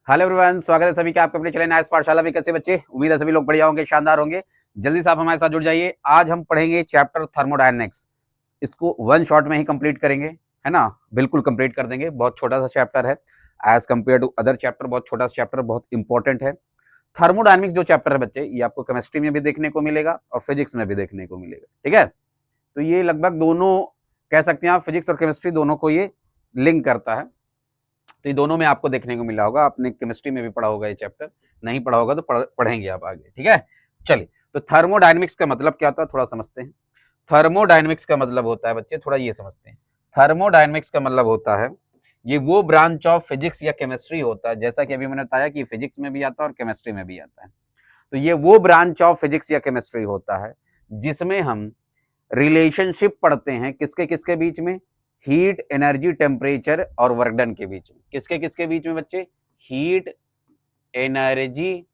Hello everyone, स्वागत है सभी का आपके अपने चैनल नाइस पाठशाला में। कैसे बच्चे? उम्मीद है सभी लोग बढ़िया होंगे, शानदार होंगे। जल्दी से आप हमारे साथ जुड़ जाइए। आज हम पढ़ेंगे चैप्टर थर्मोडायनेमिक्स। इसको वन शॉट में ही कंप्लीट करेंगे, है ना। बिल्कुल कंप्लीट कर देंगे। बहुत छोटा सा चैप्टर है as compare to other chapter. बहुत छोटा सा चैप्टर, बहुत इंपॉर्टेंट है। थर्मोडायनेमिक्स जो चैप्टर है बच्चे, ये आपको केमिस्ट्री में भी देखने को मिलेगा और फिजिक्स में भी देखने को मिलेगा। ठीक है, तो ये लगभग दोनों कह सकते हैं आप, फिजिक्स और केमिस्ट्री दोनों को ये लिंक करता है। तो ये दोनों में आपको देखने को मिला होगा। आपने केमिस्ट्री में भी पढ़ा होगा ये चैप्टर, नहीं पढ़ा होगा तो पढ़ेंगे आप आगे। ठीक है, चलिए। तो थर्मोडायनेमिक्स का मतलब क्या होता है थोड़ा समझते हैं। थर्मोडायनेमिक्स का मतलब होता है बच्चे, थोड़ा ये समझते हैं। थर्मोडायनेमिक्स का मतलब होता है, ये वो ब्रांच ऑफ फिजिक्स या केमिस्ट्री होता है, जैसा कि अभी मैंने बताया कि फिजिक्स में भी आता है और केमिस्ट्री में भी आता है। तो ये वो ब्रांच ऑफ फिजिक्स या केमिस्ट्री होता है जिसमें हम रिलेशनशिप पढ़ते हैं किसके किसके बीच में, हीट, एनर्जी, टेम्परेचर और वर्क डन के बीच में। किसके किसके बीच में बच्चे? हीट, एनर्जी,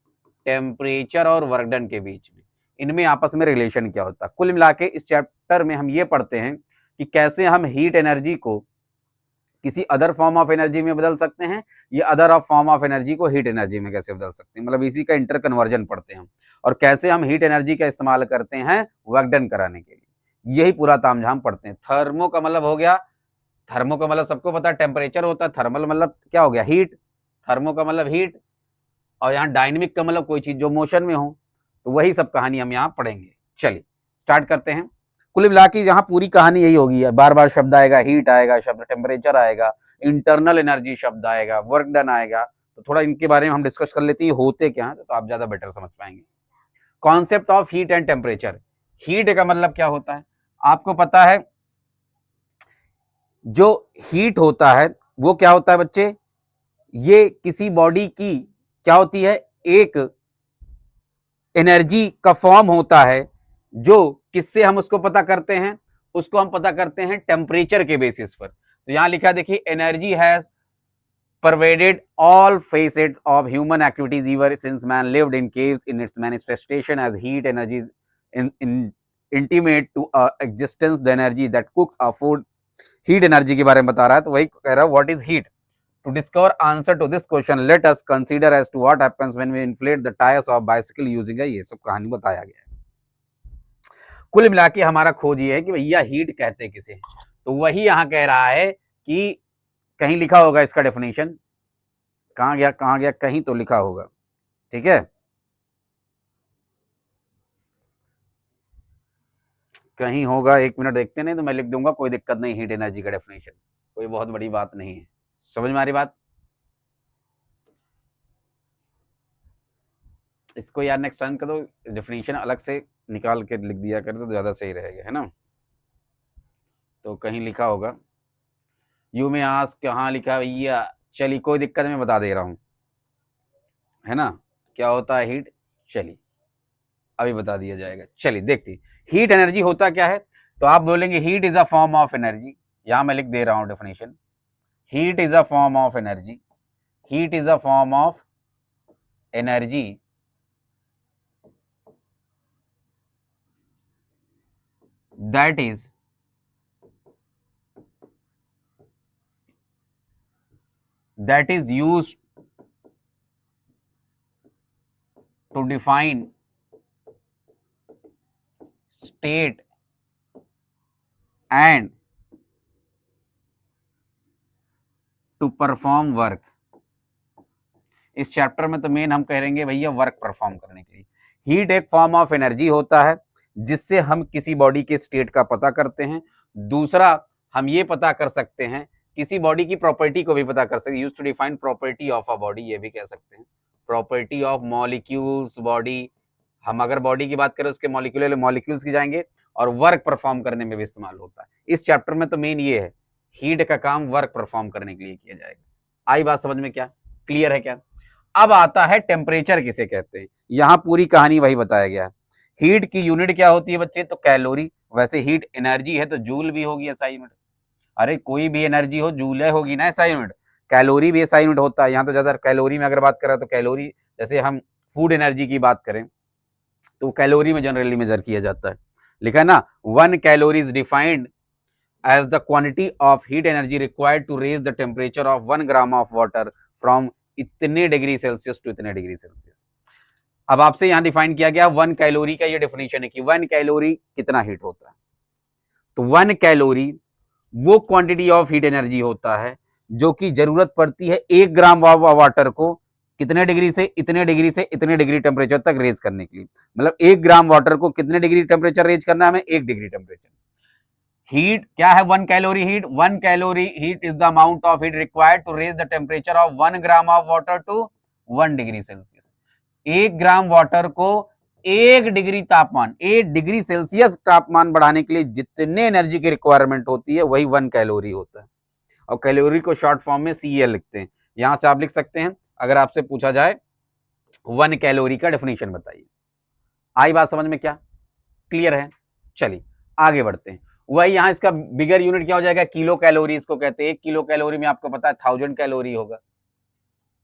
टेम्परेचर और वर्क डन के बीच में। इनमें आपस में रिलेशन क्या होता है। कुल मिला के इस चैप्टर में हम ये पढ़ते हैं कि कैसे हम हीट एनर्जी को किसी अदर फॉर्म ऑफ एनर्जी में बदल सकते हैं, या अदर फॉर्म ऑफ एनर्जी को हीट एनर्जी में कैसे बदल सकते हैं। मतलब इसी का इंटर कन्वर्जन पढ़ते हैं हम। और कैसे हम हीट एनर्जी का इस्तेमाल करते हैं वर्क डन कराने के लिए। यही पूरा तामझाम पढ़ते हैं। थर्मो का मतलब हो गया, थर्मो का मतलब सबको पता है टेम्परेचर होता है। थर्मल मतलब क्या हो गया? हीट। थर्मो का मतलब हीट। और यहाँ डायनेमिक का मतलब कोई चीज जो मोशन में हो। तो वही सब कहानी हम यहाँ पढ़ेंगे। चलिए स्टार्ट करते हैं। कुल मिला के यहाँ पूरी कहानी यही होगी। बार बार शब्द आएगा, हीट आएगा, शब्द टेम्परेचर आएगा, इंटरनल एनर्जी शब्द आएगा, वर्क डन आएगा। तो थोड़ा इनके बारे में हम डिस्कस कर लेते हैं, होते क्या है, तो आप ज्यादा बेटर समझ पाएंगे। Concept of heat and temperature. Heat का मतलब क्या होता है आपको पता है। जो हीट होता है वो क्या होता है बच्चे? ये किसी बॉडी की क्या होती है? एक एनर्जी का फॉर्म होता है। जो किससे हम उसको पता करते हैं? उसको हम पता करते हैं टेम्परेचर के बेसिस पर। तो यहां लिखा देखिए, energy has pervaded all facets of human activities ever since man lived in caves. In its manifestation as heat, energy is intimate to existence. The energy that cooks our food, heat energy के बारे में बता रहा है। तो वही कह रहा है, what is heat? To discover answer to this question, let us consider as to what happens when we inflate the tires of bicycle using a, ये सब कहानी बताया गया है। कुल मिला के हमारा खोज ये है कि भैया हीट कहते किसे। तो वही यहाँ कह रहा है कि कहीं लिखा होगा इसका डेफिनेशन। कहाँ गया कहाँ गया? कहीं तो लिखा होगा। ठीक है, कहीं होगा। एक मिनट देखते, नहीं तो मैं लिख दूंगा, कोई दिक्कत नहीं। हीट एनर्जी का डेफिनेशन कोई बहुत बड़ी बात नहीं है। समझ में आ रही बात? इसको यार नेक्स्ट टाइम कर दो, डेफिनेशन अलग से निकाल के लिख दिया कर तो ज्यादा सही रहेगा, है ना। तो कहीं लिखा होगा। यू में आज कहाँ लिखा भैया? चलिए कोई दिक्कत, मैं बता दे रहा हूँ, है ना। क्या होता है हीट? चलिए अभी बता दिया जाएगा। चलिए देखते, हीट एनर्जी होता क्या है। तो आप बोलेंगे heat is a form of energy. यहां मैं लिख दे रहा हूं definition. Heat is a form of energy. Heat is a form of energy that is used to define state and to perform work। इस चैप्टर में तो मेन हम कहेंगे भैया वर्क परफॉर्म करने के लिए। हीट एक फॉर्म ऑफ एनर्जी होता है जिससे हम किसी बॉडी के स्टेट का पता करते हैं। दूसरा, हम ये पता कर सकते हैं किसी बॉडी की प्रॉपर्टी को भी पता कर सकते हैं। Use to define property of a body, ये भी कह सकते हैं। Property of molecules body. हम अगर बॉडी की बात करें उसके मॉलिक्यूल मॉलिक्यूल्स की जाएंगे। और वर्क परफॉर्म करने में भी इस्तेमाल होता है। इस चैप्टर में तो मेन ये है, हीट का काम वर्क परफॉर्म करने के लिए किया जाएगा। आई बात समझ में? क्या क्लियर है क्या? अब आता है टेम्परेचर किसे कहते हैं। यहां पूरी कहानी वही बताया गया है। हीट की यूनिट क्या होती है बच्चे? तो कैलोरी। वैसे हीट एनर्जी है तो जूल भी होगी एसआई यूनिट। अरे कोई भी एनर्जी हो जूल होगी ना एसआई यूनिट। कैलोरी भी एसआई यूनिट होता है। यहाँ तो ज्यादा कैलोरी में अगर बात करें तो कैलोरी, जैसे हम फूड एनर्जी की बात करें तो कैलोरी में जनरली मेजर किया जाता है। लिखा है ना, 1 calorie is defined as the quantity of heat energy required to raise the temperature of 1 gram of water from इतने डिग्री सेल्सियस टू इतने डिग्री सेल्सियस। अब आपसे यहां डिफाइन किया गया 1 कैलोरी का, ये डेफिनेशन है कि 1 कैलोरी कितना हीट होता है। तो 1 कैलोरी वो क्वांटिटी ऑफ हीट एनर्जी होता है जो कि जरूरत पड़ती है 1 ग्राम वाटर को कितने डिग्री से इतने डिग्री से इतने डिग्री टेम्परेचर तक रेज करने के लिए। मतलब 1 ग्राम वाटर को कितने डिग्री टेम्परेचर रेज करना है हमें, 1 डिग्री टेम्परेचर। हीट क्या है, 1 calorie heat. 1 calorie heat is the amount of heat required to raise the temperature of 1 gram of water to 1 degree Celsius. 1 gram water को 1 degree तापमान, 1 degree Celsius तापमान बढ़ाने के लिए जितने एनर्जी की रिक्वायरमेंट होती है वही 1 कैलोरी होता है। और कैलोरी को शॉर्ट फॉर्म में CL लिखते हैं। यहां से आप लिख सकते हैं, अगर आपसे पूछा जाए 1 कैलोरी का डेफिनेशन बताइए। आई बात समझ में? क्या क्लियर है? चलिए आगे बढ़ते हैं। वही यहां इसका बिगर यूनिट क्या हो जाएगा, किलो कैलोरी इसको कहते हैं। 1 किलो कैलोरी में आपको पता है 1000 कैलोरी होगा।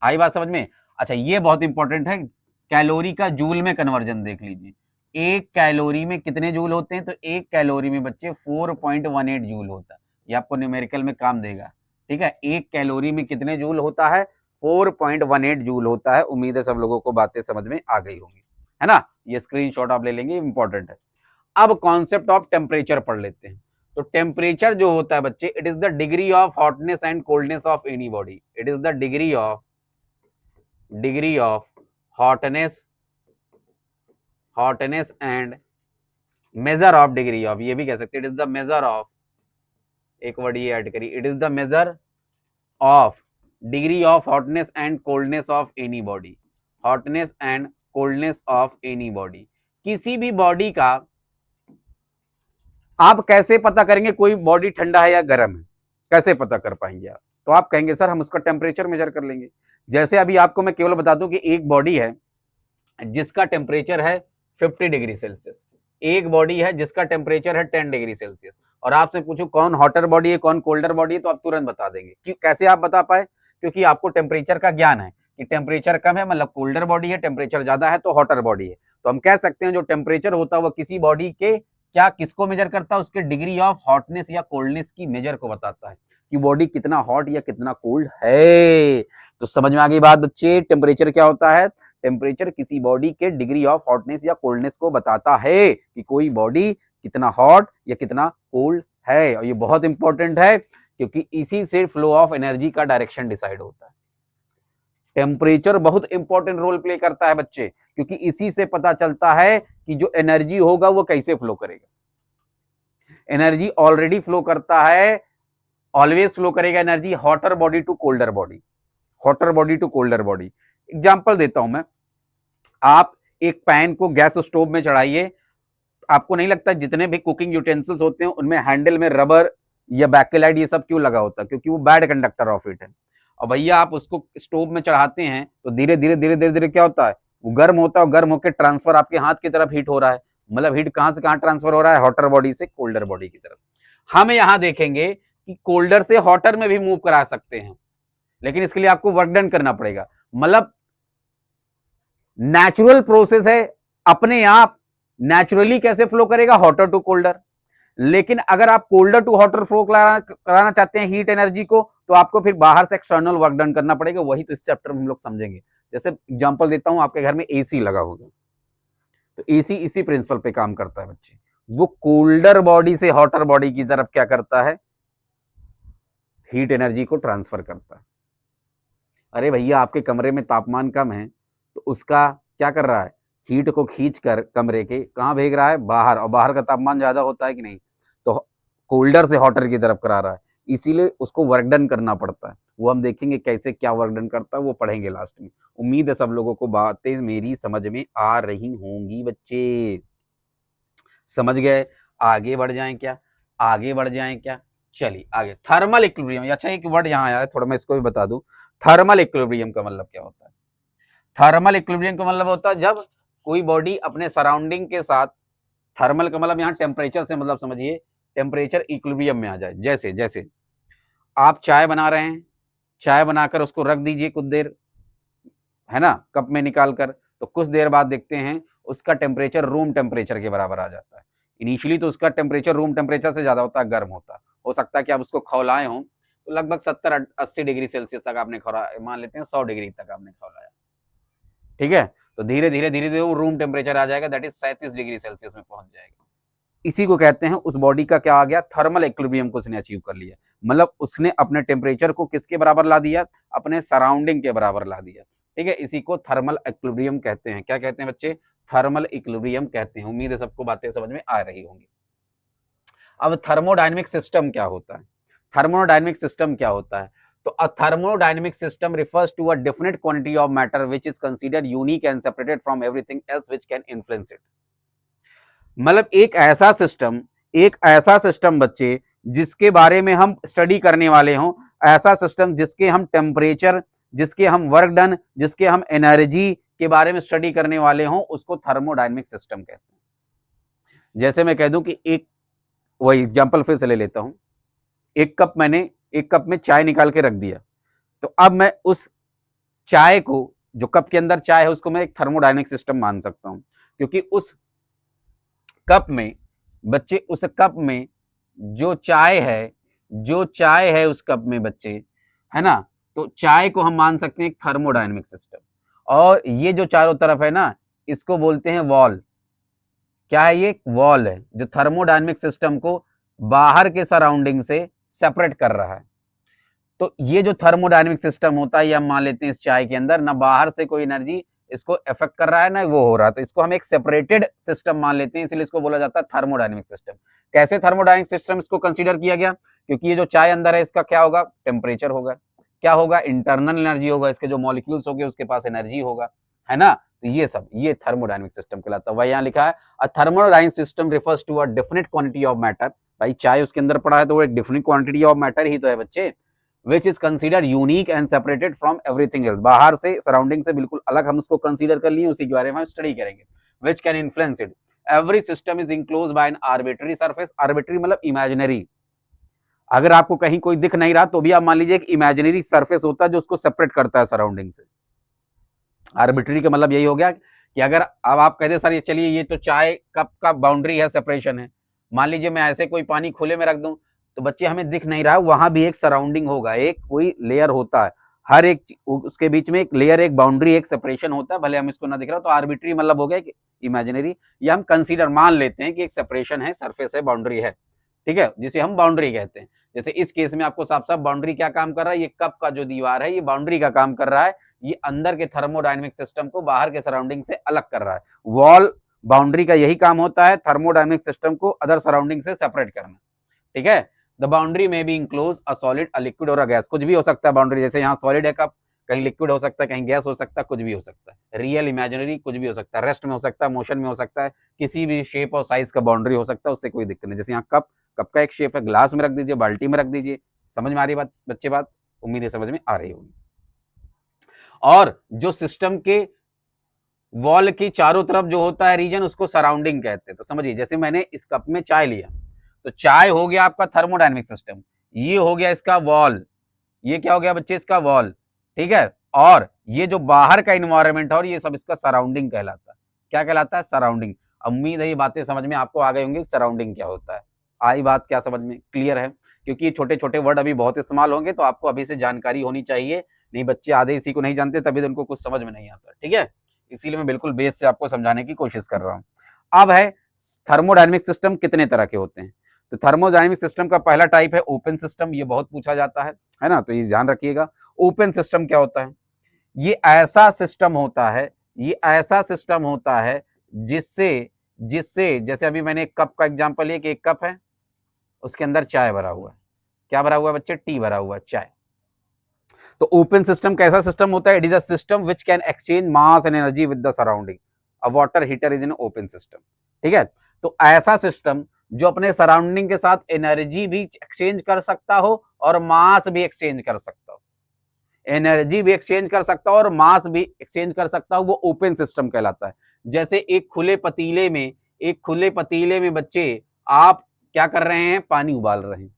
आई बात समझ में? अच्छा, ये बहुत इंपॉर्टेंट है, कैलोरी का जूल में कन्वर्जन देख लीजिए। 1 कैलोरी में कितने जूल होते हैं, तो 1 कैलोरी में बच्चे 4.18 जूल होता है। ये आपको न्यूमेरिकल में काम देगा, ठीक है। 1 कैलोरी में कितने जूल होता है, 4.18 जूल होता है। उम्मीद है सब लोगों को बातें समझ में आ गई होंगी, है ना। ये स्क्रीनशॉट आप ले लेंगे, इंपॉर्टेंट है। अब कॉन्सेप्ट ऑफ टेम्परेचर पढ़ लेते हैं। तो टेम्परेचर जो होता है बच्चे, it is the degree of hotness and coldness of any body. It is the degree of hotness and measure of degree of, ये भी कह सकते हैं, it is the measure of, एक वर्ड ये ऐड करिए, it is the measure of degree of hotness and coldness of any body. Hotness and coldness of any body, किसी भी बॉडी का आप कैसे पता करेंगे कोई बॉडी ठंडा है या गर्म है, कैसे पता कर पाएंगे आप? तो आप कहेंगे सर हम उसका टेम्परेचर मेजर कर लेंगे। जैसे अभी आपको मैं केवल बता दूं कि एक बॉडी है जिसका टेम्परेचर है 50 डिग्री सेल्सियस, एक बॉडी है जिसका टेम्परेचर है 10 डिग्री सेल्सियस, और आपसे पूछूं कौन हॉटर बॉडी है कौन कोल्डर बॉडी है, तो आप तुरंत बता देंगे। क्यों, कैसे आप बता पाए? क्योंकि आपको टेम्परेचर का ज्ञान है कि टेम्परेचर कम है मतलब कोल्डर बॉडी है, टेम्परेचर ज्यादा है तो हॉटर बॉडी है। तो हम कह सकते हैं जो टेम्परेचर होता है वो किसी बॉडी के क्या किसको मेजर करता है, उसके डिग्री ऑफ हॉटनेस या कोल्डनेस की मेजर को बताता है कि बॉडी कितना हॉट या कितना कोल्ड है। तो समझ में आ गई बात बच्चे, टेम्परेचर क्या होता है? टेम्परेचर किसी बॉडी के डिग्री ऑफ हॉटनेस या कोल्डनेस को बताता है कि कोई बॉडी कितना हॉट या कितना कोल्ड है। और ये बहुत इंपॉर्टेंट है क्योंकि इसी से फ्लो ऑफ एनर्जी का डायरेक्शन डिसाइड होता है। टेम्परेचर बहुत इंपॉर्टेंट रोल प्ले करता है बच्चे, क्योंकि इसी से पता चलता है कि जो एनर्जी होगा वो कैसे फ्लो करेगा। एनर्जी ऑलरेडी फ्लो करता है, ऑलवेज फ्लो करेगा energy hotter body to colder body, hotter body to colder body. Example देता हूं मैं, आप एक पैन को गैस स्टोव में चढ़ाइए, आपको नहीं लगता जितने भी कुकिंग यूटेंसिल्स होते हैं उनमें हैंडल में रबर या बैकेलाइट ये सब क्यों लगा होता है? क्योंकि वो बैड कंडक्टर ऑफ हीट है। और भैया आप उसको स्टोव में चढ़ाते हैं तो धीरे धीरे धीरे धीरे धीरे क्या होता है, वो गर्म होता है, गर्म होकर ट्रांसफर आपके हाथ की तरफ हीट हो रहा है। मतलब हीट कहां से कहां ट्रांसफर हो रहा है, हॉटर बॉडी से कोल्डर बॉडी की तरफ। हम यहां देखेंगे कि कोल्डर से हॉटर में भी मूव करा सकते हैं, लेकिन इसके लिए आपको वर्क डन करना पड़ेगा। मतलब नेचुरल प्रोसेस है, अपने आप नेचुरली कैसे फ्लो करेगा, हॉटर टू कोल्डर। लेकिन अगर आप कोल्डर टू हॉटर फ्लो कराना चाहते हैं हीट एनर्जी को, तो आपको फिर बाहर से एक्सटर्नल वर्क डन करना पड़ेगा। वही तो इस चैप्टर में हम लोग समझेंगे। जैसे एग्जांपल देता हूं, आपके घर में एसी लगा होगा, तो एसी इसी प्रिंसिपल पे काम करता है बच्चे। वो कोल्डर बॉडी से हॉटर बॉडी की तरफ क्या करता है, हीट एनर्जी को ट्रांसफर करता है। अरे भैया आपके कमरे में तापमान कम है तो उसका क्या कर रहा है, हीट को खींचकर कमरे के कहां भेज रहा है, बाहर। और बाहर का तापमान ज्यादा होता है कि नहीं, तो कोल्डर से हॉटर की तरफ करा रहा है, इसीलिए उसको वर्क डन करना पड़ता है। वो हम देखेंगे कैसे क्या वर्क डन करता है, वो पढ़ेंगे लास्ट में। उम्मीद है सब लोगों को बातें मेरी समझ में आ रही होंगी बच्चे, समझ गए? आगे बढ़ जाएं क्या, आगे बढ़ जाएं क्या? चलिए आगे। थर्मल इक्विलिब्रियम, अच्छा एक वर्ड यहाँ आया है, थोड़ा मैं इसको भी बता दूं। थर्मल इक्विलिब्रियम का मतलब क्या होता है? थर्मल इक्विलिब्रियम का मतलब होता है जब कोई बॉडी अपने सराउंडिंग के साथ, थर्मल का मतलब यहाँ टेम्परेचर से मतलब समझिए, टेम्परेचर इक्विलिब्रियम में आ जाए। जैसे जैसे आप चाय बना रहे हैं, चाय बनाकर उसको रख दीजिए कुछ देर, है ना, कप में निकाल कर, तो कुछ देर बाद देखते हैं उसका टेम्परेचर रूम टेम्परेचर के बराबर आ जाता है। इनिशियली तो उसका टेम्परेचर रूम टेम्परेचर से ज्यादा होता है, गर्म होता है। हो सकता है कि आप उसको खौलाए हों तो लगभग 70-80 डिग्री सेल्सियस तक आपने खौलाया, मान लेते हैं 100 डिग्री तक आपने खौलाया, ठीक है। तो धीरे धीरे वो रूम टेम्परेचर आ जाएगा, दैट इज 37 डिग्री सेल्सियस में पहुंच जाएगा। इसी को कहते हैं उस बॉडी का क्या आ गया, थर्मल इक्विलिब्रियम को उसने अचीव कर लिया, मतलब उसने अपने टेम्परेचर को किसके बराबर ला दिया, अपने सराउंडिंग के बराबर ला दिया, ठीक है। इसी को थर्मल इक्विलिब्रियम कहते हैं। क्या कहते हैं बच्चे, थर्मल इक्विलिब्रियम कहते हैं। उम्मीद है सबको बातें समझ में आ रही होंगी। अब थर्मोडायनेमिक सिस्टम क्या होता है, थर्मोडायनेमिक सिस्टम क्या होता है, तो अ thermodynamic system refers to a definite quantity of matter which is considered unique and separated from everything else which can influence it। मतलब एक ऐसा सिस्टम बच्चे जिसके बारे में हम स्टडी करने वाले हों, ऐसा सिस्टम जिसके हम टेम्परेचर, जिसके हम वर्क डन, जिसके हम एनर्जी के बारे में स्टडी करने वाले हों, उसको थर्मोडायनेमिक सिस्टम कहते हैं। जैसे मैं कह दूं कि एक, वही एग्जांपल फिर से ले लेता हूं, एक कप में चाय निकाल के रख दिया, तो अब मैं उस चाय को, जो कप के अंदर चाय है, उसको मैं एक थर्मोडायनेमिक सिस्टम मान सकता हूं, क्योंकि उस कप में बच्चे, उस कप में जो चाय है उस कप में बच्चे, है ना, तो चाय को हम मान सकते हैं एक थर्मोडायनेमिक सिस्टम। और ये जो चारों तरफ है ना, इसको बोलते हैं वॉल। क्या है ये, वॉल है जो थर्मोडायनेमिक सिस्टम को बाहर के सराउंडिंग से सेपरेट कर रहा है। तो ये जो थर्मोडायनेमिक सिस्टम होता है, ये हम मान लेते हैं इस चाय के अंदर ना बाहर से कोई एनर्जी इसको इफेक्ट कर रहा है, ना वो हो रहा है, तो इसको हम एक सेपरेटेड सिस्टम मान लेते हैं, इसलिए इसको बोला जाता है थर्मोडायनेमिक सिस्टम। कैसे थर्मोडायनेमिक सिस्टम इसको कंसीडर किया गया, क्योंकि ये जो चाय अंदर है इसका क्या होगा, टेम्परेचर होगा, क्या होगा, इंटरनल एनर्जी होगा, इसके जो मॉलिक्यूल्स होंगे उसके पास एनर्जी होगा, है ना। तो ये सब, ये थर्मोडायनेमिक सिस्टम कहलाता है। वही यहाँ लिखा है, a thermodynamic system refers to a definite quantity of matter. भाई चाय उसके अंदर पड़ा है तो वो एक डेफिनेट क्वांटिटी ऑफ मैटर ही तो है बच्चे, which is considered unique and separated from everything else। बाहर से, सराउंडिंग से बिल्कुल अलग हम उसको कंसीडर कर लिए, उसी के बारे में हम स्टडी करेंगे। which can influence it। every system is enclosed by an arbitrary surface। arbitrary मतलब इमेजिनरी। अगर आपको कहीं कोई दिख नहीं रहा तो भी आप मान लीजिए एक इमेजिनरी सरफेस होता है जो उसको सेपरेट करता है सराउंडिंग से। आर्बिट्री का मतलब यही हो गया कि अगर अब आप कहते सर ये चलिए ये तो चाय कप का बाउंड्री है, सेपरेशन है, मान लीजिए मैं ऐसे कोई पानी खुले में रख दूं तो बच्चे हमें दिख नहीं रहा है, वहां भी एक सराउंडिंग होगा, एक कोई लेयर होता है, हर एक उसके बीच में एक लेयर, एक बाउंड्री, एक सेपरेशन होता है, भले हम इसको ना दिख रहा। तो आर्बिट्री मतलब हो गया कि इमेजिनरी, या हम कंसीडर मान लेते हैं कि एक सेपरेशन है, सरफेस है, बाउंड्री है, ठीक है, जिसे हम बाउंड्री कहते हैं। जैसे इस केस में आपको साफ साफ बाउंड्री क्या काम कर रहा है, ये कप का जो दीवार है ये बाउंड्री का काम कर रहा है, ये अंदर के थर्मोडायनेमिक सिस्टम को बाहर के सराउंडिंग से अलग कर रहा है। वॉल, बाउंड्री का यही काम होता है, थर्मोडायनेमिक सिस्टम को अदर सराउंडिंग से सेपरेट करना, ठीक है। द बाउंड्री में be enclose a solid, a liquid और अ गैस। कुछ भी हो सकता है बाउंड्री, जैसे यहाँ सॉलिड है कप, कहीं लिक्विड हो सकता है, कहीं गैस हो सकता है, कुछ भी हो सकता है, रियल इमेजिनरी कुछ भी हो सकता है, रेस्ट में हो सकता है, मोशन में हो सकता है, किसी भी शेप और साइज का बाउंड्री हो सकता है, उससे कोई दिक्कत नहीं। जैसे यहाँ कप का एक शेप है, ग्लास में रख दीजिए, बाल्टी में रख दीजिए। समझ में आ रही बात बच्चे, बात उम्मीद है समझ में आ रही होगी। और जो सिस्टम के वॉल की चारों तरफ जो होता है रीजन, उसको सराउंडिंग कहते हैं। तो समझिए जैसे मैंने इस कप में चाय लिया, तो चाय हो गया आपका थर्मोडायनेमिक सिस्टम, ये हो गया इसका वॉल, ये क्या हो गया बच्चे, इसका वॉल, ठीक है। और ये जो बाहर का इन्वायरमेंट है और ये सब इसका सराउंडिंग कहलाता है। क्या कहलाता है, सराउंडिंग। उम्मीद है ये बातें समझ में आपको आ गई होंगी, सराउंडिंग क्या होता है। आई बात क्या समझ में, क्लियर है, क्योंकि ये छोटे छोटे वर्ड अभी बहुत इस्तेमाल होंगे, तो आपको अभी से जानकारी होनी चाहिए, नहीं बच्चे आधे इसी को नहीं जानते, तभी तो उनको कुछ समझ में नहीं आता, ठीक है। इसीलिए मैं बिल्कुल बेस से आपको समझाने की कोशिश कर रहा हूं। अब है थर्मोडायनेमिक सिस्टम कितने तरह के होते हैं। तो थर्मोडायनेमिक सिस्टम का पहला टाइप है ओपन सिस्टम, ये बहुत पूछा जाता है ना, तो ये ध्यान रखिएगा। ओपन सिस्टम क्या होता है, ये ऐसा सिस्टम होता है, ये ऐसा सिस्टम होता है जिससे जिससे जैसे अभी मैंने एक कप का एग्जांपल लिया कि एक कप है, उसके अंदर चाय भरा हुआ है, क्या भरा हुआ है बच्चे, टी भरा हुआ है, चाय। तो ओपन सिस्टम कैसा सिस्टम होता है, it is a system which can exchange mass and energy with the surrounding. A water heater is an open system, ठीक है। तो ऐसा सिस्टम जो अपने सराउंडिंग के साथ एनर्जी भी एक्सचेंज कर सकता हो और मास भी एक्सचेंज कर सकता हो, एनर्जी भी एक्सचेंज कर सकता हो और मास भी एक्सचेंज कर सकता हो, वो ओपन सिस्टम कहलाता है। जैसे एक खुले पतीले में बच्चे आप क्या कर रहे हैं, पानी उबाल रहे हैं,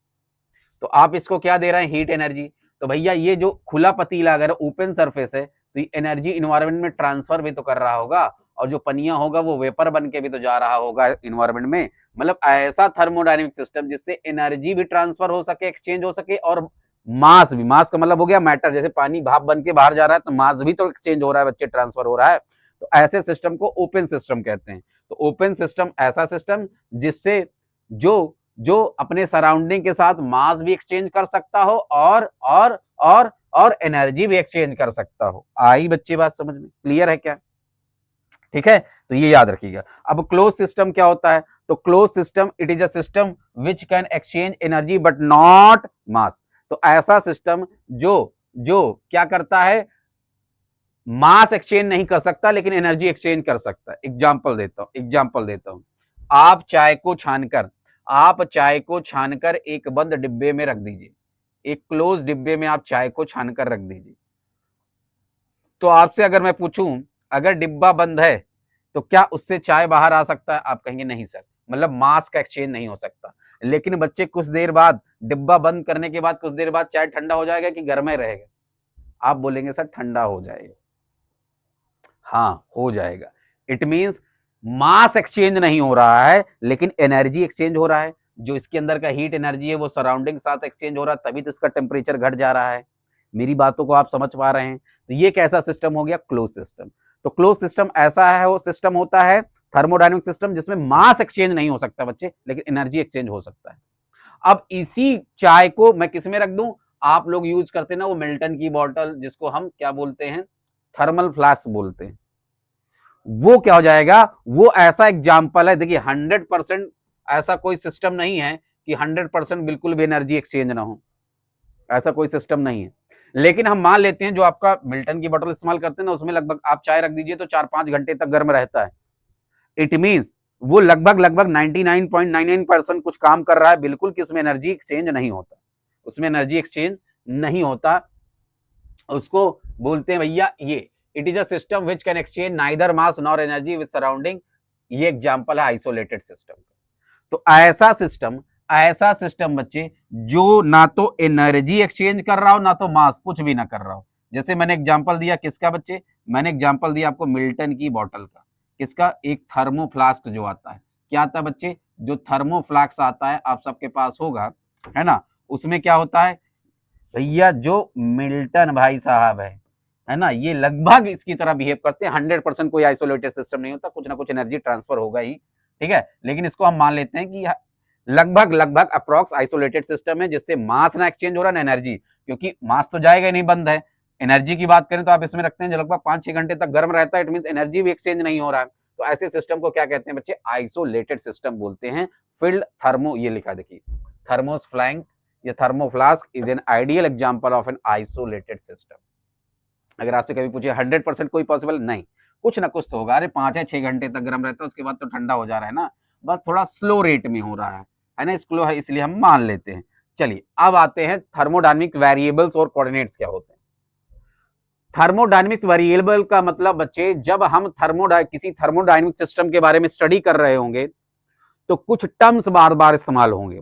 तो आप इसको क्या दे रहे हैं, हीट एनर्जी। तो भैया ये जो खुला पतीला अगर ओपन सरफेस है तो एनर्जी इन्वायरमेंट में ट्रांसफर भी तो कर रहा होगा, और जो पनिया होगा वो वेपर बन के भी तो जा रहा होगा इन्वायरमेंट में। मतलब ऐसा थर्मोडायनेमिक सिस्टम जिससे एनर्जी भी ट्रांसफर हो सके, एक्सचेंज हो सके, और मास भी, मास का मतलब हो गया मैटर, जैसे पानी भाप बन के बाहर जा रहा है तो मास भी तो एक्सचेंज हो रहा है बच्चे, ट्रांसफर हो रहा है। तो ऐसे सिस्टम को ओपन सिस्टम कहते हैं। तो ओपन सिस्टम ऐसा सिस्टम जिससे जो जो अपने सराउंडिंग के साथ मास भी एक्सचेंज कर सकता हो और एनर्जी भी एक्सचेंज कर सकता हो। आई बच्चे बात समझ में, क्लियर है क्या? ठीक है, तो ये याद रखिएगा। अब क्लोज सिस्टम क्या होता है? तो close system, it is a system which can exchange energy but not मास। तो ऐसा सिस्टम जो जो क्या करता है, मास एक्सचेंज नहीं कर सकता लेकिन एनर्जी एक्सचेंज कर सकता है। एग्जांपल देता हूं। आप चाय को छानकर एक बंद डिब्बे में रख दीजिए, एक क्लोज डिब्बे में आप चाय को छानकर रख दीजिए। तो आपसे अगर मैं पूछूं, अगर डिब्बा बंद है तो क्या उससे चाय बाहर आ सकता है? आप कहेंगे नहीं सर, मतलब मास का एक्सचेंज नहीं हो सकता। लेकिन बच्चे कुछ देर बाद, डिब्बा बंद करने के बाद कुछ देर बाद चाय ठंडा हो जाएगा कि गर्म ही रहेगा? आप बोलेंगे सर ठंडा हो जाएगा। हाँ, हो जाएगा। इट मींस मास एक्सचेंज नहीं हो रहा है लेकिन एनर्जी एक्सचेंज हो रहा है। जो इसके अंदर का हीट एनर्जी है वो सराउंडिंग साथ एक्सचेंज हो रहा है, तभी तो इसका टेम्परेचर घट जा रहा है। मेरी बातों को आप समझ पा रहे हैं? तो ये कैसा सिस्टम हो गया? Close system. तो क्लोज सिस्टम ऐसा है, वो सिस्टम होता है थर्मोडायनेमिक सिस्टम जिसमें मास एक्सचेंज नहीं हो सकता बच्चे, लेकिन एनर्जी एक्सचेंज हो सकता है। अब इसी चाय को मैं किस में रख दूं? आप लोग यूज करते हैं ना वो मिल्टन की बॉटल, जिसको हम क्या बोलते हैं? थर्मल फ्लास्क बोलते हैं। वो क्या हो जाएगा? वो ऐसा एग्जाम्पल है। देखिए 100% ऐसा कोई सिस्टम नहीं है कि 100% बिल्कुल भी एनर्जी एक्सचेंज ना हो, ऐसा कोई सिस्टम नहीं है। लेकिन हम मान लेते हैं जो आपका मिल्टन की बोतल इस्तेमाल करते हैं ना, उसमें लगभग आप चाय रख दीजिए तो 4-5 घंटे तक गर्म रहता है। इट मींस वो लगभग 99.99% कुछ काम कर रहा है बिल्कुल, कि उसमें एनर्जी एक्सचेंज नहीं होता, उसमें एनर्जी एक्सचेंज नहीं होता। उसको बोलते हैं भैया ये it is a system which can exchange neither mass nor energy with surrounding. ये एग्जांपल है आइसोलेटेड सिस्टम का। तो ऐसा सिस्टम बच्चे जो ना तो एनर्जी एक्सचेंज कर रहा हो ना तो मास, कुछ भी ना कर रहा हो। जैसे मैंने एग्जांपल दिया किसका बच्चे? मैंने एग्जांपल दिया आपको मिल्टन की बोतल का। किसका? एक थर्मो फ्लास्क जो आता है। क्या आता है बच्चे? जो थर्मो फ्लास्क आता है आप सबके पास होगा, है ना? उसमें क्या होता है भैया? जो मिल्टन भाई साहब है ना, ये लगभग इसकी तरह बिहेव करते हैं। 100% कोई आइसोलेटेड सिस्टम नहीं होता, कुछ ना कुछ एनर्जी ट्रांसफर होगा ही, ठीक है। लेकिन इसको हम मान लेते हैं कि लगभग अप्रॉक्स आइसोलेटेड सिस्टम है, जिससे मास ना एक्सचेंज हो रहा ना एनर्जी, क्योंकि मास तो जाएगा ही नहीं, बंद है। एनर्जी की बात करें तो आप इसमें रखते हैं जो लगभग 5-6 घंटे तक गर्म रहता है, इट मीन एनर्जी भी एक्सचेंज नहीं हो रहा है। तो ऐसे सिस्टम को क्या कहते हैं बच्चे? आइसोलेटेड सिस्टम बोलते हैं। फिल्ड थर्मो, ये लिखा देखिए, थर्मोस फ्लैंक या thermoflask is an ideal example of an isolated system. अगर आपसे कभी पूछे 100% कोई पॉसिबल नहीं, कुछ ना कुछ तो होगा। अरे 5 या 6 घंटे तक गर्म रहता है, उसके बाद तो ठंडा हो जा रहा है ना, बस थोड़ा स्लो रेट में हो रहा है ना, स्लो है इसलिए हम मान लेते हैं। चलिए अब आते हैं थर्मोडायनेमिक वेरिएबल्स और कोऑर्डिनेट्स क्या होते हैं। थर्मोडायनेमिक्स वेरिएबल का मतलब बच्चे, जब हम किसी थर्मोडायनेमिक सिस्टम के बारे में स्टडी कर रहे होंगे तो कुछ टर्म्स बार बार इस्तेमाल होंगे,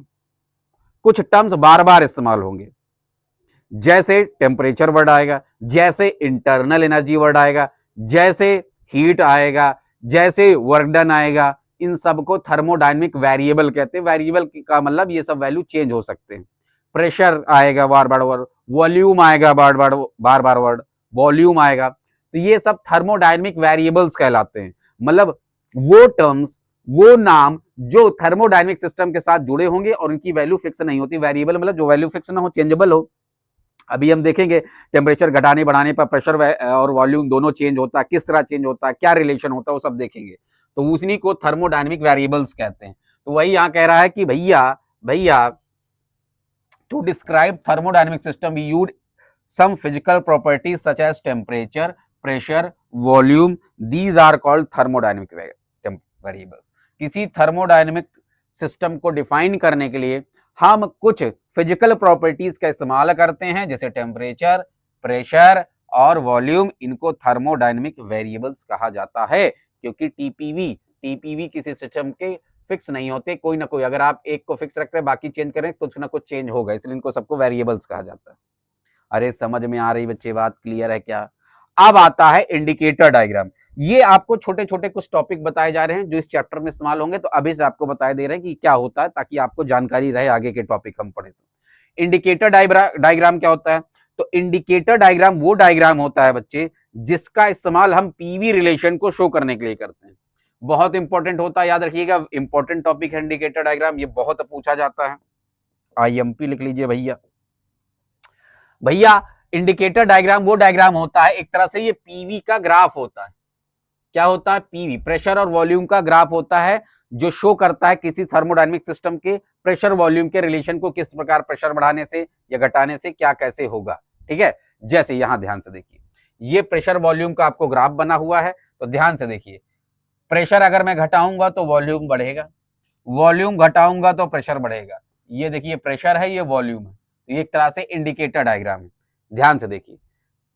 कुछ टर्म्स बार बार इस्तेमाल होंगे। जैसे टेम्परेचर वर्ड आएगा, जैसे इंटरनल एनर्जी वर्ड आएगा, जैसे हीट आएगा, जैसे वर्क डन आएगा। इन सबको थर्मोडायनेमिक वेरिएबल कहते हैं। वेरिएबल का मतलब ये सब वैल्यू चेंज हो सकते हैं। प्रेशर आएगा बार बार वर्ड, वॉल्यूम आएगा बार बार वर्ड, वॉल्यूम आएगा। तो ये सब थर्मोडायनेमिक वेरिएबल्स कहलाते हैं। मतलब वो टर्म्स, वो नाम जो थर्मोडायनेमिक सिस्टम के साथ जुड़े होंगे और उनकी वैल्यू फिक्स नहीं होती। वेरिएबल मतलब जो वैल्यू फिक्स ना हो, चेंजेबल हो। अभी हम देखेंगे टेम्परेचर घटाने बढ़ाने पर प्रेशर और वॉल्यूम दोनों चेंज होता है, किस तरह चेंज होता है, क्या रिलेशन होता है, वो सब देखेंगे। तो उसी को थर्मोडायनेमिक वेरिएबल्स कहते हैं। तो वही यहां कह रहा है कि भैया to describe thermodynamic system we use some physical properties such as temperature, pressure, volume, these are called thermodynamic variables. किसी थर्मोडायनेमिक सिस्टम को डिफाइन करने के लिए हम कुछ फिजिकल प्रॉपर्टीज का इस्तेमाल करते हैं, जैसे टेम्परेचर, प्रेशर और वॉल्यूम। इनको थर्मोडायनेमिक वेरिएबल्स कहा जाता है, क्योंकि टीपीवी किसी सिस्टम के फिक्स नहीं होते, कोई ना कोई। अगर आप एक को फिक्स रख रहे हैं बाकी चेंज करें, कुछ ना कुछ चेंज होगा, इसलिए इनको सबको वेरिएबल्स कहा जाता है। अरे समझ में आ रही बच्चे बात? क्लियर है क्या? अब आता है इंडिकेटर डायग्राम। ये आपको छोटे छोटे कुछ टॉपिक बताए जा रहे हैं जो इस चैप्टर में इस्तेमाल होंगे, तो अभी से आपको बताए दे रहे हैं कि क्या होता है, ताकि आपको जानकारी रहे आगे के टॉपिक हम पढ़े तो। इंडिकेटर डायग्राम क्या होता है? तो इंडिकेटर डायग्राम वो डायग्राम होता है बच्चे जिसका इस्तेमाल हम पीवी रिलेशन को शो करने के लिए करते हैं। बहुत इंपॉर्टेंट होता है, याद रखिएगा, इंपॉर्टेंट टॉपिक है इंडिकेटर डायग्राम, ये बहुत पूछा जाता है। आईएमपी लिख लीजिए भैया। भैया इंडिकेटर डायग्राम वो डायग्राम होता है, एक तरह से ये पीवी का ग्राफ होता है। क्या होता है? पीवी, प्रेशर और वॉल्यूम का ग्राफ होता है, जो शो करता है किसी थर्मोडायनेमिक सिस्टम के प्रेशर वॉल्यूम के रिलेशन को, किस प्रकार प्रेशर बढ़ाने से या घटाने से क्या कैसे होगा। ठीक है, जैसे यहां ध्यान से देखिए, ये प्रेशर वॉल्यूम का आपको ग्राफ बना हुआ है, तो ध्यान से देखिए, प्रेशर अगर मैं घटाऊंगा तो वॉल्यूम बढ़ेगा, वॉल्यूम घटाऊंगा तो प्रेशर बढ़ेगा। ये देखिए प्रेशर है, ये वॉल्यूम है, तो ये एक तरह से इंडिकेटर डायग्राम है। ध्यान से देखिए,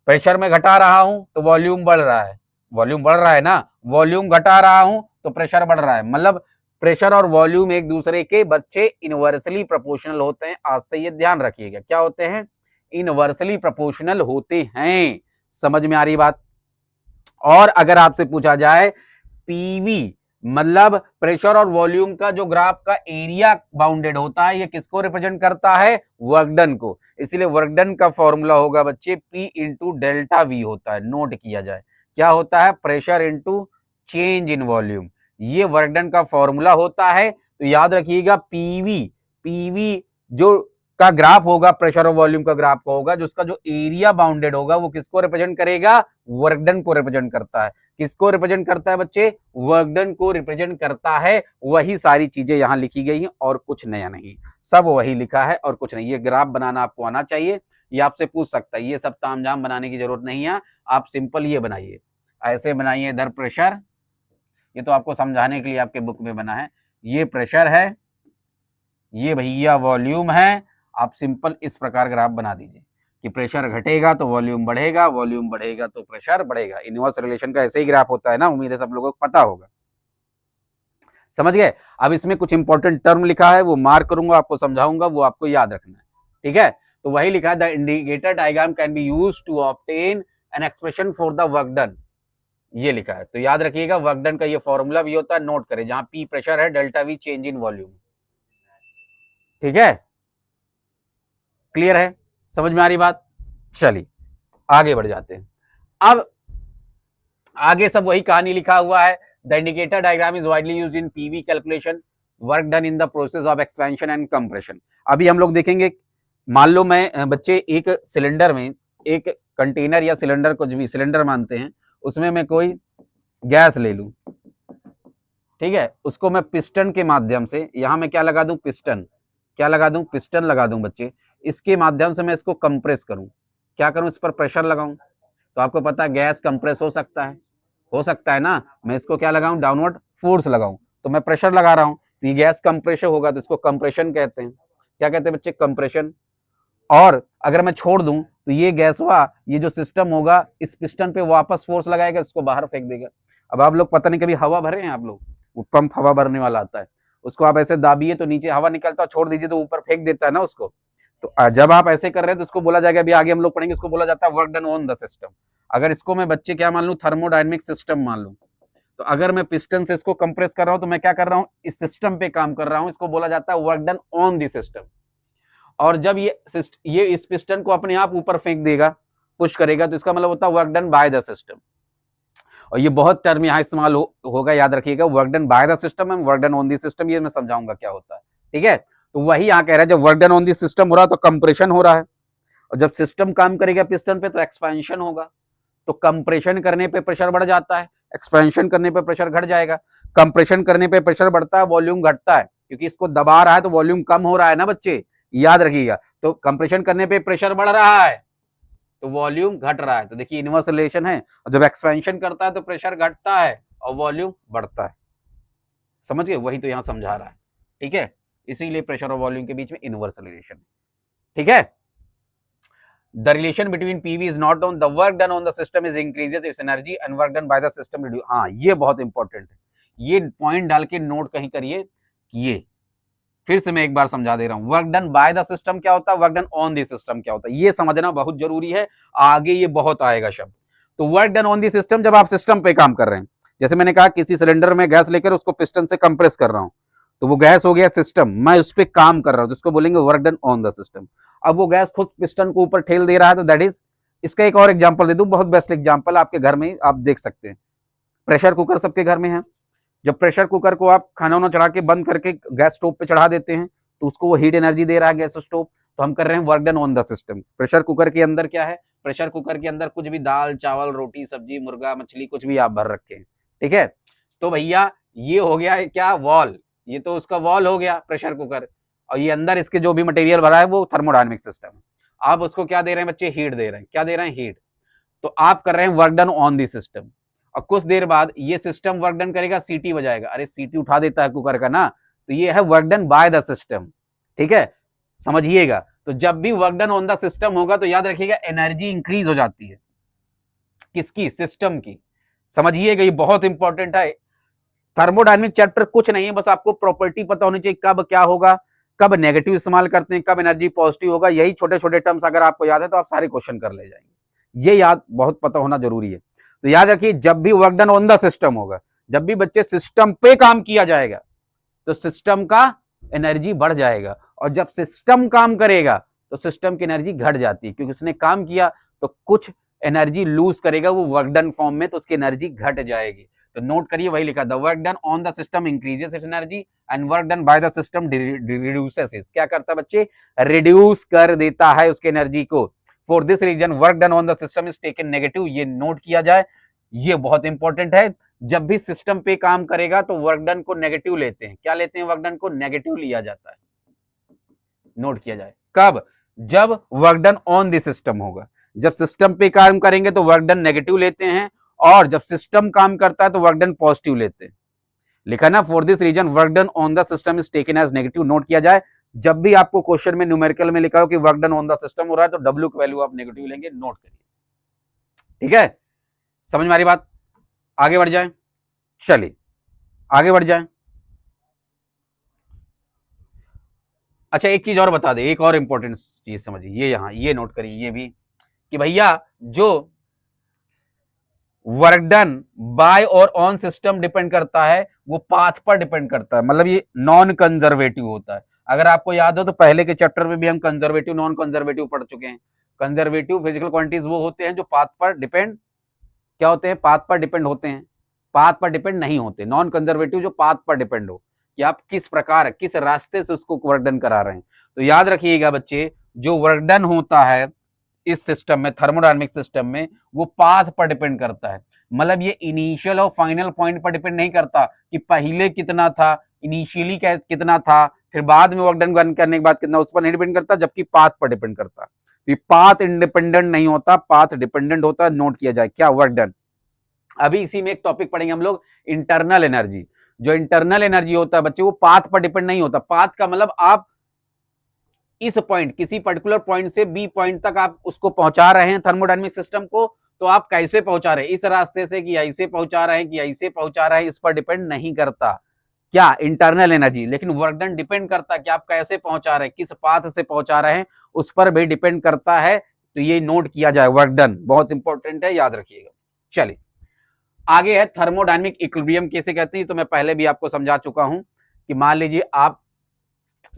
प्रेशर में घटा रहा हूं तो वॉल्यूम बढ़ रहा है, वॉल्यूम बढ़ रहा है ना, वॉल्यूम घटा रहा हूं तो प्रेशर बढ़ रहा है। मतलब प्रेशर और वॉल्यूम एक दूसरे के बच्चे इनवर्सली प्रोपोर्शनल होते हैं। आज से ये ध्यान रखिएगा, क्या होते हैं? इनवर्सली प्रोपोर्शनल होते हैं। समझ में आ रही बात? और अगर आपसे पूछा जाए पीवी मतलब प्रेशर और वॉल्यूम का जो ग्राफ का एरिया बाउंडेड होता है, ये किसको रिप्रेजेंट करता है? वर्क डन को। इसलिए वर्क डन का फॉर्मूला होगा बच्चे P इंटू डेल्टा V होता है। नोट किया जाए, क्या होता है? Pressure into change in volume, ये वर्क डन का फॉर्मूला होता है। तो याद रखिएगा पीवी जो का ग्राफ होगा, प्रेशर और वॉल्यूम का ग्राफ का होगा, जिसका जो एरिया बाउंडेड होगा वो किसको रिप्रेजेंट करेगा? वर्क डन को रिप्रेजेंट करता है। किसको रिप्रेजेंट करता है बच्चे? वर्क डन को रिप्रेजेंट करता है। वही सारी चीजें यहां लिखी गई हैं और कुछ नया नहीं, सब वही लिखा है और कुछ नहीं। ये ग्राफ बनाना आपको आना चाहिए, ये आपसे पूछ सकता है, ये सब तामझाम बनाने की जरूरत नहीं है। आप सिंपल ये बनाइए, ऐसे बनाइए, इधर प्रेशर, ये तो आपको समझाने के लिए आपके बुक में बना है, ये प्रेशर है, ये भैया वॉल्यूम है। आप सिंपल इस प्रकार ग्राफ बना दीजिए कि प्रेशर घटेगा तो वॉल्यूम बढ़ेगा, वॉल्यूम बढ़ेगा तो प्रेशर बढ़ेगा। इनवर्स रिलेशन का ऐसे ही ग्राफ होता है ना, उम्मीद है सब लोगों को पता होगा। समझ गए? अब इसमें कुछ इंपॉर्टेंट टर्म लिखा है, वो मार्क करूंगा, आपको समझाऊंगा, वो आपको याद रखना है। ठीक है, तो वही लिखा है, the indicator diagram can be used to obtain an expression for the work done, ये लिखा है। तो याद रखिएगा वर्क डन का ये फॉर्मूला भी होता है, नोट करें, जहां P प्रेशर है, delta V change in volume. ठीक है, क्लियर है? समझ में आ रही बात? चलिए आगे बढ़ जाते हैं। अब आगे सब वही कहानी लिखा हुआ है। The indicator diagram is widely used in PV calculation, work done in the process of expansion and compression. अभी हम लोग देखेंगे, मान लो मैं बच्चे एक सिलेंडर में, एक कंटेनर या सिलेंडर, कुछ भी सिलेंडर मानते हैं, उसमें मैं कोई गैस ले लूं। ठीक है, उसको मैं पिस्टन के माध्यम से, यहां मैं क्या लगा दूं? पिस्टन। क्या लगा दूं? पिस्टन लगा दूं बच्चे। इसके माध्यम से मैं इसको कंप्रेस करूं, क्या करूं? इस पर प्रेशर लगाऊं। तो आपको पता है गैस कंप्रेस हो सकता है, हो सकता है ना। मैं इसको क्या लगाऊं? डाउनवर्ड फोर्स लगाऊं, तो मैं प्रेशर लगा रहा हूं, तो ये गैस कंप्रेशन होगा, तो इसको कंप्रेशन कहते हैं। क्या कहते हैं बच्चे? कंप्रेशन। और अगर मैं छोड़ दूं तो ये गैस हुआ, ये जो सिस्टम होगा इस पिस्टन पे वापस फोर्स लगाएगा, इसको बाहर फेंक देगा। अब आप लोग पता नहीं कभी हवा भरे हैं आप लोग? वो पंप हवा भरने वाला आता है, उसको आप ऐसे दाबिए तो नीचे हवा निकलता है, छोड़ दीजिए तो ऊपर फेंक देता है ना उसको। तो जब आप ऐसे कर रहे हैं तो उसको बोला जाएगा, अभी आगे हम लोग पढ़ेंगे, उसको बोला जाता है work done on the system. अगर इसको मैं बच्चे क्या मान लूं? थर्मोडायनेमिक सिस्टम मान लूं, तो अगर मैं पिस्टन से इसको कंप्रेस कर रहा हूं तो मैं क्या कर रहा हूं? इस सिस्टम पे काम कर रहा हूं, इसको बोला जाता है work done on the system. और जब ये इस पिस्टन को अपने आप ऊपर फेंक देगा, पुश करेगा, तो इसका मतलब होता है work done by the system. और ये बहुत टर्म यहाँ इस्तेमाल होगा, याद रखिएगा, work done by the system and work done on the system, ये मैं समझाऊंगा क्या होता है। ठीक है, तो वही यहाँ कह रहा है, जब work done on the system हो रहा है तो कंप्रेशन हो रहा है, और जब सिस्टम काम करेगा पिस्टन पे तो एक्सपेंशन होगा। तो कंप्रेशन करने पे प्रेशर बढ़ जाता है, एक्सपेंशन करने पे प्रेशर घट जाएगा। कंप्रेशन करने पे प्रेशर बढ़ता है, वॉल्यूम घटता है, क्योंकि इसको दबा रहा है तो वॉल्यूम कम हो रहा है ना बच्चे, याद रखिएगा। तो कंप्रेशन करने पे प्रेशर बढ़ रहा है तो वॉल्यूम घट रहा है। तो देखिए इनवर्स रिलेशन है, और जब एक्सपेंशन करता है तो प्रेशर घटता है और वॉल्यूम बढ़ता है। समझ गए? वही तो यहां समझा रहा है। ठीक है, इसीलिए प्रेशर और वॉल्यूम के बीच में इनवर्स रिलेशन। ठीक है, the relation between PV is not on the work done on the system is increases it's energy and work done by the system reduce. हाँ, ये बहुत इंपॉर्टेंट है, ये पॉइंट डाल के नोट कहीं करिए। ये फिर से मैं एक बार समझा दे रहा हूं, work done by the system क्या होता है, work done on the system क्या होता है, ये समझना बहुत जरूरी है, आगे ये बहुत आएगा शब्द। तो work done on the system, जब आप सिस्टम पे काम कर रहे हैं, जैसे मैंने कहा किसी सिलेंडर में गैस लेकर उसको पिस्टन से कंप्रेस कर रहा हूं, तो वो गैस हो गया सिस्टम, मैं उस पर काम कर रहा हूं, जिसको बोलेंगे work done on the system. अब वो गैस खुद पिस्टन को ऊपर ठेल दे रहा है, तो दैट इज, इसका एक और एग्जांपल दे दूं, बहुत बेस्ट एग्जांपल आपके घर में आप देख सकते हैं। प्रेशर कुकर सबके घर में है। जब प्रेशर कुकर को आप खाना वाना चढ़ा के बंद करके गैस स्टोव पे चढ़ा देते हैं, तो उसको वो हीट एनर्जी दे रहा है गैस स्टोव, तो हम कर रहे हैं work done on the system. Pressure cooker के अंदर क्या है, प्रेशर कुकर के अंदर कुछ भी दाल चावल रोटी सब्जी मुर्गा मछली कुछ भी आप भर रखे हैं, ठीक है। तो भैया ये हो गया क्या, वॉल, ये तो उसका वॉल हो गया प्रेशर कुकर, और ये अंदर इसके जो भी मटेरियल भरा है वो थर्मोडायनेमिक सिस्टम है। आप उसको क्या दे रहे हैं बच्चे, हीट दे रहे हैं, क्या दे रहे हैं, हीट। तो आप कर रहे हैं work done on the system, और कुछ देर बाद ये सिस्टम वर्क डन करेगा, सीटी बजाएगा, अरे सीटी उठा देता है कुकर का ना, तो ये है work done by the system, ठीक है, समझिएगा। तो जब भी work done on the system होगा तो याद रखिएगा एनर्जी इंक्रीज हो जाती है, किसकी, सिस्टम की, समझिएगा, ये बहुत इंपॉर्टेंट है। थर्मोडायनेमिक चैप्टर कुछ नहीं है, बस आपको प्रॉपर्टी पता होनी चाहिए, कब क्या होगा, कब नेगेटिव इस्तेमाल करते हैं, कब एनर्जी पॉजिटिव होगा, यही छोटे छोटे टर्म्स अगर आपको याद है तो आप सारे क्वेश्चन कर ले जाएंगे, ये याद बहुत पता होना जरूरी है। तो याद रखिए जब भी work done on the system होगा, जब भी बच्चे सिस्टम पे काम किया जाएगा तो सिस्टम का एनर्जी बढ़ जाएगा, और जब सिस्टम काम करेगा तो सिस्टम की एनर्जी घट जाती है, क्योंकि उसने काम किया तो कुछ एनर्जी लूज करेगा वो वर्क डन फॉर्म में, तो उसकी एनर्जी घट जाएगी। तो नोट करिए वही लिखा, the work done on the system increases it's energy and work done by the system reduces it, क्या करता है बच्चे, रिड्यूस कर देता है उसकी एनर्जी को। For this reason work done on the system is taken negative, ये नोट किया जाए, ये बहुत इंपॉर्टेंट है। जब भी सिस्टम पे काम करेगा तो वर्क डन को नेगेटिव लेते हैं, क्या लेते हैं, वर्क डन को नेगेटिव लिया जाता है, नोट किया जाए। कब, जब work done on the system होगा, जब सिस्टम पे काम करेंगे तो वर्क डन नेगेटिव लेते हैं, और जब सिस्टम काम करता है तो वर्क डन पॉजिटिव लेते हैं, लिखा ना, for this reason work done on the system is taken as negative, note किया जाए। जब भी आपको क्वेश्चन में न्यूमेरिकल में लिखा हो कि work done on the system हो रहा है तो डब्ल्यू की वैल्यू आप नेगेटिव लेंगे, नोट करिए, ठीक है, समझ में आ रही बात। आगे बढ़ जाए, चलिए आगे बढ़ जाए। अच्छा एक चीज और बता दे, एक और इंपॉर्टेंट चीज समझिए, ये यहां ये नोट करिए ये भी, कि भैया जो वर्क डन बाय और ऑन सिस्टम डिपेंड करता है वो पाथ पर डिपेंड करता है, मतलब ये नॉन कंजर्वेटिव होता है। अगर आपको याद हो तो पहले के चैप्टर में भी हम कंजर्वेटिव नॉन कंजर्वेटिव पढ़ चुके हैं। कंजर्वेटिव फिजिकल क्वांटिटीज वो होते हैं जो पाथ पर डिपेंड, क्या होते हैं, पाथ पर डिपेंड होते हैं, पाथ पर डिपेंड नहीं होते। नॉन कंजर्वेटिव जो पाथ पर डिपेंड हो, कि आप किस प्रकार किस रास्ते से उसको वर्क डन करा रहे हैं। तो याद रखिएगा बच्चे, जो वर्क डन होता है इस सिस्टम में, थर्मोडायनेमिक सिस्टम में, वो पाथ पर डिपेंड करता है, मतलब ये इनिशियल और फाइनल पॉइंट पर डिपेंड नहीं करता कि पहले कितना था, इनिशियली कितना था, फिर बाद में वर्क डन करने के बाद कितना, उस पर नहीं डिपेंड करता, जबकि पाथ पर डिपेंड करता है। तो पाथ इंडिपेंडेंट नहीं होता, पाथ डिपेंडेंट होता है, नोट किया जाए क्या, वर्क डन। अभी इसी में एक टॉपिक पढ़ेंगे हम लोग, इंटरनल एनर्जी। जो इंटरनल एनर्जी होता है बच्चे वो पाथ पर डिपेंड नहीं होता, पाथ का मतलब आप इस पॉइंट, किसी पर्टिकुलर पॉइंट से बी पॉइंट तक आप उसको पहुंचा रहे हैं थर्मोडायनेमिक सिस्टम को, तो आप कैसे पहुंचा रहे हैं, इस रास्ते से कि ऐसे पहुंचा रहे हैं कि ऐसे पहुंचा रहे हैं, इस पर डिपेंड नहीं करता क्या, इंटरनल एनर्जी। लेकिन वर्क डन डिपेंड करता है कि आप कैसे पहुंचा रहे हैं, किस पाथ से पहुंचा रहे हैं, उस पर भी डिपेंड करता है। तो ये नोट किया जाए, वर्क डन बहुत इंपॉर्टेंट है, याद रखिएगा। चलिए आगे है थर्मोडायनेमिक इक्विलिब्रियम कैसे कहते हैं, तो मैं पहले भी आपको समझा चुका हूं कि मान लीजिए आप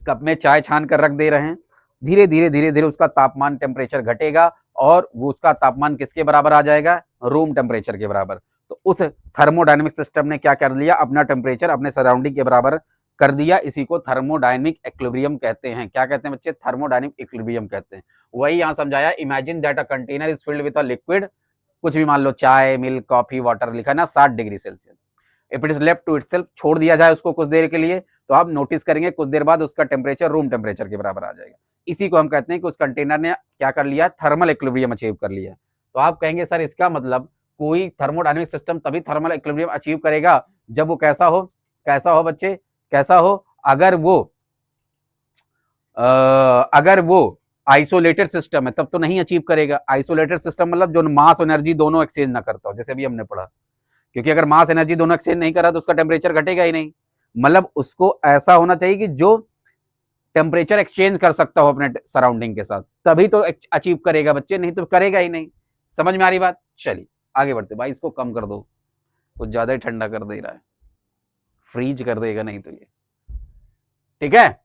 कप में चाय छान कर रख दे रहे हैं, धीरे धीरे उसका तापमान टेम्परेचर घटेगा और वो उसका तापमान किसके बराबर आ जाएगा, रूम टेम्परेचर के बराबर। तो उस थर्मोडायनेमिक सिस्टम ने क्या कर लिया, अपना टेम्परेचर अपने सराउंडिंग के बराबर कर दिया, इसी को थर्मोडायनेमिक इक्विलिब्रियम कहते हैं। क्या कहते हैं बच्चे, थर्मोडायनेमिक इक्विलिब्रियम कहते हैं। वही यहां समझाया, imagine that a container is filled with a liquid, कुछ भी मान लो चाय मिल्क कॉफी वाटर लिखा ना 60 degree Celsius, if it is left to itself, छोड़ दिया जाए उसको कुछ देर के लिए, तो आप नोटिस करेंगे कुछ देर बाद उसका टेम्परेचर रूम टेम्परेचर के बराबर आ जाएगा। इसी को हम कहते हैं कि उस कंटेनर ने क्या कर लिया, थर्मल इक्विलिब्रियम अचीव कर लिया। तो आप कहेंगे सर इसका मतलब कोई थर्मोडायनेमिक सिस्टम तभी थर्मल इक्विलिब्रियम अचीव करेगा जब वो कैसा हो, कैसा हो बच्चे, कैसा हो, अगर वो आइसोलेटेड सिस्टम है तब तो नहीं अचीव करेगा। आइसोलेटेड सिस्टम मतलब जो मास एनर्जी दोनों एक्सचेंज ना करता हो, जैसे भी हमने पढ़ा, क्योंकि अगर मास एनर्जी दोनों एक्सचेंज नहीं कर रहा तो उसका टेम्परेचर घटेगा ही नहीं। मतलब उसको ऐसा होना चाहिए कि जो टेम्परेचर एक्सचेंज कर सकता हो अपने सराउंडिंग के साथ, तभी तो अचीव करेगा बच्चे, नहीं तो करेगा ही नहीं। समझ में आ रही बात। चलिए आगे बढ़ते। भाई इसको कम कर दो, कुछ ज्यादा ही ठंडा कर दे रहा है, फ्रीज कर देगा नहीं तो ये। ठीक है,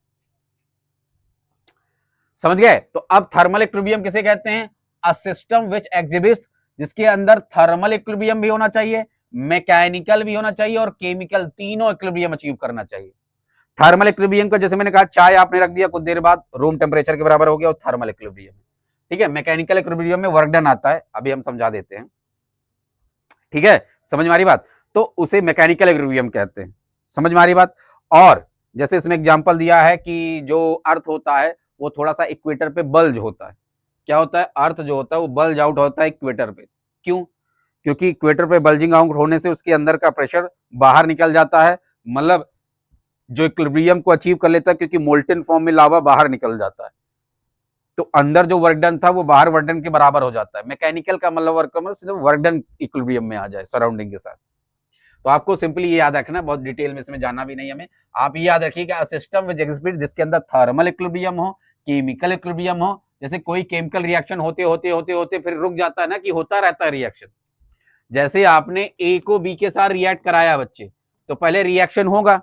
समझ गए। तो अब थर्मल इक्विलिब्रियम किसे कहते हैं? अ सिस्टम विच एग्जिबिट्स, जिसके अंदर थर्मल इक्विलिब्रियम भी होना चाहिए, मैकेनिकल भी होना चाहिए और केमिकल, तीनों इक्विलिब्रियम अचीव करना चाहिए। थर्मल इक्विलिब्रियम का जैसे मैंने कहा, चाय आपने रख दिया, कुछ देर बाद रूम टेम्परेचर के बराबर हो गया, और थर्मल इक्विलिब्रियम। ठीक है, मैकेनिकल इक्विलिब्रियम में वर्क डन आता है, अभी हम समझा देते हैं। ठीक है, समझ में आ रही बात? तो उसे मैकेनिकल इक्विलिब्रियम कहते हैं, समझ में आ रही बात? और जैसे इसमें एग्जांपल दिया है कि जो अर्थ होता है वो थोड़ा सा इक्वेटर पे बल्ज होता है। क्या होता है? अर्थ जो होता है वो बल्ज आउट होता है इक्वेटर पे। क्यों? क्योंकि इक्वेटर पे बल्जिंग आउट होने से उसके अंदर का प्रेशर बाहर निकल जाता है, मतलब जो इक्विलिब्रियम को अचीव कर लेता है, क्योंकि मोल्टन फॉर्म में लावा बाहर निकल जाता है, तो अंदर जो वर्क डन था वो बाहर वर्क डन के बराबर हो जाता है। मैकेनिकल का मतलब वर्क डन इक्विलिब्रियम में आ जाए सराउंडिंग के साथ। तो आपको सिंपली ये याद रखना, बहुत डिटेल में इसमें जाना भी नहीं हमें। आप ये याद रखिए कि सिस्टम विच एग्जिबिट्स, जिसके अंदर थर्मल इक्विलिब्रियम हो, केमिकल इक्विलिब्रियम हो। जैसे कोई केमिकल रिएक्शन होते होते होते होते फिर रुक जाता है ना, कि होता रहता है रिएक्शन। जैसे आपने ए को बी के साथ रिएक्ट कराया बच्चे, तो पहले रिएक्शन होगा,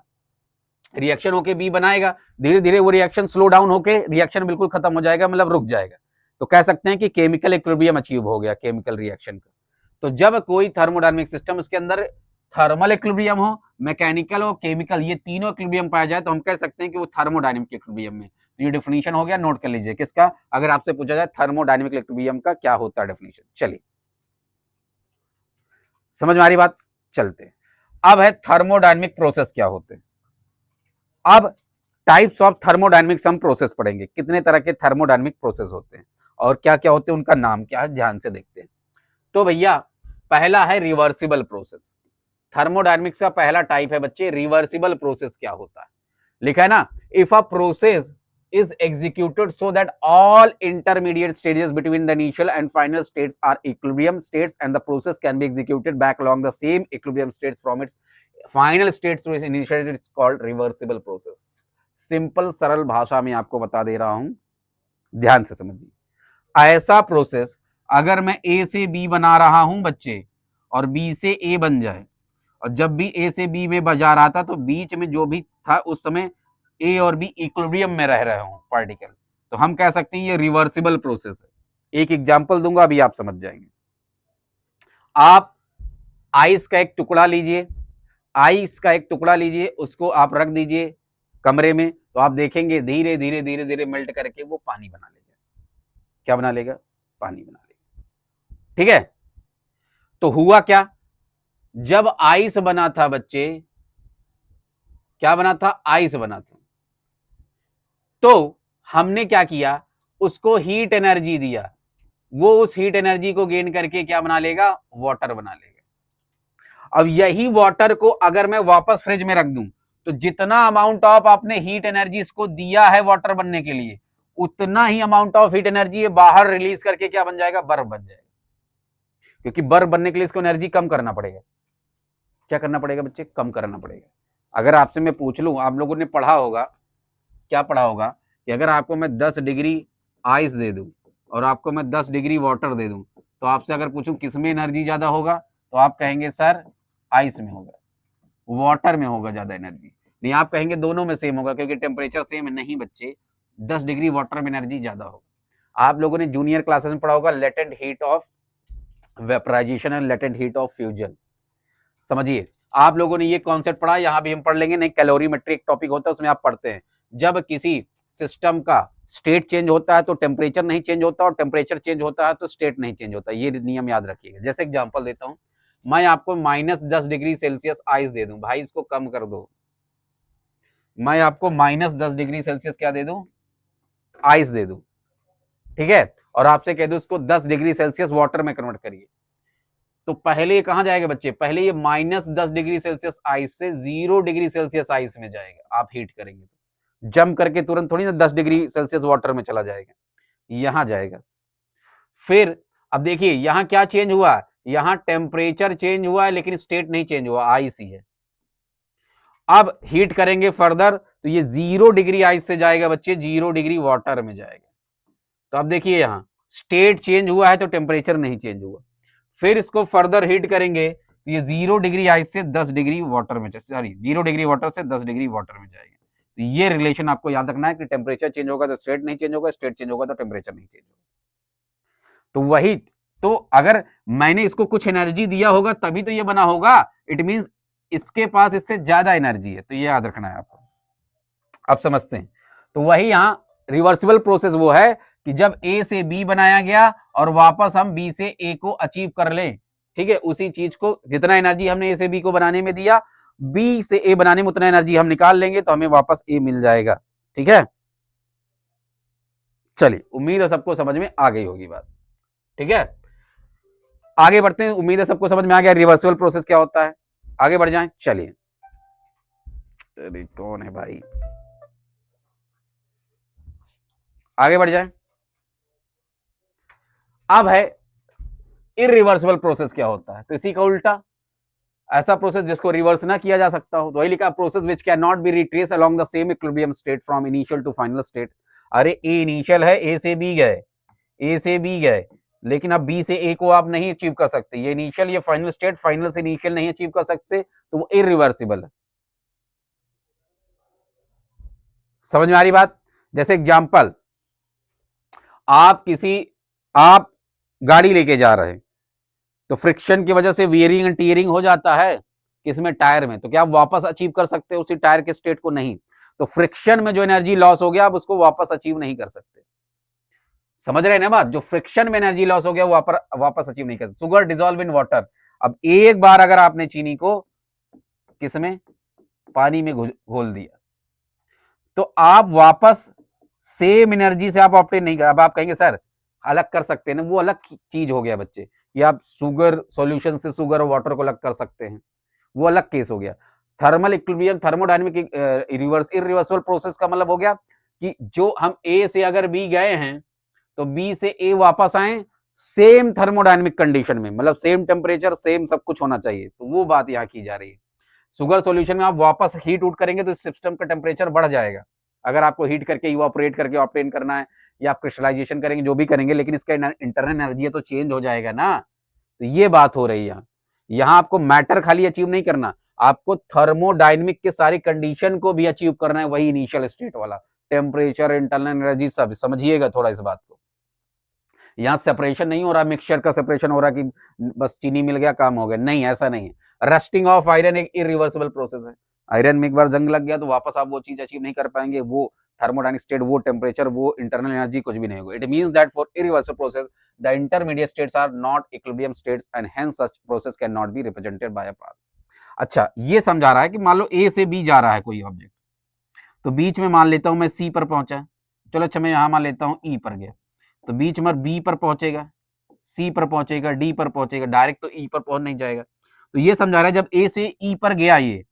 रिएक्शन होके बी बनाएगा, धीरे धीरे वो रिएक्शन स्लो डाउन होके रिएक्शन बिल्कुल खत्म हो जाएगा, मतलब रुक जाएगा। तो कह सकते हैं कि केमिकल इक्विलिब्रियम अचीव हो गया केमिकल रिएक्शन का। तो जब कोई थर्मोडायनेमिक सिस्टम, उसके अंदर थर्मल इक्विलिब्रियम हो, मैकेनिकल हो, केमिकल, ये तीनों इक्विलिब्रियम पाया जाए, तो हम कह सकते हैं कि वो थर्मोडायनेमिक इक्विलिब्रियम में। तो ये डेफिनेशन हो गया, नोट कर लीजिए किसका, अगर आपसे पूछा जाए थर्मोडायनेमिक इक्विलिब्रियम का क्या होता है डेफिनेशन। चलिए, समझ में आ रही बात? चलते हैं। अब है थर्मोडायनेमिक प्रोसेस क्या होते हैं। अब टाइप्स ऑफ थर्मोडायनेमिक्स हम प्रोसेस पढ़ेंगे, कितने तरह के थर्मोडायनेमिक प्रोसेस होते हैं और क्या क्या होते हैं, उनका नाम क्या है, ध्यान से देखते हैं। तो भैया पहला है रिवर्सिबल प्रोसेस। थर्मोडायनेमिक्स का पहला टाइप है बच्चे रिवर्सिबल प्रोसेस। क्या होता है? लिखा है ना, if a process is executed so that all intermediate stages between the initial and final states are equilibrium states, and the process can be executed back along the same equilibrium states from its final states to its initial state, it's called reversible process. Simple सरल भाषा में आपको बता दे रहा हूं, ध्यान से समझिए। ऐसा प्रोसेस अगर मैं ए से बी बना रहा हूं बच्चे, और बी से ए बन जाए, और जब भी ए से बी में बजा रहा था तो बीच में जो भी था उस समय ए और बी इक्विलिब्रियम में रह रहे हो पार्टिकल, तो हम कह सकते हैं ये रिवर्सिबल प्रोसेस है। एक एग्जांपल दूंगा, अभी आप समझ जाएंगे। आप आइस का एक टुकड़ा लीजिए, आइस का एक टुकड़ा लीजिए, उसको आप रख दीजिए कमरे में, तो आप देखेंगे धीरे धीरे धीरे धीरे मेल्ट करके वो पानी बना लेगा। क्या बना लेगा? पानी बना लेगा। ठीक है, तो हुआ क्या, जब आइस बना था बच्चे, क्या बना था? आइस बना था। तो हमने क्या किया, उसको हीट एनर्जी दिया, वो उस हीट एनर्जी को गेन करके क्या बना लेगा? वाटर बना लेगा। अब यही वाटर को अगर मैं वापस फ्रिज में रख दूं, तो जितना अमाउंट ऑफ आपने हीट एनर्जी इसको दिया है वाटर बनने के लिए, उतना ही अमाउंट ऑफ हीट एनर्जी ये बाहर रिलीज करके क्या बन जाएगा? बर्फ बन जाएगा। क्योंकि बर्फ बनने के लिए इसको एनर्जी कम करना पड़ेगा। क्या करना पड़ेगा बच्चे? कम करना पड़ेगा। अगर आपसे मैं पूछ लूं, आप लोगों ने पढ़ा होगा, क्या पढ़ा होगा, कि अगर आपको मैं 10 डिग्री आइस दे दूं और आपको मैं 10 डिग्री वाटर दे दूं, तो आपसे अगर पूछूं किसमें एनर्जी ज्यादा होगा, तो आप कहेंगे सर आइस में होगा, वाटर में होगा ज्यादा एनर्जी। नहीं, आप कहेंगे दोनों में सेम होगा, क्योंकि टेम्परेचर सेम है। नहीं बच्चे, 10 डिग्री वाटर में एनर्जी ज्यादा होगा। आप लोगों ने जूनियर क्लासेस में पढ़ा होगा latent heat of vaporization and latent heat of fusion. समझिए, आप लोगों ने ये कॉन्सेप्ट पढ़ा, यहां भी हम पढ़ लेंगे। नहीं, कैलोरीमेट्री एक टॉपिक होता है, उसमें आप पढ़ते हैं, जब किसी सिस्टम का स्टेट चेंज होता है तो टेम्परेचर नहीं चेंज होता, और टेम्परेचर चेंज होता है तो स्टेट नहीं चेंज होता। ये नियम याद रखिएगा। जैसे एग्जांपल देता हूं, मैं आपको -10 डिग्री सेल्सियस आइस दे दूं, भाई इसको कम कर दो, मैं आपको -10 डिग्री सेल्सियस क्या दे दूं? आइस दे दूं। ठीक है, और आपसे कह दूं इसको 10 डिग्री सेल्सियस वाटर में कन्वर्ट करिए, तो पहले ये कहां जाएगा बच्चे? पहले ये -10 डिग्री सेल्सियस आइस से 0 डिग्री सेल्सियस आइस में जाएगा। आप हीट करेंगे तो जम करके तुरंत थोड़ी ना 10 डिग्री सेल्सियस वाटर में चला जाएगा, यहां जाएगा। फिर अब देखिए यहां क्या चेंज हुआ, यहां टेम्परेचर चेंज हुआ है लेकिन स्टेट नहीं चेंज हुआ, आइस ही है। अब हीट करेंगे फर्दर, तो ये 0 डिग्री आइस से जाएगा बच्चे 0 डिग्री वाटर में जाएगा। तो अब देखिए यहां स्टेट चेंज हुआ है तो टेम्परेचर नहीं चेंज हुआ। फिर इसको फर्दर हीट करेंगे, ये 0 डिग्री आइस से 10 डिग्री वाटर में, सॉरी 0 डिग्री वाटर से 10 डिग्री वाटर में जाएगा। तो ये रिलेशन आपको याद रखना है कि टेम्परेचर चेंज होगा तो स्टेट नहीं चेंज होगा, स्टेट चेंज होगा तो टेम्परेचर नहीं चेंज होगा। तो वही, तो अगर मैंने इसको कुछ एनर्जी दिया होगा तभी तो ये बना होगा, इट मींस इसके पास इससे ज्यादा एनर्जी है, तो ये याद रखना है आपको। अब समझते हैं, तो वही यहां रिवर्सिबल प्रोसेस वो है कि जब ए से बी बनाया गया और वापस हम बी से ए को अचीव कर लें, ठीक है, उसी चीज को जितना एनर्जी हमने ए से बी को बनाने में दिया, बी से ए बनाने में उतना एनर्जी हम निकाल लेंगे तो हमें वापस ए मिल जाएगा। ठीक है, चलिए, उम्मीद है सबको समझ में आ गई होगी बात। ठीक है, आगे बढ़ते हैं, उम्मीद है सबको समझ में आ गया रिवर्सिबल प्रोसेस क्या होता है। आगे बढ़ जाएं, चलिए। अरे कौन है भाई, आगे बढ़ जाएं। अब है इरिवर्सिबल प्रोसेस क्या होता है, तो इसी का उल्टा, ऐसा प्रोसेस जिसको रिवर्स ना किया जा सकता हो, तो वही लिखा, process which can not be retrace along the same equilibrium state from initial to final state. अरे ए इनिशियल है, ए से बी गए, ए से बी गए, लेकिन अब बी से ए को आप नहीं अचीव कर सकते, ये इनिशियल ये फाइनल स्टेट, फाइनल से इनिशियल नहीं अचीव कर सकते, तो वो इरिवर्सिबल है। समझ में आ रही बात? जैसे एग्जांपल, आप गाड़ी लेके जा रहे हैं, तो फ्रिक्शन की वजह से वियरिंग एंड टीयरिंग हो जाता है, किसमें, टायर में, तो क्या आप वापस अचीव कर सकते हो उसी टायर के स्टेट को? नहीं। तो फ्रिक्शन में जो एनर्जी लॉस हो गया आप उसको वापस अचीव नहीं कर सकते। समझ रहे हैं ना बात? जो फ्रिक्शन में एनर्जी लॉस हो गया वो वापस अचीव नहीं कर सकते। सुगर डिजोल्व इन वाटर, अब एक बार अगर आपने चीनी को किसमें, पानी में घोल दिया, तो आप वापस सेम एनर्जी से आप ऑप्टेन नहीं कर। अब आप कहेंगे सर अलग कर सकते हैं ना, वो अलग चीज हो गया बच्चे, कि आप शुगर सॉल्यूशन से शुगर और वाटर को अलग कर सकते हैं, वो अलग केस हो गया। Thermal equilibrium, thermodynamic irreversible process का मतलब हो गया कि जो हम ए से अगर बी गए हैं तो बी से ए वापस आए सेम थर्मोडायनेमिक कंडीशन में, मतलब सेम टेम्परेचर, सेम सब कुछ होना चाहिए, तो वो बात यहाँ की जा रही है। शुगर सॉल्यूशन में आप वापस हीट आउट करेंगे तो सिस्टम का टेम्परेचर बढ़ जाएगा, अगर आपको हीट करके इवापोरेट करके ऑप्टेन करना है, या आप क्रिस्टलाइजेशन करेंगे, जो भी करेंगे, लेकिन इसका इंटरनल एनर्जी है तो चेंज हो जाएगा ना। तो ये बात हो रही है यहाँ आपको मैटर खाली अचीव नहीं करना, आपको थर्मोडायनेमिक के सारी कंडीशन को भी अचीव करना है, वही इनिशियल स्टेट वाला, टेम्परेचर, इंटरनल एनर्जी, सब समझिएगा थोड़ा इस बात को। यहाँ सेपरेशन नहीं हो रहा, मिक्सचर का सेपरेशन हो रहा कि बस चीनी मिल गया काम हो गया, नहीं, ऐसा नहीं है। रस्टिंग ऑफ आयरन एक इरिवर्सिबल प्रोसेस है, आयरन में एक बार जंग लग गया तो वापस आप वो चीज अचीव नहीं कर पाएंगे, वो थर्मोडायनेमिक स्टेट, वो टेम्परेचर, वो इंटरनल एनर्जी कुछ भी नहीं होगा। It means that for irreversible process the intermediate states are not equilibrium states and hence such process can not be represented by a path. अच्छा, ये समझा रहा है कि मान लो ए से बी जा रहा है कोई ऑब्जेक्ट, तो बीच में मान लेता हूं मैं सी पर पहुंचा, चलो अच्छा मैं यहां मान लेता हूं ई पर गया, तो बीच में बी पर पहुंचेगा, सी पर पहुंचेगा, डी पर पहुंचेगा, डायरेक्ट तो ई पर पहुंच नहीं जाएगा। तो ये समझा रहा है जब ए से ई पर गया, ये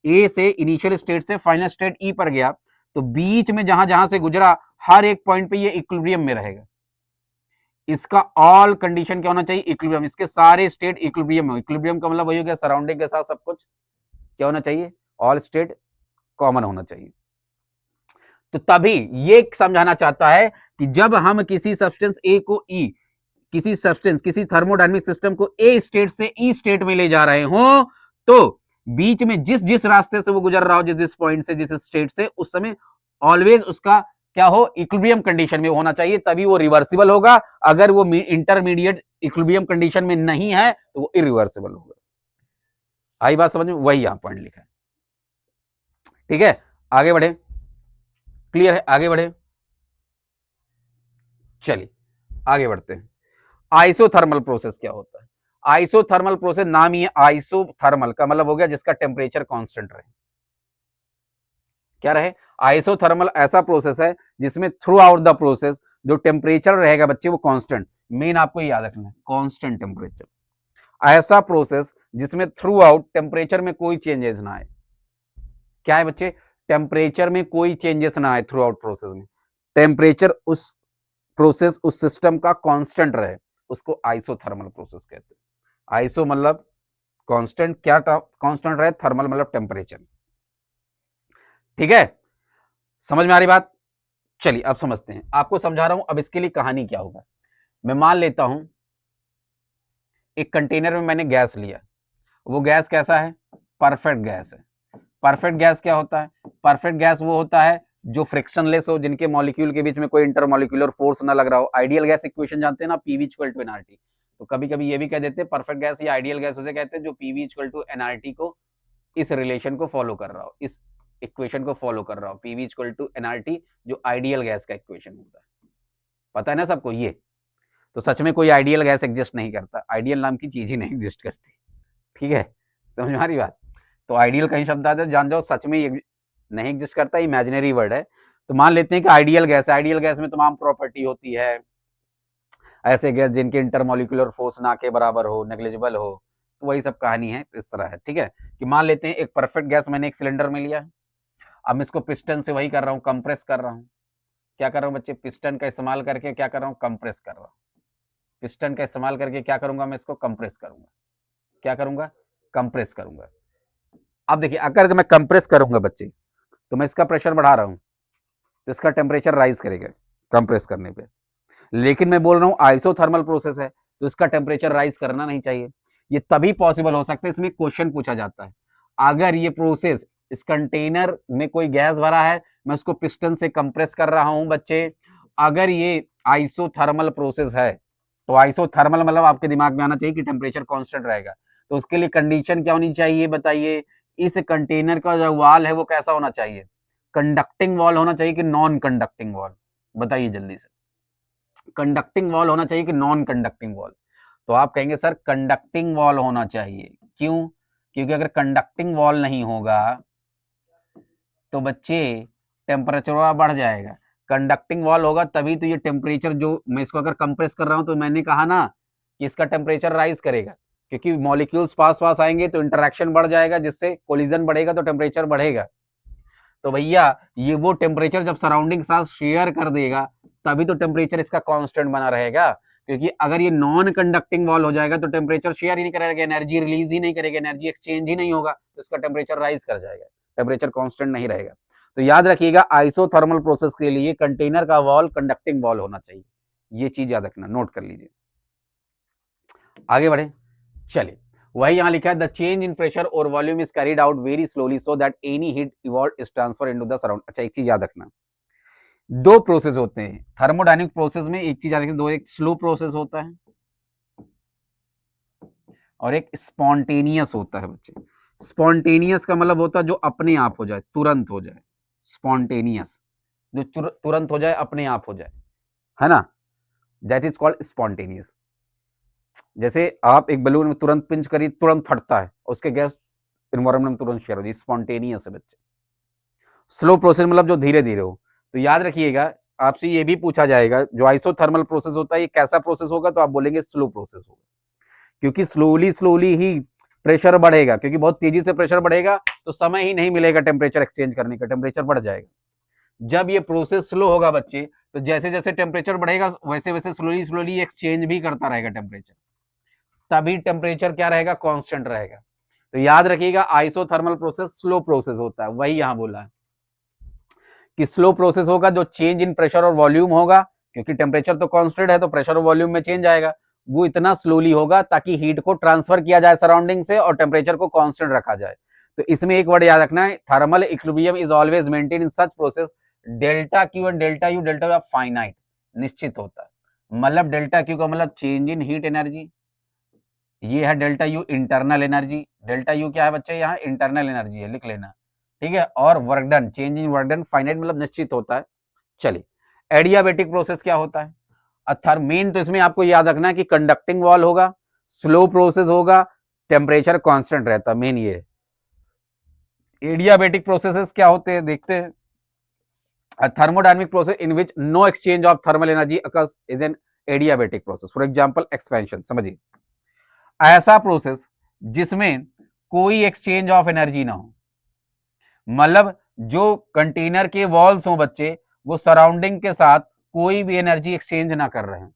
ए से इनिशियल स्टेट से फाइनल स्टेट ई पर गया, तो बीच में जहां जहां से गुजरा हर एक पॉइंट पे ये इक्विलिब्रियम में रहेगा। इसका ऑल कंडीशन क्या होना चाहिए, इक्विलिब्रियम, इसके सारे स्टेट इक्विलिब्रियम में। इक्विलिब्रियम का मतलब वही हो गया सराउंडिंग के साथ सब कुछ क्या होना चाहिए, ऑल स्टेट कॉमन होना चाहिए। तो तभी ये समझाना चाहता है कि जब हम किसी सब्सटेंस ए को ई, किसी सब्सटेंस, किसी थर्मोडायनेमिक सिस्टम को ए स्टेट से ई स्टेट में ले जा रहे हो, तो बीच में जिस जिस रास्ते से वो गुजर रहा हो, जिस जिस पॉइंट से, जिस स्टेट से, उस समय ऑलवेज उसका क्या हो, इक्विलिब्रियम कंडीशन में होना चाहिए, तभी वो रिवर्सिबल होगा। अगर वो इंटरमीडिएट इक्विलिब्रियम कंडीशन में नहीं है तो वो इरिवर्सिबल होगा। आई बात समझ में? वही यहां पॉइंट लिखा है। ठीक है, आगे बढ़े, क्लियर है? आगे बढ़े, चलिए आगे बढ़ते हैं। आइसोथर्मल प्रोसेस क्या होता है? आइसोथर्मल प्रोसेस, नाम ही है आइसोथर्मल का मतलब हो गया जिसका टेम्परेचर कांस्टेंट रहे। क्या रहे? आइसोथर्मल ऐसा प्रोसेस है जिसमें थ्रू आउट द प्रोसेस जो टेम्परेचर रहेगा बच्चे वो कांस्टेंट, मेन आपको याद रखना है कांस्टेंट टेम्परेचर। ऐसा प्रोसेस जिसमें थ्रू आउट टेम्परेचर में कोई चेंजेस ना आए। क्या है बच्चे? टेम्परेचर में कोई चेंजेस ना आए थ्रू आउट प्रोसेस में, टेम्परेचर उस प्रोसेस, उस सिस्टम का कांस्टेंट रहे, उसको आइसोथर्मल प्रोसेस कहते हैं। आइसो मतलब कांस्टेंट, क्या कांस्टेंट रहे, थर्मल मतलब टेम्परेचर। ठीक है, समझ में आ रही बात? चलिए अब समझते हैं, आपको समझा रहा हूं। अब इसके लिए कहानी क्या होगा, मैं मान लेता हूं एक कंटेनर में मैंने गैस लिया, वो गैस कैसा है, परफेक्ट गैस है, परफेक्ट गैस क्या होता है? परफेक्ट गैस वो होता है जो फ्रिक्शनलेस हो, जिनके मॉलिक्यूल के बीच में कोई इंटरमॉलिक्यूलर फोर्स ना लग रहा हो। आइडियल गैस इक्वेशन जानते हैं ना, पीवी इक्वल टू एनआरटी। तो कभी कभी ये भी कह देते हैं परफेक्ट गैस या आइडियल गैस उसे कहते हैं जो पीवी इक्वल टू एनआरटी को, इस रिलेशन को फॉलो कर रहा हो, इस इक्वेशन को फॉलो कर रहा हो। पीवी इक्वल टू एनआरटी जो आइडियल गैस का इक्वेशन होता है, पता है ना सबको ये। तो सच में कोई आइडियल गैस एग्जिस्ट नहीं करता, आइडियल नाम की चीज ही नहीं एग्जिस्ट करती, ठीक है, समझ में आ रही बात। तो आइडियल कहीं शब्द आते जान जाओ, सच में नहीं एग्जिस्ट करता, इमेजिनरी वर्ड है। तो मान लेते हैं कि आइडियल गैस है, आइडियल गैस में तमाम प्रॉपर्टी होती है, ऐसे गैस जिनके इंटरमॉलिक्यूलर फोर्स ना के बराबर हो, नेग्लिजिबल हो, तो वही सब कहानी है, इस तरह है, ठीक है। कि मान लेते हैं एक परफेक्ट गैस मैंने एक सिलेंडर में लिया, अब मैं इसको पिस्टन से वही कर रहा हूँ, कंप्रेस कर रहा हूँ। क्या कर रहा हूँ बच्चे? पिस्टन का इस्तेमाल करके क्या कर रहा हूँ? कंप्रेस कर रहा हूँ। पिस्टन का इस्तेमाल करके क्या करूंगा मैं? इसको कंप्रेस करूंगा। क्या करूंगा? कंप्रेस करूंगा। अब देखिए, अगर मैं कंप्रेस करूंगा बच्चे, तो मैं इसका प्रेशर बढ़ा रहा हूं, तो इसका टेम्परेचर राइज करेगा कंप्रेस करने पे। लेकिन मैं बोल रहा हूं आइसोथर्मल प्रोसेस है, तो इसका टेम्परेचर राइज करना नहीं चाहिए। ये तभी पॉसिबल हो सकता है, इसमें क्वेश्चन पूछा जाता है, अगर ये प्रोसेस, इस कंटेनर में कोई गैस भरा है, मैं उसको पिस्टन से कंप्रेस कर रहा हूं बच्चे, अगर ये आइसोथर्मल प्रोसेस है, तो आइसोथर्मल मतलब आपके दिमाग में आना चाहिए कि टेम्परेचर कांस्टेंट रहेगा। तो उसके लिए कंडीशन क्या होनी चाहिए बताइए? इस कंटेनर का जो वॉल है वो कैसा होना चाहिए? कंडक्टिंग वॉल होना चाहिए कि नॉन कंडक्टिंग वॉल? बताइए जल्दी से। कंडक्टिंग वॉल होना चाहिए कि नॉन कंडक्टिंग वॉल? तो आप कहेंगे सर कंडक्टिंग वॉल होना चाहिए। क्यों? क्योंकि अगर कंडक्टिंग वॉल नहीं होगा तो बच्चे टेम्परेचर बढ़ जाएगा। कंडक्टिंग वॉल होगा तभी तो ये टेम्परेचर, जो मैं इसको अगर कंप्रेस कर रहा हूं तो मैंने कहा ना कि इसका टेम्परेचर राइज करेगा, क्योंकि मॉलिक्यूल्स पास पास आएंगे तो इंटरेक्शन बढ़ जाएगा, जिससे कोलिजन बढ़ेगा तो टेम्परेचर बढ़ेगा। तो भैया ये वो टेम्परेचर जब सराउंडिंग साथ शेयर कर देगा तभी तो टेम्परेचर इसका कांस्टेंट बना रहेगा। क्योंकि अगर ये नॉन कंडक्टिंग वॉल हो जाएगा तो टेम्परेचर शेयर ही नहीं करेगा, एनर्जी रिलीज ही नहीं करेगा, एनर्जी एक्सचेंज ही नहीं होगा, तो इसका टेम्परेचर राइज कर जाएगा, टेम्परेचर कांस्टेंट नहीं रहेगा। तो याद रखिएगा आइसोथर्मल प्रोसेस के लिए कंटेनर का वॉल कंडक्टिंग वॉल होना चाहिए, ये चीज याद रखना, नोट कर लीजिए। आगे बढ़े, चलिए। वही यहां लिखा है द चेंज इन प्रेशर और volume is carried out very slowly so that any heat evolve is transfer into the surround. अच्छा, एक चीज याद रखना, दो प्रोसेस होते हैं थर्मोडायनेमिक प्रोसेस में, एक चीज याद रखिए, दो, एक स्लो प्रोसेस होता है और एक स्पॉन्टेनियस होता है बच्चे। स्पॉन्टेनियस का मतलब होता है जो अपने आप हो जाए, तुरंत हो जाए, स्पॉन्टेनियस जो तुरंत हो जाए, अपने आप हो जाए, है ना, दैट इज कॉल्ड स्पॉन्टेनियस। जैसे आप एक बलून में तुरंत पिंच करिए, तुरंत फटता है, उसके गैस इन्वायरमेंट में तुरंत शेयर हो जाए, स्पॉन्टेनियस है बच्चे। स्लो प्रोसेस मतलब जो धीरे धीरे हो। तो याद रखिएगा, आपसे ये भी पूछा जाएगा जो आइसोथर्मल प्रोसेस होता है ये कैसा प्रोसेस होगा, तो आप बोलेंगे स्लो प्रोसेस होगा, क्योंकि स्लोली स्लोली ही प्रेशर बढ़ेगा, क्योंकि बहुत तेजी से प्रेशर बढ़ेगा तो समय ही नहीं मिलेगा टेम्परेचर एक्सचेंज करने का, टेम्परेचर बढ़ जाएगा। जब ये प्रोसेस स्लो होगा बच्चे, तो जैसे जैसे टेम्परेचर बढ़ेगा वैसे वैसे स्लोली स्लोली एक्सचेंज भी करता रहेगा टेम्परेचर, तभी टेम्परेचर क्या रहेगा? कांस्टेंट रहेगा। तो याद रखिएगा आइसोथर्मल प्रोसेस स्लो प्रोसेस होता है, वही यहां बोला है कि स्लो प्रोसेस होगा जो चेंज इन प्रेशर और वॉल्यूम होगा, क्योंकि टेम्परेचर तो कांस्टेंट है तो प्रेशर और वॉल्यूम में चेंज आएगा, वो इतना स्लोली होगा ताकि हीट को ट्रांसफर किया जाए सराउंडिंग से और टेम्परेचर को कांस्टेंट रखा जाए। तो इसमें एक वर्ड याद रखना है, thermal equilibrium is always maintain in such process delta Q and delta U, delta U finite, निश्चित होता है। मतलब डेल्टा क्यू का मतलब चेंज इन हीट एनर्जी, ये है delta U internal energy, delta U क्या है बच्चे? यहाँ इंटरनल एनर्जी है, लिख लेना, ठीक है। और work done, change in work done finite मतलब निश्चित होता है। चलिए, एडियाबेटिक प्रोसेस क्या होता है? मेन तो इसमें आपको याद रखना है कि कंडक्टिंग वॉल होगा, स्लो प्रोसेस होगा, टेम्परेचर कांस्टेंट रहता है, मेन ये है। एडियाबेटिक प्रोसेसेस क्या होते हैं देखते हैं। A thermodynamic process in which no exchange of thermal energy occurs is an adiabatic process. For example, expansion. समझिए, ऐसा प्रोसेस जिसमें कोई एक्सचेंज ऑफ एनर्जी ना हो, मतलब जो कंटेनर के वॉल्स हो बच्चे, वो सराउंडिंग के साथ कोई भी एनर्जी एक्सचेंज ना कर रहे हैं।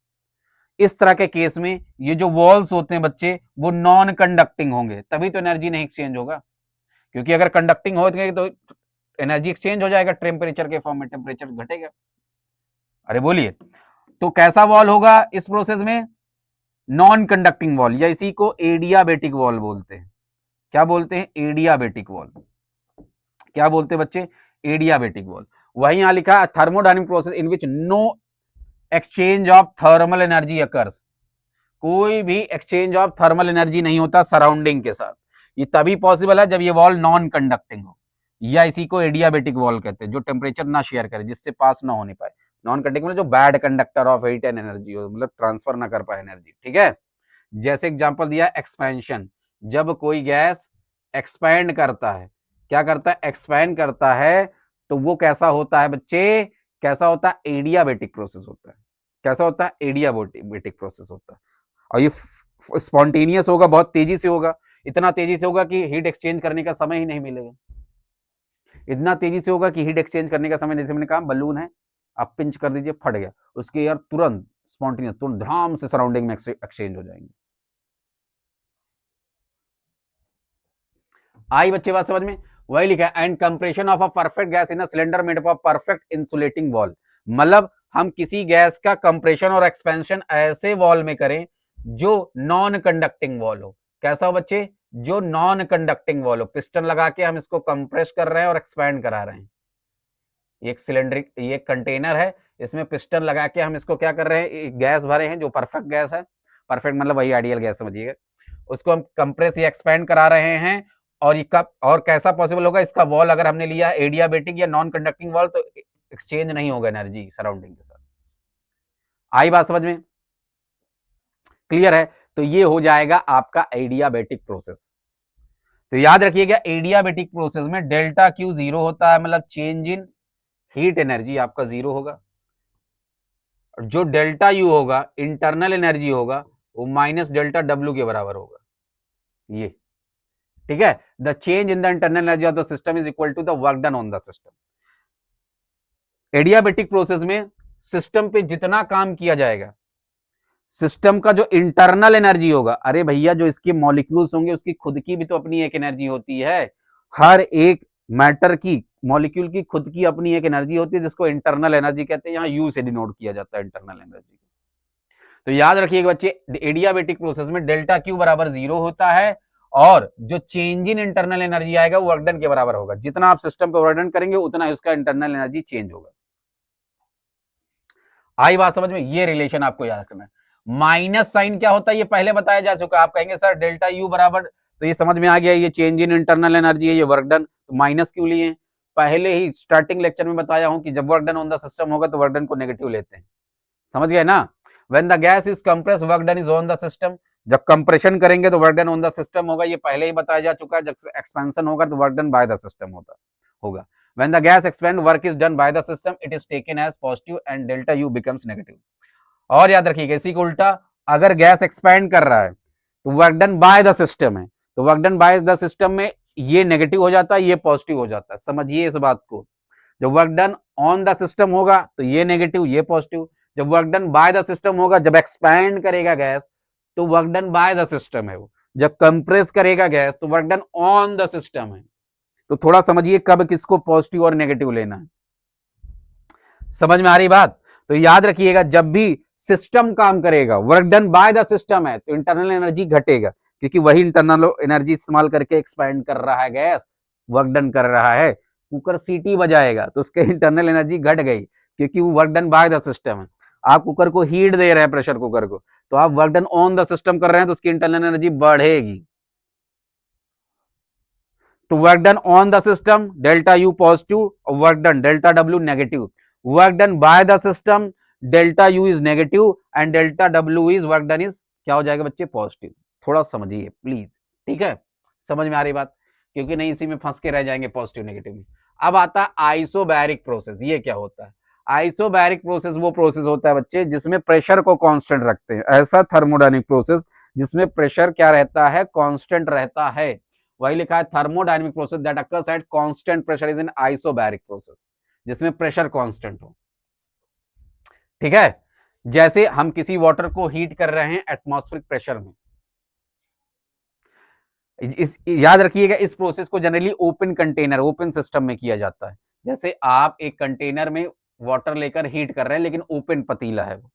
इस तरह के केस में ये जो वॉल्स होते हैं बच्चे वो नॉन कंडक्टिंग होंगे, तभी तो एनर्जी नहीं एक्सचेंज होगा, क्योंकि अगर कंडक्टिंग हो तो एनर्जी एक्सचेंज हो जाएगा टेम्परेचर के फॉर्म में, टेम्परेचर घटेगा। अरे बोलिए, तो कैसा वॉल होगा इस प्रोसेस में? नॉन कंडक्टिंग वॉल, या इसी को एडियाबेटिक वॉल बोलते हैं। क्या बोलते हैं? Adiabatic wall. क्या बोलते हैं बच्चे, एडियाबेटिक वॉल। वही यहां लिखा है thermodynamic process in which no exchange of thermal energy occurs, कोई भी एक्सचेंज ऑफ थर्मल एनर्जी नहीं होता सराउंडिंग के साथ। ये तभी पॉसिबल है जब ये वॉल नॉन कंडक्टिंग हो, या इसी को एडियाबेटिक वॉल कहते हैं, जो टेम्परेचर ना शेयर करे, जिससे पास ना होने पाए। नॉन कंडक्टिंग मतलब जो bad conductor of heat and energy हो, मतलब ट्रांसफर ना कर पाए एनर्जी, ठीक है। जैसे एग्जांपल दिया एक्सपेंशन, जब कोई गैस एक्सपैंड करता है, क्या करता है, एक्सपैंड करता है, तो वो कैसा होता है बच्चे, कैसा होता है, एडियाबेटिक प्रोसेस होता है। कैसा होता है, एडियाबेटिक प्रोसेस होता है। और ये स्पॉन्टेनियस होगा, बहुत तेजी से होगा, इतना तेजी से होगा कि हीट एक्सचेंज करने का समय ही नहीं मिलेगा। इतना तेजी से होगा कि हीट एक्सचेंज करने का समय, जैसे मैंने कहा बलून है, आप पिंच कर दीजिए, फट गया, उसके यार तुरंत स्पॉन्टेनियस, तुरंत धड़ाम से सराउंडिंग में एक्सचेंज हो जाएंगे। आई बच्चे बात समझ में, वही लिखा है and compression of a perfect gas in a cylinder made up of perfect insulating wall, मतलब हम किसी गैस का कंप्रेशन और एक्सपेंशन ऐसे वॉल में करें जो नॉन कंडक्टिंग वॉल हो। कैसा हो बच्चे, जो नॉन कंडक्टिंग वॉल हो, पिस्टन लगा के हम इसको कंप्रेस कर रहे हैं और एक्सपैंड करा रहे हैं। ये एक सिलेंडरिक, ये एक कंटेनर है, इसमें पिस्टन लगा के हम इसको क्या कर रहे हैं, गैस भरे हैं जो परफेक्ट गैस है, परफेक्ट मतलब वही आइडियल गैस समझिएगा, उसको हम कंप्रेस या एक्सपैंड करा रहे हैं। और ये कब और कैसा पॉसिबल होगा, इसका वॉल अगर हमने लिया एडियाबेटिक या नॉन कंडक्टिंग वॉल, तो एक्सचेंज नहीं होगा एनर्जी सराउंडिंग के साथ। आई बात समझ में, क्लियर है। तो ये हो जाएगा आपका एडियाबेटिक प्रोसेस। तो याद रखिएगा एडियाबेटिक प्रोसेस में डेल्टा क्यू जीरो होता है, मतलब चेंज इन हीट एनर्जी आपका जीरो होगा। जो डेल्टा यू होगा, इंटरनल एनर्जी होगा, वो माइनस डेल्टा डब्ल्यू के बराबर होगा, ये ठीक है। The change in the internal energy of the system is equal to the work done on the system. Adiabatic process में सिस्टम पे जितना काम किया जाएगा, सिस्टम का जो इंटरनल एनर्जी होगा, अरे भैया जो इसके मॉलिक्यूल्स होंगे उसकी खुद की भी तो अपनी एक एनर्जी होती है, हर एक मैटर की मॉलिक्यूल की खुद की अपनी एक एनर्जी होती है, जिसको इंटरनल एनर्जी कहते हैं, यहां यू से डिनोट किया जाता है इंटरनल एनर्जी। तो याद रखिएगा बच्चे, एडियाबेटिक प्रोसेस में डेल्टा क्यू बराबर जीरो होता है, और जो चेंज इन इंटरनल एनर्जी आएगा वो वर्क डन के बराबर होगा। जितना आप सिस्टम पे वर्क डन करेंगे उतना उसका इंटरनल एनर्जी चेंज होगा। आई बात समझ में, ये रिलेशन आपको याद रखना है। माइनस साइन क्या होता है ये पहले बताया जा चुका, आप कहेंगे सर डेल्टा यू बराबर, तो ये समझ में आ गया, ये चेंज इन इंटरनल एनर्जी है, ये वर्क डन, तो माइनस क्यों लिए, पहले ही स्टार्टिंग लेक्चर में बताया हूं कि जब work done on the system होगा तो वर्क डन को नेगेटिव लेते हैं, समझ गए ना। When the gas is compress work done is on the system, जब कंप्रेशन करेंगे तो work done on the system होगा, ये पहले ही बताया जा चुका है। जब एक्सपेंशन होगा तो work done by the system होगा। When the gas expand, work is done by the system. It is taken as positive and delta U becomes negative. और याद रखिएगा इसी को उल्टा, अगर गैस एक्सपैंड कर रहा है तो work done by the system है, तो work done by the system में ये नेगेटिव हो जाता है, ये पॉजिटिव हो जाता है। समझिए इस बात को, जब work done on the system होगा तो ये नेगेटिव ये पॉजिटिव, जब work done by the system होगा, जब एक्सपैंड करेगा गैस तो work done by the system है वो, जब कंप्रेस करेगा गैस तो work done on the system है। तो थोड़ा समझिए कब किसको पॉजिटिव और नेगेटिव लेना है, समझ में आ रही बात। तो याद रखिएगा जब भी सिस्टम काम करेगा, work done by the system है, तो इंटरनल एनर्जी घटेगा, क्योंकि वही इंटरनल एनर्जी इस्तेमाल करके एक्सपैंड कर रहा है गैस, वर्क डन कर रहा है। कुकर सीटी बजाएगा तो उसके इंटरनल एनर्जी घट गई, क्योंकि वो work done by the system है। आप कुकर को हीट दे रहे हैं, प्रेशर कुकर को, तो आप work done on the system कर रहे हैं, तो उसकी इंटरनल एनर्जी बढ़ेगी। तो work done on the system delta U positive, और work done delta W negative. Work done by the system delta U is negative and delta W is work done is क्या हो जाएगा बच्चे, positive. थोड़ा समझिए please, ठीक है, समझ में आ रही बात, क्योंकि नहीं इसी में फंस के रह जाएंगे पॉजिटिव नेगेटिव में। अब आता है आइसोबैरिक प्रोसेस। ये क्या होता है, आइसोबैरिक प्रोसेस वो प्रोसेस होता है बच्चे जिसमें प्रेशर को कांस्टेंट रखते हैं, ऐसा थर्मोडायनेमिक प्रोसेस जिसमें प्रेशर क्या रहता है, कांस्टेंट रहता है। वही लिखा है thermodynamic process that occurs at constant pressure is an isobaric process, जिसमें प्रेशर कांस्टेंट हो, ठीक है। जैसे हम किसी वाटर को हीट कर रहे हैं एटमॉस्फेरिक प्रेशर में, याद रखिएगा इस प्रोसेस को generally open container, open system में किया जाता है। जैसे आप एक कंटेनर में वाटर लेकर हीट कर रहे हैं, लेकिन ओपन पतीला है, वो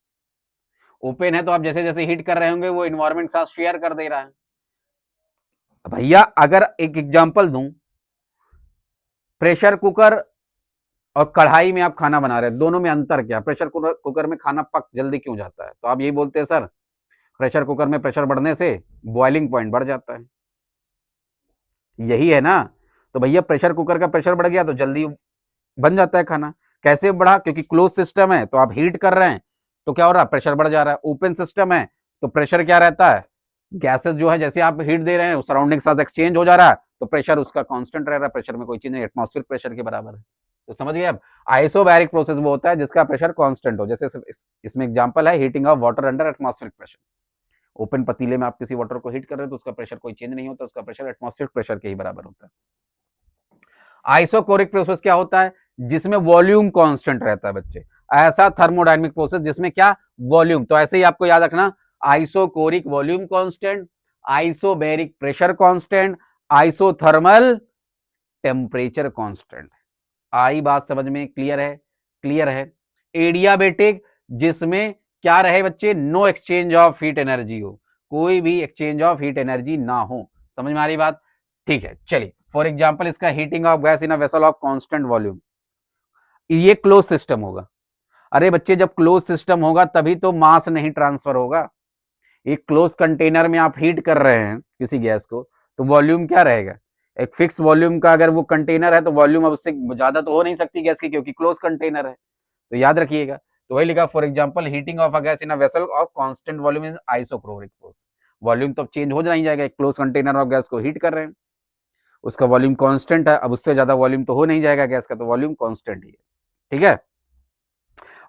ओपन है, तो आप जैसे जैसे हीट कर रहे होंगे वो इन्वायरमेंट के साथ शेयर कर दे रहा है। भैया अगर एक एग्जांपल दूं, प्रेशर कुकर और कढ़ाई में आप खाना बना रहे हैं, दोनों में अंतर क्या? प्रेशर कुकर में खाना पक जल्दी क्यों जाता है? तो आप यही बोलते हैं सर प्रेशर कुकर में प्रेशर बढ़ने से बॉइलिंग पॉइंट बढ़ जाता है, यही है ना? तो भैया प्रेशर कुकर का प्रेशर बढ़ गया तो जल्दी बन जाता है खाना। कैसे बढ़ा? क्योंकि क्लोज सिस्टम है तो आप हीट कर रहे हैं तो क्या हो रहा है? प्रेशर बढ़ जा रहा है। ओपन सिस्टम है तो प्रेशर क्या रहता है? गैसेस जो है जैसे आप हीट दे रहे हैं सराउंडिंग के साथ एक्सचेंज हो जा रहा है तो प्रेशर उसका कांस्टेंट रह रहा है, प्रेशर में कोई चीज नहीं, एटमॉस्फेरिक प्रेशर के बराबर है। तो समझ गए? अब आइसोबैरिक प्रोसेस वो होता है जिसका प्रेशर कांस्टेंट हो, जैसे इसमें एग्जांपल है heating of water under atmospheric pressure. Open पतीले में आप किसी वाटर को हीट कर रहे हैं तो उसका प्रेशर कोई चेंज नहीं होता, उसका प्रेशर एटमॉस्फेरिक प्रेशर के ही बराबर होता है। आइसोकोरिक प्रोसेस क्या होता है? जिसमें वॉल्यूम कांस्टेंट रहता है बच्चे। ऐसा थर्मोडायनेमिक प्रोसेस जिसमें क्या? वॉल्यूम। तो ऐसे ही आपको याद रखना, isochoric volume constant, isobaric pressure constant, isothermal temperature constant. आई बात समझ में? क्लियर है? क्लियर है। एडियाबेटिक जिसमें क्या रहे बच्चे? No exchange of heat energy हो, कोई भी एक्सचेंज ऑफ हीट एनर्जी ना हो। समझ में आ रही बात? ठीक है, चलिए फॉर एग्जांपल इसका heating of gas in a vessel of constant volume, ये क्लोज सिस्टम होगा। अरे बच्चे जब क्लोज सिस्टम होगा तभी तो मास नहीं ट्रांसफर होगा। एक क्लोज कंटेनर में आप हीट कर रहे हैं किसी गैस को तो वॉल्यूम क्या रहेगा? एक फिक्स वॉल्यूम का अगर वो कंटेनर है तो वॉल्यूम अब उससे ज्यादा तो हो नहीं सकती गैस की, क्योंकि क्लोज कंटेनर है। तो याद रखिएगा, तो वही लिखा for example heating of a gas in a vessel of constant volume is isochoric process. Volume तो चेंज हो नहीं जाएगा, एक क्लोज कंटेनर ऑफ गैस को हीट कर रहे हैं, उसका वॉल्यूम कांस्टेंट है, अब उससे ज्यादा वॉल्यूम तो हो नहीं जाएगा गैस का, तो वॉल्यूम कांस्टेंट ही है। ठीक है,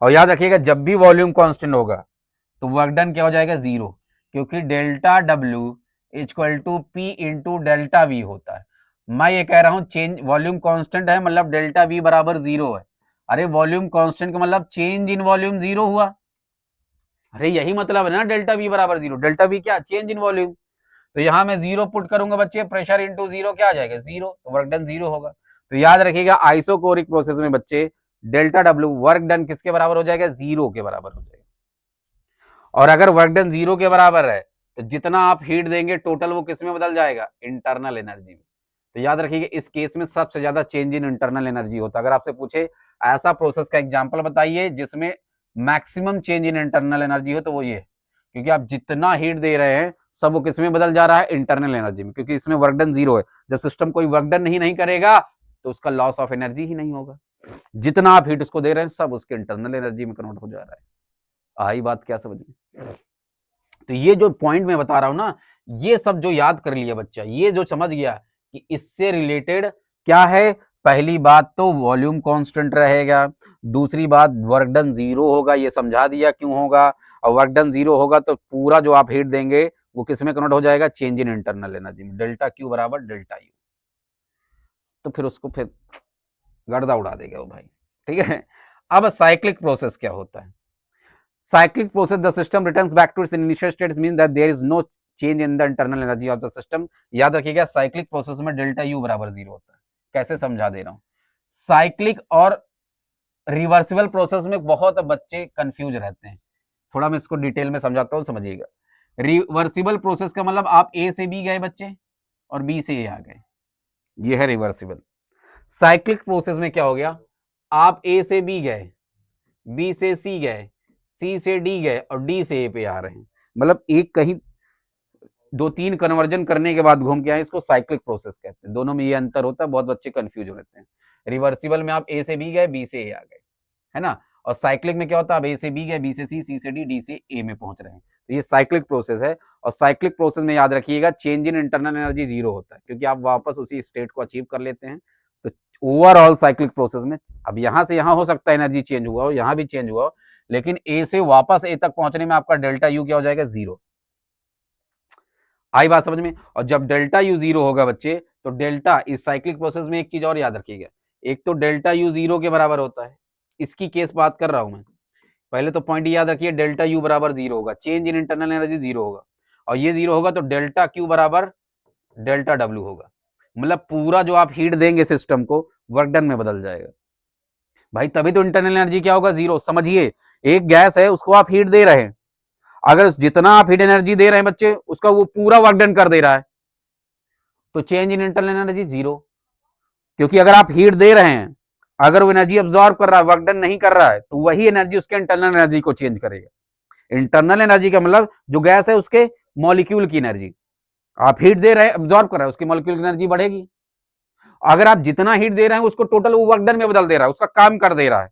और याद रखिएगा जब भी वॉल्यूम कांस्टेंट होगा तो वर्क डन क्या हो जाएगा? जीरो, क्योंकि delta W equal to P into delta V होता है। मैं ये कह रहा हूं चेंज वॉल्यूम कांस्टेंट है मतलब डेल्टा वी बराबर जीरो है। अरे वॉल्यूम कांस्टेंट का मतलब चेंज इन वॉल्यूम जीरो हुआ। अरे यही मतलब है ना डेल्टा वी बराबर जीरो। डेल्टा वी क्या? Change in volume. तो यहां मैं जीरो पुट करूंगा बच्चे, प्रेशर इंटू जीरो क्या आ जाएगा? जीरो, तो वर्क डन जीरो होगा। तो याद रखिएगा आइसोकोरिक प्रोसेस में बच्चे डेल्टा डब्ल्यू वर्क डन किसके बराबर हो जाएगा? जीरो के बराबर हो जाएगा। और अगर वर्क डन जीरो के बराबर है तो जितना आप हीट देंगे टोटल वो किस में बदल जाएगा? इंटरनल एनर्जी में। तो याद रखिएगा इस केस में सबसे ज्यादा चेंज इन इंटरनल एनर्जी होता है। अगर आपसे पूछे ऐसा प्रोसेस का एग्जांपल बताइए जिसमें maximum change in internal energy हो तो वो ये है, क्योंकि आप जितना हीट दे रहे हैं सब वो किस में बदल जा रहा है? इंटरनल एनर्जी में, क्योंकि इसमें वर्क डन जीरो है। जब सिस्टम कोई वर्क डन नहीं करेगा तो उसका लॉस ऑफ एनर्जी ही नहीं होगा। जितना आप हीट उसको दे रहे हैं सब उसके इंटरनल एनर्जी में कन्वर्ट हो जा रहा है। आई बात क्या समझ में? तो ये जो पॉइंट मैं बता रहा हूं ना, ये सब जो याद कर लिया बच्चा, ये जो समझ गया कि इससे रिलेटेड क्या है, पहली बात तो वॉल्यूम कांस्टेंट रहेगा, दूसरी बात वर्क डन जीरो होगा, ये समझा दिया क्यों होगा, और वर्क डन जीरो होगा तो पूरा जो आप हीट देंगे वो किस में कन्वर्ट हो जाएगा? चेंज इन इंटरनल एनर्जी में। डेल्टा क्यू बराबर डेल्टा यू। तो फिर उसको फिर गर्दा उड़ा देगा वो भाई। ठीक है, अब साइक्लिक प्रोसेस क्या होता है? cyclic process the system returns back to its initial state means that there is no change in the internal energy of the system। याद रखिएगा साइक्लिक प्रोसेस में डेल्टा यू बराबर जीरो होता है। कैसे समझा दे रहा हूं, साइक्लिक और रिवर्सिबल प्रोसेस में बहुत बच्चे कंफ्यूज रहते हैं, थोड़ा मैं इसको डिटेल में समझाता हूं, समझिएगा। रिवर्सिबल प्रोसेस का मतलब आप ए से बी गए बच्चे और बी से ए आ गए, ये है रिवर्सिबल। साइक्लिक प्रोसेस में क्या हो गया? आप ए से बी गए, बी से सी गए, सी से डी गए और डी से ए पे आ रहे हैं, मतलब एक कहीं दो तीन कन्वर्जन करने के बाद घूम के आए, इसको साइक्लिक प्रोसेस कहते हैं। दोनों में ये अंतर होता है, बहुत बच्चे कंफ्यूज हो रहते हैं। रिवर्सिबल में आप ए से बी गए, बी से ए आ गए, है ना, और साइक्लिक में क्या होता है? आप ए से बी गए, बी से सी, सी से डी, डी से ए में पहुंच रहे हैं। तो ये साइक्लिक प्रोसेस है। और साइक्लिक प्रोसेस में याद रखिएगा change in internal energy zero होता है, क्योंकि आप वापस उसी स्टेट को अचीव कर लेते हैं। तो ओवरऑल साइक्लिक प्रोसेस में अब यहां से यहां हो सकता है एनर्जी चेंज हुआ हो, यहां भी चेंज हुआ हो, लेकिन ए से वापस ए तक पहुंचने में आपका डेल्टा यू क्या हो जाएगा? जीरो। आई बात समझ में? और जब डेल्टा यू जीरो होगा बच्चे, तो डेल्टा इस साइक्लिक प्रोसेस में एक चीज और याद रखिएगा, एक तो डेल्टा यू जीरो के बराबर होता है, इसकी केस बात कर रहा हूं मैं। पहले तो पॉइंट याद रखिए, डेल्टा यू बराबर जीरो होगा, change in internal energy zero होगा, और ये जीरो होगा तो डेल्टा क्यू बराबर डेल्टा डब्ल्यू होगा, मतलब पूरा जो आप हीट देंगे सिस्टम को वर्क डन में बदल जाएगा भाई। तभी तो इंटरनल एनर्जी क्या होगा? जीरो। समझिए, एक गैस है उसको आप हीट दे रहे हैं, अगर जितना आप हीट एनर्जी दे रहे हैं बच्चे उसका वो पूरा वर्क डन कर दे रहा है तो change in internal energy zero. क्योंकि अगर आप हीट दे रहे हैं, अगर वो एनर्जी अब्सॉर्ब कर रहा है, वर्क डन नहीं कर रहा है, तो वही एनर्जी उसके इंटरनल एनर्जी को चेंज करेगा। इंटरनल एनर्जी का मतलब जो गैस है उसके मॉलिक्यूल की एनर्जी, आप हीट दे रहे हैं, अब्सॉर्ब कर रहे हैं, उसकी मॉलिक्यूल की एनर्जी बढ़ेगी। अगर आप जितना हीट दे रहे हैं उसको टोटल वो वर्क डन में बदल दे रहा है, उसका काम कर दे रहा है।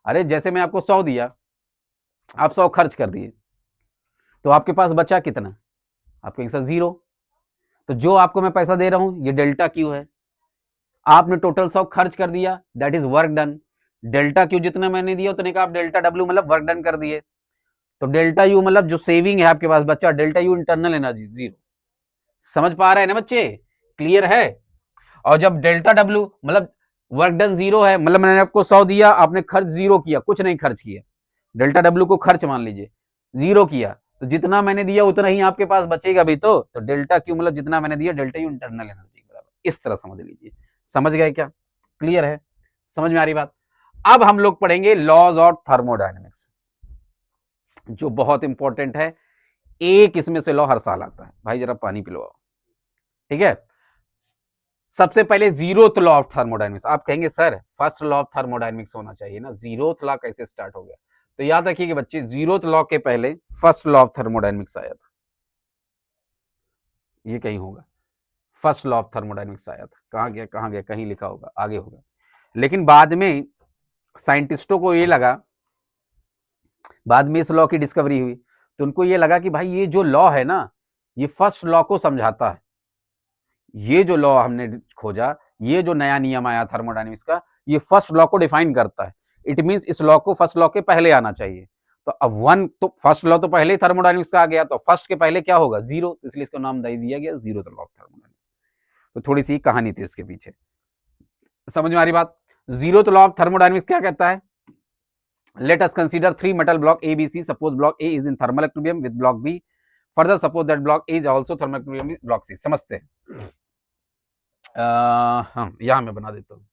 अरे जैसे मैं आपको 100 दिया, आप 100 खर्च कर दिए, तो आपके पास बचा कितना? आपके आंसर 0। तो जो आपको मैं पैसा दे रहा हूं ये डेल्टा क्यू है। आपने टोटल 100 खर्च कर दिया, that is work done. Delta Q जितना मैंने दिया उतने का आप डेल्टा डब्ल्यू मतलब वर्क डन कर दिए। तो डेल्टा यू मतलब जो सेविंग है आपके पास बच्चा, डेल्टा यू इंटरनल एनर्जी 0। समझ पा रहे हैं ना बच्चे? क्लियर है? और जब डेल्टा डब्ल्यू मतलब वर्क डन 0 है, मतलब मैंने आपको 100 दिया, आपने खर्च 0 किया, कुछ नहीं खर्च किया, डेल्टा डब्ल्यू को खर्च मान लीजिए 0 किया, तो जितना मैंने दिया उतना ही आपके पास बचेगा भी। तो डेल्टा क्यू मतलब जितना मैंने दिया, डेल्टा यू इंटरनल एनर्जी बराबर। इस तरह समझ लीजिए। समझ गए क्या? क्लियर है? समझ में आ रही बात? अब हम लोग पढ़ेंगे लॉज ऑफ थर्मोडायनेमिक्स, जो बहुत इंपॉर्टेंट है। एक इसमें से लॉ हर साल आता है। भाई जरा पानी पिलवाओ, ठीक है? सबसे पहले जीरोथ लॉ ऑफ थर्मोडायनेमिक्स। आप कहेंगे sir first law of thermodynamics होना चाहिए ना, जीरोथ लॉ कैसे स्टार्ट हो गया? तो याद रखिए कि बच्चे, जीरोथ लॉ के पहले फर्स्ट लॉ ऑफ थर्मोडायनेमिक्स आया था। ये कहीं होगा, फर्स्ट लॉ ऑफ थर्मोडायनेमिक्स आया था। कहां गया, कहां गया? कहीं लिखा होगा, आगे होगा। लेकिन बाद में साइंटिस्टों को ये लगा, बाद में इस लॉ की डिस्कवरी हुई, तो उनको ये लगा कि भाई ये जो लॉ है ना, ये फर्स्ट लॉ को समझाता है। ये जो लॉ हमने खोजा, ये जो नया नियम आया थर्मोडायनेमिक्स का, ये फर्स्ट लॉ को डिफाइन करता है। इट मींस इस लॉ को फर्स्ट लॉ के पहले आना चाहिए। तो अब वन तो फर्स्ट लॉ तो पहले ही थर्मोडायनेमिक्स का आ गया, तो फर्स्ट के पहले क्या होगा? 0, तो इसलिए इसको नाम दे दिया गया जीरो लॉ ऑफ थर्मोडायनेमिक्स। तो थोड़ी सी कहानी थी इसके पीछे, समझ में आ रही बात? जीरो लॉ ऑफ थर्मोडायनेमिक्स क्या कहता है? Let us consider three metal block A, B, C. Suppose block A is in thermal equilibrium with block B. Further, suppose that block A is also thermal equilibrium with block C. समझते हैं? हाँ, यहाँ मैं बना देता हूँ,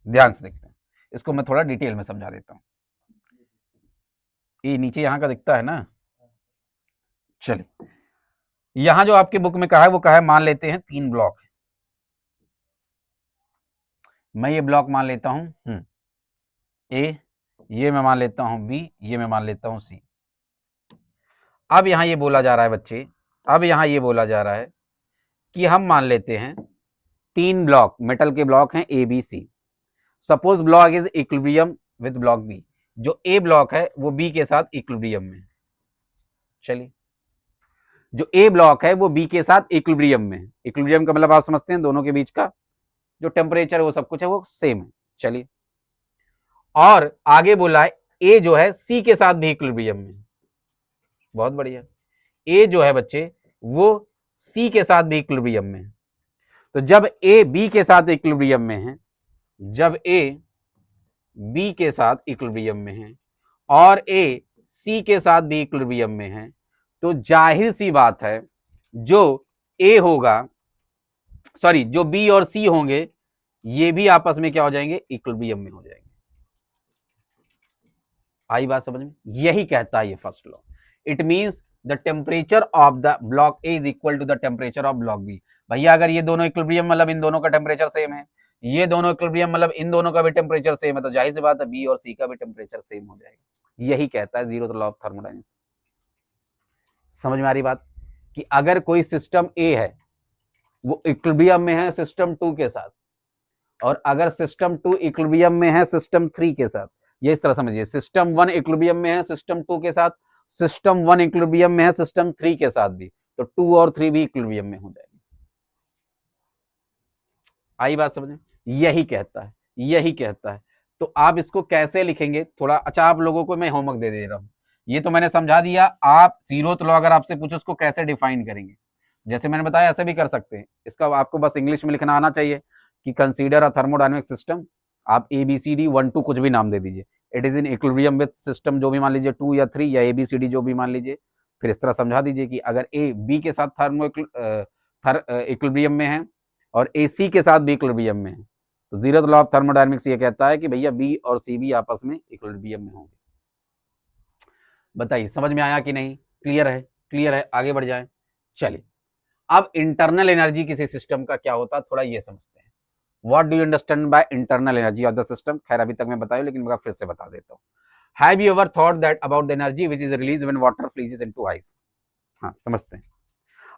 ध्यान से देखते हैं। इसको मैं थोड़ा डिटेल में समझा देता हूँ। ये नीचे यहाँ का दिखता है ना? चलिए, यहाँ जो आपके बुक में कहा है वो कहा है, मान लेते हैं 3 ब्लॉक है। मैं ये ब्लॉक मान लेता हूँ ए, ये मैं मान लेता हूँ बी, ये मैं मान लेता हूँ सी। अब यहाँ ये बोला जा रहा है बच्चे, अब यहाँ ये बोला जा रहा है कि हम मान लेते हैं 3 ब्लॉक, मेटल के ब्लॉक हैं A B C. Suppose block is equilibrium with block B. जो ए ब्लॉक है वो बी के साथ इक्विलिब्रियम में। चलिए, जो ए ब्लॉक है वो बी के साथ इक्विलिब्रियम में। इक्विलिब्रियम का मतलब आप समझते हैं, दोनों के बीच का जो टेम्परेचर वो सब कुछ है वो सेम है। चलिए, और आगे बोला है ए जो है सी के साथ भी इक्विलिब्रियम में। बहुत बढ़िया, ए जो है बच्चे वो सी के साथ भी इक्विलिब्रियम में। तो जब ए बी के साथ इक्विलिब्रियम में है, जब ए बी के साथ इक्विलिब्रियम में है और ए सी के साथ भी इक्विलिब्रियम में है, तो जाहिर सी बात है जो ए होगा, सॉरी जो बी और सी होंगे, ये भी आपस में क्या हो जाएंगे? इक्विलिब्रियम में हो जाएंगे। आई बात समझ में? यही कहता है ये first law. It means the temperature of the block A is equal to the temperature of block B. भैया अगर ये दोनों इक्विलिब्रियम मतलब इन दोनों का टेम्परेचर सेम है, ये दोनों इक्विलिब्रियम मतलब इन दोनों का भी टेम्परेचर सेम है, तो जाहिर सी बात है बी और सी का भी टेम्परेचर सेम हो जाएगा। यही कहता है जीरो लॉ ऑफ थर्मोडायनेमिक्स। समझ में आ रही बात? कि अगर कोई सिस्टम ए है वो इक्विलिब्रियम में है सिस्टम 2 के साथ, और अगर सिस्टम 2 इक्विलिब्रियम में है सिस्टम 3 के साथ, ये इस तरह समझिए, सिस्टम 1 इक्विलिब्रियम में है सिस्टम 2 के साथ, सिस्टम 1 इक्विलिब्रियम में है सिस्टम 3 के साथ भी, तो 2 और 3 भी इक्विलिब्रियम में हो जाएंगे। आई बात समझ में? यही कहता है, यही कहता है। तो आप इसको कैसे लिखेंगे थोड़ा, अच्छा आप लोगों को मैं होमवर्क दे रहा हूं, ये तो मैंने समझा दिया। आप जीरोथ लॉ अगर आपसे पूछो उसको कैसे डिफाइन करेंगे, जैसे मैंने बताया ऐसे भी कर सकते हैं। इसका आपको बस इंग्लिश में लिखना आना चाहिए कि कंसीडर अ थर्मोडायनेमिक सिस्टम। आप ए बी सी डी 1 2 कुछ भी नाम दे दीजिए, it is in equilibrium with system जो भी मान लीजिए 2 या 3 या ए बी सी डी जो भी मान लीजिए। फिर इस तरह समझा दीजिए कि अगर ए बी के साथ इक्विलिब्रियम में है और ए सी के साथ भी इक्विलिब्रियम में है, तो जीरोथ लॉ ऑफ थर्मोडायनेमिक्स ये कहता है कि भैया बी और सी भी आपस में इक्विलिब्रियम में होंगे। बताइए समझ में आया कि नहीं? क्लियर है? क्लियर है, आगे बढ़ जाए। चलिए, अब इंटरनल एनर्जी किसी सिस्टम का क्या होता है थोड़ा ये समझते हैं। What do you understand by internal energy of the system? खैर अभी तक मैं बताया, लेकिन मैं फिर से बता देता हूँ। Have you ever thought that about the energy which is release when water freezes into ice? हाँ, समझते हैं।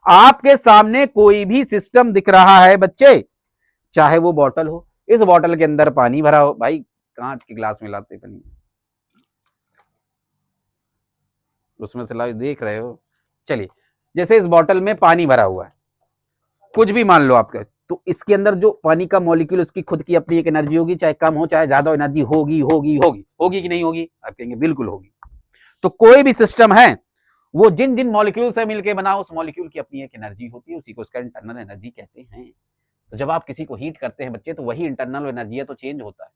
आपके सामने कोई भी सिस्टम दिख रहा है बच्चे, चाहे वो बॉटल हो, इस बॉटल के अंदर पानी भरा हो, भाई कांच के ग्लास में लाते पानी, उसमें से ला देख रहे हो। चलिए, जैसे इस बॉटल में पानी भरा हुआ है, कुछ भी मान लो आपका, तो इसके अंदर जो पानी का मॉलिक्यूल, उसकी खुद की अपनी एक एनर्जी होगी, चाहे कम हो चाहे ज्यादा, एनर्जी होगी होगी होगी होगी कि नहीं होगी? आप कहेंगे बिल्कुल होगी। तो कोई भी सिस्टम है, वो जिन जिन मॉलिक्यूल से मिलकर बना, उस मॉलिक्यूल की अपनी एक एनर्जी होती है, उसी को उसका इंटरनल एनर्जी कहते हैं। तो जब आप किसी को हीट करते हैं बच्चे, तो वही इंटरनल एनर्जी है, तो चेंज होता है,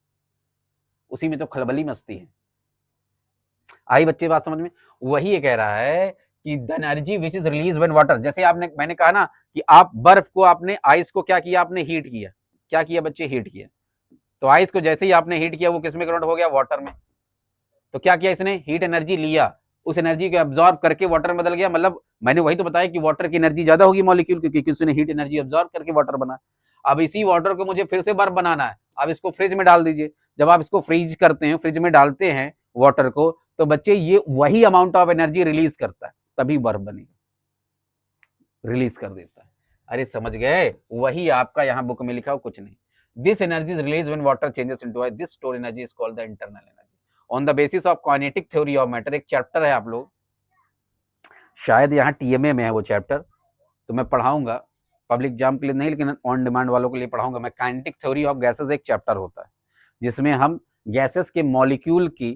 उसी में तो खलबली मस्ती है। आई बच्चे बात समझ में? वही ये कह रहा है कि the energy which is release when water, जैसे आपने, मैंने कहा ना कि आप बर्फ को, आपने आइस को क्या किया, आपने हीट किया। क्या किया बच्चे? हीट किया। तो आइस को जैसे ही आपने हीट किया, वो किस में कन्वर्ट हो गया? वाटर में। तो क्या किया इसने? हीट एनर्जी लिया, उस एनर्जी को एब्जॉर्ब करके वाटर में बदल गया। मतलब मैंने वही तो बताया कि वाटर की एनर्जी ज्यादा होगी मॉलिक्यूल, क्योंकि उसने हीट एनर्जी एब्जॉर्ब करके वाटर बना। अब इसी वाटर को मुझे फिर से बर्फ बनाना है, अब इसको फ्रिज में डाल दीजिए। जब आप इसको फ्रीज करते हैं, फ्रिज में डालते हैं वाटर को, तो बच्चे ये वही अमाउंट ऑफ एनर्जी रिलीज करता है, तभी बर्फ बनेगा, रिलीज कर देता है। अरे समझ गए? वही आपका यहाँ बुक में लिखा हो, कुछ नहीं। This energy is release when water changes into ice, this store energy is called the internal energy on the basis of kinetic theory of matter. एक चैप्टर है, आप लोग शायद यहाँ टीएमए में है वो चैप्टर, तो मैं पढ़ाऊंगा, पब्लिक एग्जाम के लिए नहीं, लेकिन ऑन डिमांड वालों के लिए पढ़ाऊंगा मैं। काइनेटिक थ्योरी ऑफ गैसेस एक चैप्टर होता है, जिसमें हम गैसेस के मॉलिक्यूल की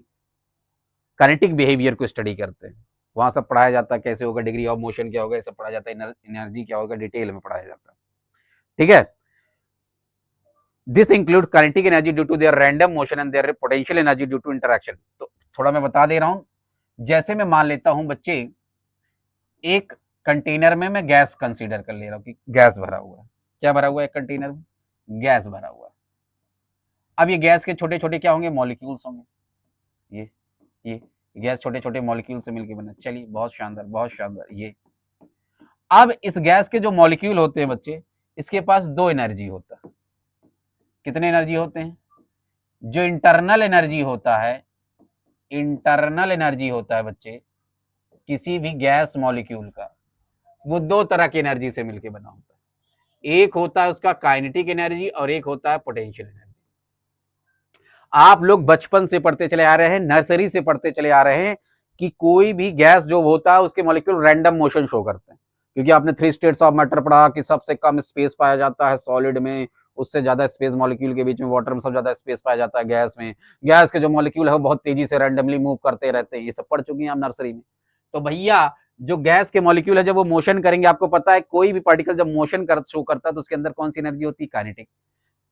काइनेटिक बिहेवियर को स्टडी करते हैं। वहां सब पढ़ाया जाता है, कैसे होगा, डिग्री ऑफ मोशन क्या होगा, ये सब पढ़ाया जाता है, एनर्जी क्या होगा, डिटेल में पढ़ाया जाता है। ठीक है? This include kinetic energy due to their random motion and their potential energy due to interaction. तो थोड़ा मैं बता दे रहा हूं, जैसे मैं मान लेता हूं बच्चे, एक कंटेनर में मैं गैस कंसीडर कर ले रहा हूं कि गैस भरा हुआ है। क्या भरा हुआ है? एक कंटेनर में गैस भरा हुआ है। अब ये गैस के छोटे छोटे क्या होंगे? मॉलिक्यूल्स होंगे। ये गैस छोटे छोटे मॉलिक्यूल से मिलकर बना। चलिए, बहुत शानदार, बहुत शानदार। ये अब इस गैस के जो मॉलिक्यूल होते हैं बच्चे, इसके पास दो एनर्जी होता है। कितने एनर्जी होते हैं? जो इंटरनल एनर्जी होता है, इंटरनल एनर्जी होता है बच्चे किसी भी गैस मॉलिक्यूल का, वो दो तरह की एनर्जी से मिलकर बना होता है। एक होता है उसका काइनेटिक एनर्जी और एक होता है पोटेंशियल एनर्जी। आप लोग बचपन से पढ़ते चले आ रहे हैं, नर्सरी से पढ़ते चले आ रहे हैं कि कोई भी गैस जो होता है, उसके मॉलिक्यूल रैंडम मोशन शो करते हैं। क्योंकि आपने 3 स्टेट्स ऑफ मैटर पढ़ा कि सबसे कम स्पेस पाया जाता है सॉलिड में, उससे ज्यादा स्पेस मॉलिक्यूल के बीच में, वाटर में सबसे ज्यादा स्पेस पाया जाता है गैस में। गैस के जो मॉलिक्यूल है वो बहुत तेजी से रैंडमली मूव करते रहते हैं। ये सब पढ़ चुकी हैं आप नर्सरी में। तो भैया, जो गैस के मॉलिक्यूल है, जब वो मोशन करेंगे, आपको पता है कोई भी पार्टिकल जब मोशन कर शो करता है, तो उसके अंदर कौन सी एनर्जी होती है? काइनेटिक।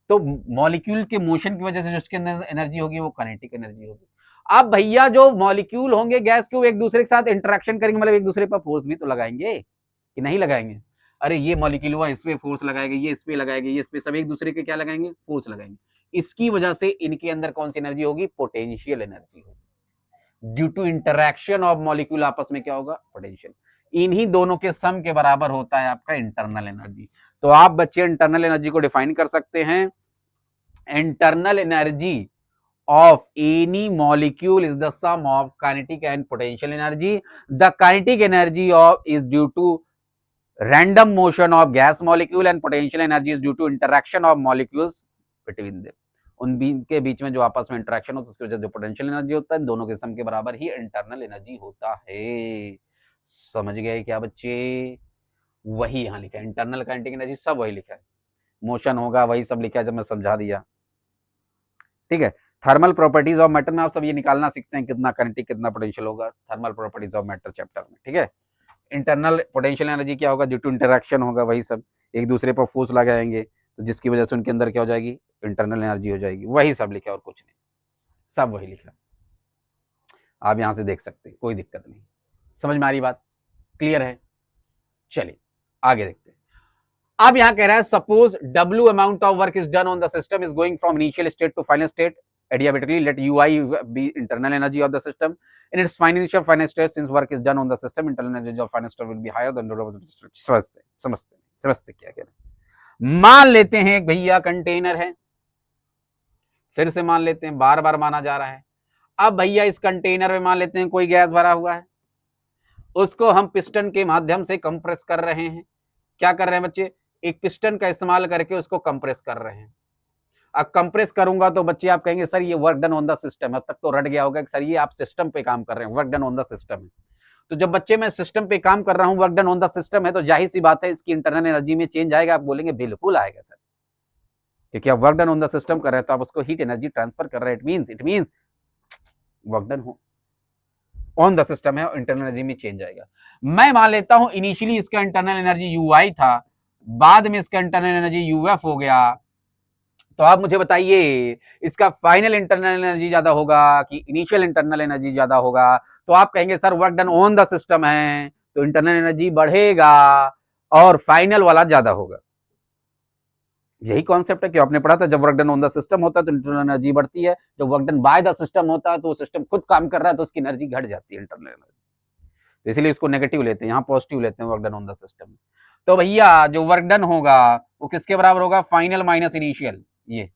तो मॉलिक्यूल के मोशन की वजह से जो उसके अंदर एनर्जी होगी, वो काइनेटिक एनर्जी होगी। अब भैया, जो मॉलिक्यूल होंगे गैस के, वो एक दूसरे के साथ इंटरेक्शन करेंगे, मतलब एक दूसरे पर फोर्स भी तो लगाएंगे कि नहीं लगाएंगे? अरे ये मॉलिक्यूल हुआ, इस पे फोर्स लगाएंगे, ये इस पे लगाएंगे, ये इस पे, सब एक दूसरे के क्या लगाएंगे? फोर्स लगाएंगे। इसकी वजह से इनके अंदर कौन सी एनर्जी होगी? पोटेंशियल एनर्जी होगी। Due to interaction of molecule आपस में क्या होगा? पोटेंशियल। इन्हीं दोनों के सम के बराबर होता है आपका इंटरनल एनर्जी। तो आप बच्चे इंटरनल एनर्जी को डिफाइन कर सकते हैं, internal energy of any molecule is the sum of kinetic and potential energy. The kinetic energy of is due to random motion of gas molecule and potential energy is due to interaction of molecules between them. उन के बीच में जो आपस में interaction होता है, उसकी वजह से जो पोटेंशियल एनर्जी होता है, दोनों के सम के बराबर ही इंटरनल एनर्जी होता है। समझ गए क्या बच्चे? वही यहाँ लिखा है, इंटरनल काइनेटिक एनर्जी सब वही लिखा है, मोशन होगा वही सब लिखा है, जब मैं समझा दिया। ठीक है? थर्मल प्रॉपर्टीज ऑफ मैटर में आप सब ये निकालना सीखते हैं, कितना काइनेटिक कितना पोटेंशियल होगा, thermal properties of matter chapter में। ठीक है? इंटरनल पोटेंशियल एनर्जी क्या होगा? ड्यू टू इंटरेक्शन होगा, वही सब एक दूसरे पर फोर्स लगाएंगे, तो जिसकी वजह से उनके अंदर क्या हो जाएगी? इंटरनल एनर्जी हो जाएगी। वही सब लिखा और कुछ नहीं, सब वही लिखा। आप यहां से देख सकते हैं, कोई दिक्कत नहीं। समझ में आ रही बात? क्लियर है? चलिए आगे देखते हैं। अब यहां कह रहा है, suppose W amount of work is done on the system is going from initial state to final state adiabatically, let ui be internal energy of the system in its final state. Since work is done on the system, internal energy of final state will be higher than समझते क्या कह रहे हैं? मान लेते हैं भैया container है, फिर से मान लेते हैं, बार बार माना जा रहा है। अब भैया इस कंटेनर में मान लेते हैं कोई गैस भरा हुआ है, उसको हम पिस्टन के माध्यम से कंप्रेस कर रहे हैं। क्या कर रहे हैं बच्चे, एक पिस्टन का इस्तेमाल करके उसको कंप्रेस कर रहे हैं। अब कंप्रेस करूंगा तो बच्चे आप कहेंगे सर ये work done on the system है, अब तक तो रट गया होगा कि सर ये आप सिस्टम पे काम कर रहे हैं, work done on the system है। तो जब बच्चे मैं सिस्टम पे काम कर रहा हूं, work done on the system है, तो जाहिर सी बात है इसकी इंटरनल एनर्जी में चेंज आएगा। आप बोलेंगे बिल्कुल आएगा सर, क्योंकि आप work done on the system कर रहे हैं तो आप उसको हीट एनर्जी ट्रांसफर कर रहे हैं। इट मींस वर्क डन हो ऑन द सिस्टम है और इंटरनल एनर्जी में चेंज आएगा। मैं मान लेता हूं इनिशियली इसका इंटरनल एनर्जी ui था, बाद में इसका इंटरनल एनर्जी uf हो गया, तो आप मुझे बताइए इसका फाइनल इंटरनल एनर्जी ज्यादा होगा कि इनिशियल इंटरनल एनर्जी ज्यादा होगा? तो आप कहेंगे sir work done on the system है तो इंटरनल एनर्जी बढ़ेगा और फाइनल वाला ज्यादा होगा। यही कॉन्सेप्ट है कि आपने पढ़ा था, जब work done on the system होता है तो इंटरनल एनर्जी बढ़ती है, जब work done by the system होता है तो सिस्टम खुद काम कर रहा है तो उसकी एनर्जी घट जाती है, इंटरनल एनर्जी। तो इसलिए इसको नेगेटिव लेते हैं, यहाँ पॉजिटिव लेते हैं work done on the system. तो भैया जो वर्क डन होगा वो किसके बराबर होगा, फाइनल माइनस इनिशियल। ये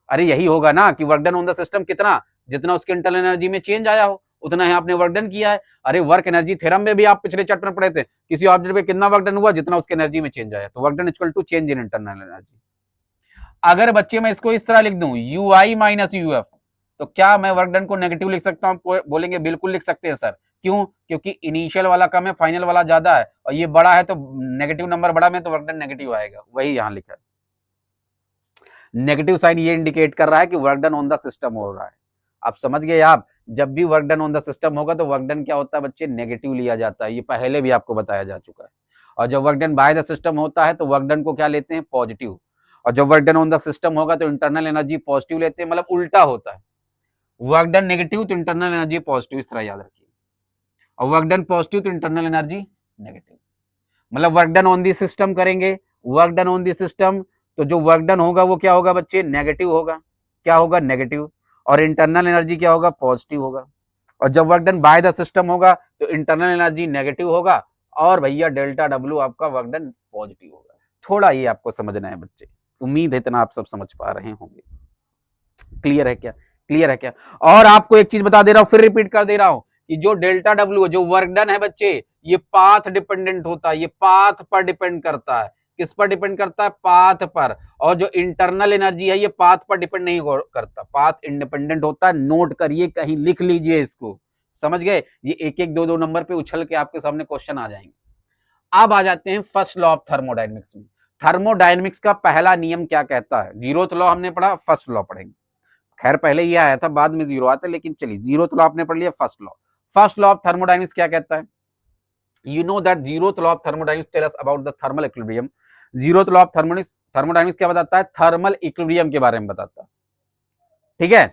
अरे यही होगा ना कि work done on the system कितना, जितना उसके इंटरनल एनर्जी में चेंज आया हो उतना ही आपने वर्क डन किया है। अरे वर्क एनर्जी थ्योरम में भी आप पिछले चैप्टर में पढ़े थे, किसी ऑब्जेक्ट पे कितना वर्क डन हुआ, जितना उसकी एनर्जी में चेंज आया, तो work done equal to change in internal energy. अगर बच्चे मैं इसको इस तरह लिख दूं U I minus U F, तो क्या मैं वर्क डन को नेगेटिव लिख सकता हूं? बोलेंगे बिल्कुल लिख सकते हैं सर। क्यों? क्योंकि इनिशियल वाला कम है, फाइनल वाला ज्यादा है, और ये बड़ा है तो नेगेटिव नंबर बड़ा में तो वर्क डन नेगेटिव आएगा। वही यहां लिखा है, नेगेटिव साइन ये इंडिकेट कर रहा है कि work done on the system हो रहा है। आप समझ गए? आप जब भी work done on the system होगा तो वर्क डन क्या होता है बच्चे, नेगेटिव लिया जाता है। ये पहले भी आपको बताया जा चुका है। और जब work done by the system होता है तो वर्क डन को क्या लेते हैं, पॉजिटिव। और जब work done on the system होगा तो इंटरनल एनर्जी पॉजिटिव लेते हैं, मतलब उल्टा होता है। वर्क डन नेगेटिव तो इंटरनल एनर्जी पॉजिटिव, इस तरह याद रखिए। और वर्क डन पॉजिटिव तो इंटरनल एनर्जी नेगेटिव। मतलब work done on the system करेंगे, work done on the system, तो जो वर्क डन होगा वो क्या होगा बच्चे, नेगेटिव होगा। क्या होगा, नेगेटिव। और इंटरनल एनर्जी क्या होगा, पॉजिटिव होगा। और जब work done by the system होगा तो इंटरनल एनर्जी नेगेटिव होगा और भैया डेल्टा डब्ल्यू आपका वर्क डन पॉजिटिव होगा। थोड़ा ये आपको समझना है बच्चे, उम्मीद है इतना आप सब समझ पा रहे होंगे। क्लियर है क्या, क्लियर है क्या? और आपको एक चीज बता दे रहा हूं, फिर रिपीट कर दे रहा हूं कि जो डेल्टा डब्ल्यू जो वर्क डन है बच्चे, ये पाथ डिपेंडेंट होता है, ये पाथ पर डिपेंड करता है। किस पर डिपेंड करता है, पाथ पर। और जो इंटरनल एनर्जी है ये पाथ पर डिपेंड नहीं करता, पाथ इंडिपेंडेंट होता है। नोट करिए, कहीं लिख लीजिए इसको, समझ गए? ये एक एक दो दो नंबर पे उछल के आपके सामने क्वेश्चन आ जाएंगे। अब आ जाते हैं फर्स्ट लॉ ऑफ थर्मोडायनेमिक्स में। थर्मोडायनेमिक्स का पहला नियम क्या कहता है? जीरोथ लॉ हमने पढ़ा, फर्स्ट लॉ पढ़ेंगे। खैर पहले ये आया था, बाद में जीरो आता है, लेकिन चलिए जीरोथ लॉ आपने पढ़ लिया, first law. First law of thermodynamics क्या कहता है? You know that zeroth law of thermodynamics tell us about the thermal equilibrium. zeroth law of thermodynamics क्या बताता है? थर्मल इक्विलिब्रियम के बारे में बताता है, ठीक है।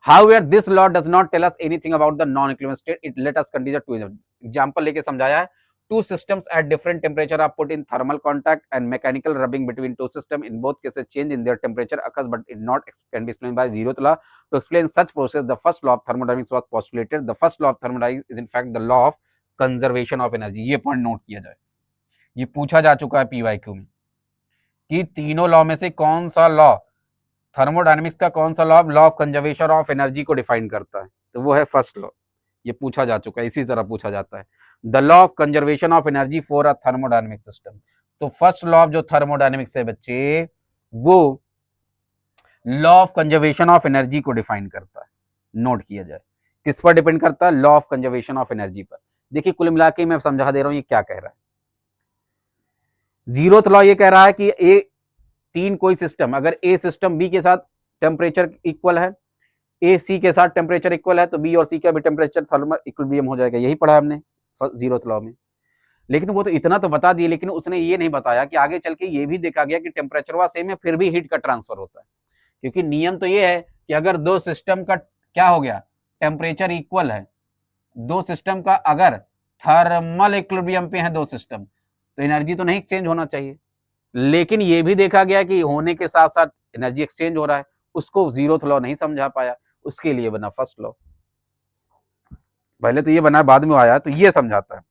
However, this law does not tell us anything about the non-equilibrium state. It let us consider two example लेके समझाया है। Two systems at different temperature are put in thermal contact and mechanical rubbing between two systems. In both cases, change in their temperature occurs, but it not can be explained by zeroth law. To explain such process, the first law of thermodynamics was postulated. The first law of thermodynamics is in fact the law of conservation of energy. ये point note किया जाए, ये पूछा जा चुका है PYQ में कि तीनों लॉ में से कौन सा लॉ, थर्मोडायनेमिक्स का कौन सा law of conservation of energy को डिफाइन करता है, तो वो है फर्स्ट लॉ। ये पूछा जा चुका है, इसी तरह पूछा जाता है, the law of conservation of energy for a thermodynamic system. तो फर्स्ट लॉ ऑफ जो थर्मोडायनेमिक्स है बच्चे, वो law of conservation of energy को डिफाइन करता है। नोट किया जाए, किस पर डिपेंड करता है, law of conservation of energy पर। देखिए कुल मिला के मैं समझा दे रहा हूं ये क्या कह रहा है। जीरोथ लॉ ये कह रहा है कि ए तीन कोई सिस्टम, अगर ए सिस्टम बी के साथ टेम्परेचर इक्वल है, ए सी के साथ टेम्परेचर इक्वल है, तो बी और सी का भी टेम्परेचर थर्मल इक्विलिब्रियम हो जाएगा। यही पढ़ा हमने जीरोथ लॉ में। लेकिन वो तो इतना तो बता दिए, लेकिन उसने ये नहीं बताया कि आगे चल के ये भी देखा गया कि टेम्परेचर वा सेम है फिर भी हीट का ट्रांसफर होता है। क्योंकि नियम तो ये है कि अगर दो सिस्टम का क्या हो गया, टेम्परेचर इक्वल है, दो सिस्टम का अगर थर्मल इक्विलिब्रियम पे है दो सिस्टम, तो एनर्जी तो नहीं एक्सचेंज होना चाहिए। लेकिन ये भी देखा गया कि होने के साथ साथ एनर्जी एक्सचेंज हो रहा है, उसको जीरोथ लॉ नहीं समझा पाया, उसके लिए बना फर्स्ट लॉ। पहले तो ये बना, बाद में आया, तो ये समझाता है।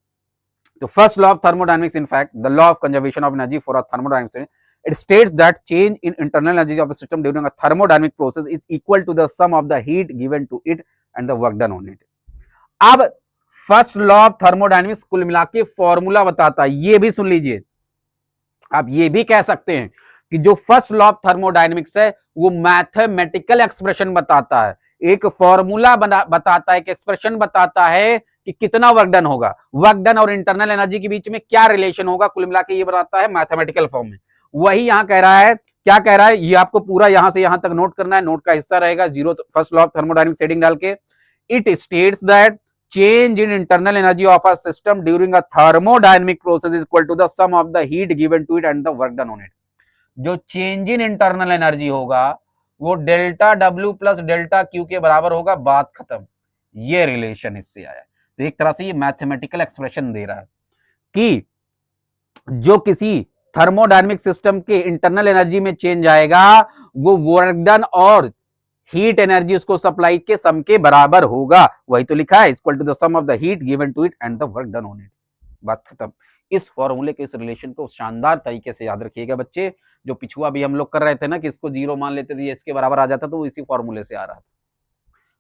तो first law of thermodynamics, in fact the law of conservation of energy for a thermodynamics, it states that change in internal energy of a system during a thermodynamic process is equal to the sum of the heat given to it and the work done on it. अब first law of thermodynamics कुल मिला के formula बताता है, ये भी सुन लीजिए। आप ये भी कह सकते हैं कि जो फर्स्ट लॉ ऑफ थर्मोडायनेमिक्स है वो मैथमेटिकल एक्सप्रेशन बताता है, एक फॉर्मूला बताता है, एक एक्सप्रेशन बताता है कि कितना वर्क डन होगा, वर्क डन और इंटरनल एनर्जी के बीच में क्या रिलेशन होगा, कुल मिला के ये बताता है मैथमेटिकल फॉर्म में। वही यहां कह रहा है, क्या कह रहा है, ये आपको पूरा यहां से यहां तक नोट करना है, नोट का हिस्सा रहेगा zero first law of thermodynamics heading डाल के। It states that change in internal energy of a system during a thermodynamic process is equal to the sum of the heat given to it and the work done on it. जो change in internal energy होगा वो delta W plus delta Q के बराबर होगा, बात खत्म। ये relation इससे आया। तो एक तरह से ये मैथमेटिकल एक्सप्रेशन दे रहा है कि जो किसी थर्मोडायनेमिक सिस्टम के इंटरनल एनर्जी में चेंज आएगा वो वर्क डन और हीट एनर्जी उसको सप्लाई के सम के बराबर होगा, वही तो लिखा है, equal to the sum of the heat given to it and the work done on it. बात खत्म। इस फॉर्मूले के, इस रिलेशन को शानदार तरीके से याद रखिएगा बच्चे। जो पिछुआ भी हम लोग कर रहे थे ना कि इसको जीरो मान लेते थे, इसके बराबर आ जाता, तो वो इसी फॉर्मूले से आ रहा था।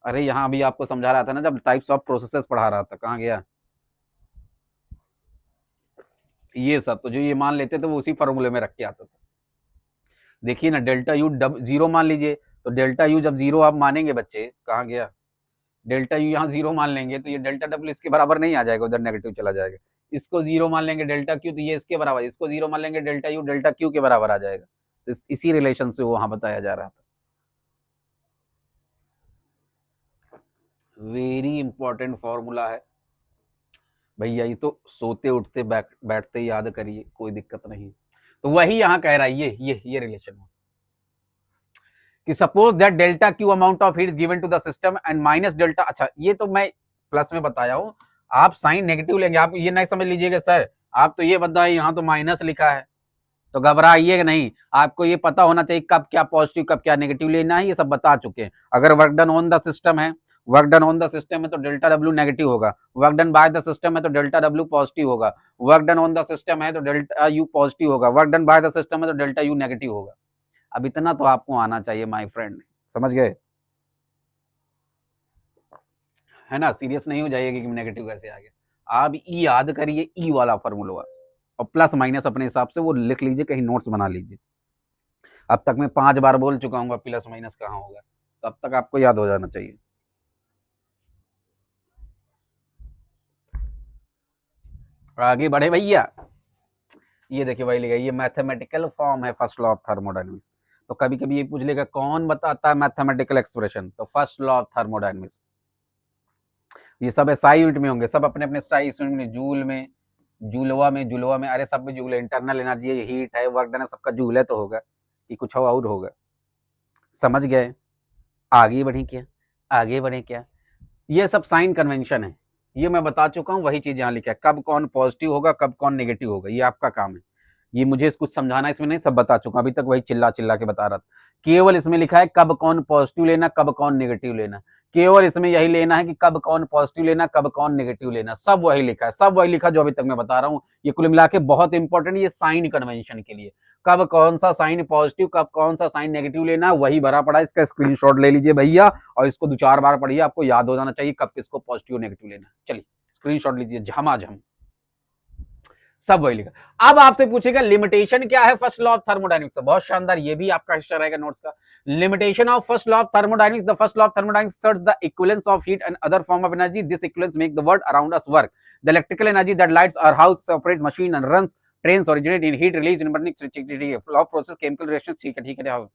अरे यहां भी आपको समझा रहा था ना जब टाइप्स ऑफ प्रोसेसेस पढ़ा रहा था, कहां गया ये सब, तो जो ये मान लेते थे वो उसी फॉर्मूले में रख के आता था। देखिए ना, डेल्टा यू जीरो मान लीजिए, तो डेल्टा यू जब जीरो आप मानेंगे बच्चे, कहाँ गया, डेल्टा यू यहाँ जीरो मान लेंगे तो ये डेल्टा डब्ल्यू इसके बराबर नहीं आ जाएगा, उधर नेगेटिव चला जाएगा। इसको जीरो मान लेंगे डेल्टा क्यू, तो ये इसके बराबर, इसको जीरो मान लेंगे डेल्टा यू, डेल्टा क्यू के बराबर आ जाएगा। तो इसी रिलेशन से वहां बताया जा रहा था। वेरी इंपॉर्टेंट फॉर्मूला है भैया, ये तो सोते उठते बैठते याद करिए, कोई दिक्कत नहीं। तो वही यहाँ कह रहा है, ये रिलेशन कि suppose that delta Q amount of heat is given to the system and minus delta, अच्छा ये तो मैं प्लस में बताया हूं, आप साइन नेगेटिव लेंगे, आप ये नहीं समझ लीजिएगा सर आप तो ये बताइए यहाँ तो माइनस लिखा है तो घबराइएगा नहीं, आपको ये पता होना चाहिए कब क्या पॉजिटिव कब क्या नेगेटिव लेना है, ये सब बता चुके हैं। अगर work done on the system है, work done on the system है तो डेल्टा डब्ल्यू नेगेटिव होगा, work done by the system है तो डेल्टा डब्ल्यू पॉजिटिव होगा, work done on the system है तो डेल्टा यू पॉजिटिव होगा, work done by the system है तो डेल्टा यू नेगेटिव होगा। अब इतना तो आपको आना चाहिए माय फ्रेंड, समझ गए, है ना, सीरियस नहीं हो जाइएगा कि नेगेटिव कैसे आ गया। आप ई याद करिए, ई वाला फॉर्मूला और प्लस माइनस अपने हिसाब से वो लिख लीजिए, कहीं नोट्स बना लीजिए। अब तक मैं 5 बार बोल चुका हूँ प्लस माइनस कहाँ होगा, तो अब तक आपको याद हो जाना चाहिए। आगे बढ़े भैया, ये देखिए भाई लिखा, ये मैथमेटिकल फॉर्म है फर्स्ट लॉ ऑफ थर्मोडायनेमिक्स। तो कभी कभी ये पूछ लेगा कौन बताता है मैथमेटिकल एक्सप्रेशन, तो फर्स्ट लॉ ऑफ थर्मोडायनेमिक्स। ये सब एसआई यूनिट में होंगे, सब अपने अपने एसआई यूनिट में, जूल में, जूलवा में, अरे सब में जूल है, इंटरनल एनर्जी है, हीट है, वर्क डन है, सबका जूल है तो होगा कि कुछ और होगा। समझ गए, आगे बढ़े क्या, ये सब साइन कन्वेंशन है, ये मैं बता चुका हूँ, वही चीज यहाँ लिखा है, कब कौन पॉजिटिव होगा कब कौन नेगेटिव होगा, ये आपका काम है। ये मुझे कुछ समझाना इसमें नहीं, सब बता चुका, अभी तक वही चिल्ला के बता रहा था। केवल इसमें लिखा है कब कौन पॉजिटिव लेना कब कौन नेगेटिव लेना, केवल इसमें यही लेना है कि कब कौन पॉजिटिव लेना कब कौन नेगेटिव लेना, सब वही लिखा है, सब वही लिखा जो अभी तक मैं बता रहा हूँ। ये कुल मिला के बहुत इंपॉर्टेंट, ये साइन कन्वेंशन के लिए, कब कौन सा साइन पॉजिटिव कब कौन सा साइन नेगेटिव लेना, वही भरा पड़ा है। इसका स्क्रीनशॉट ले लीजिए भैया और इसको 2-4 बार पढ़िए, आपको याद हो जाना चाहिए कब किसको पॉजिटिव नेगेटिव लेना। चलिए स्क्रीनशॉट लीजिए, झमाझम सब वही लिखा। अब आपसे पूछेगा लिमिटेशन क्या है फर्स्ट लॉ ऑफ थर्मोडायनेमिक्स, बहुत शानदार, ये भी आपका हिस्सा रहेगा नोट्स का। Limitation of first law of thermodynamics, the first law of thermodynamics asserts the equivalence of heat and other form of energy. This equivalence make the world around us work. The electrical energy that lights our house, operates machine and runs trains originate in heat released in burning law of process chemical reactions। ठीक है,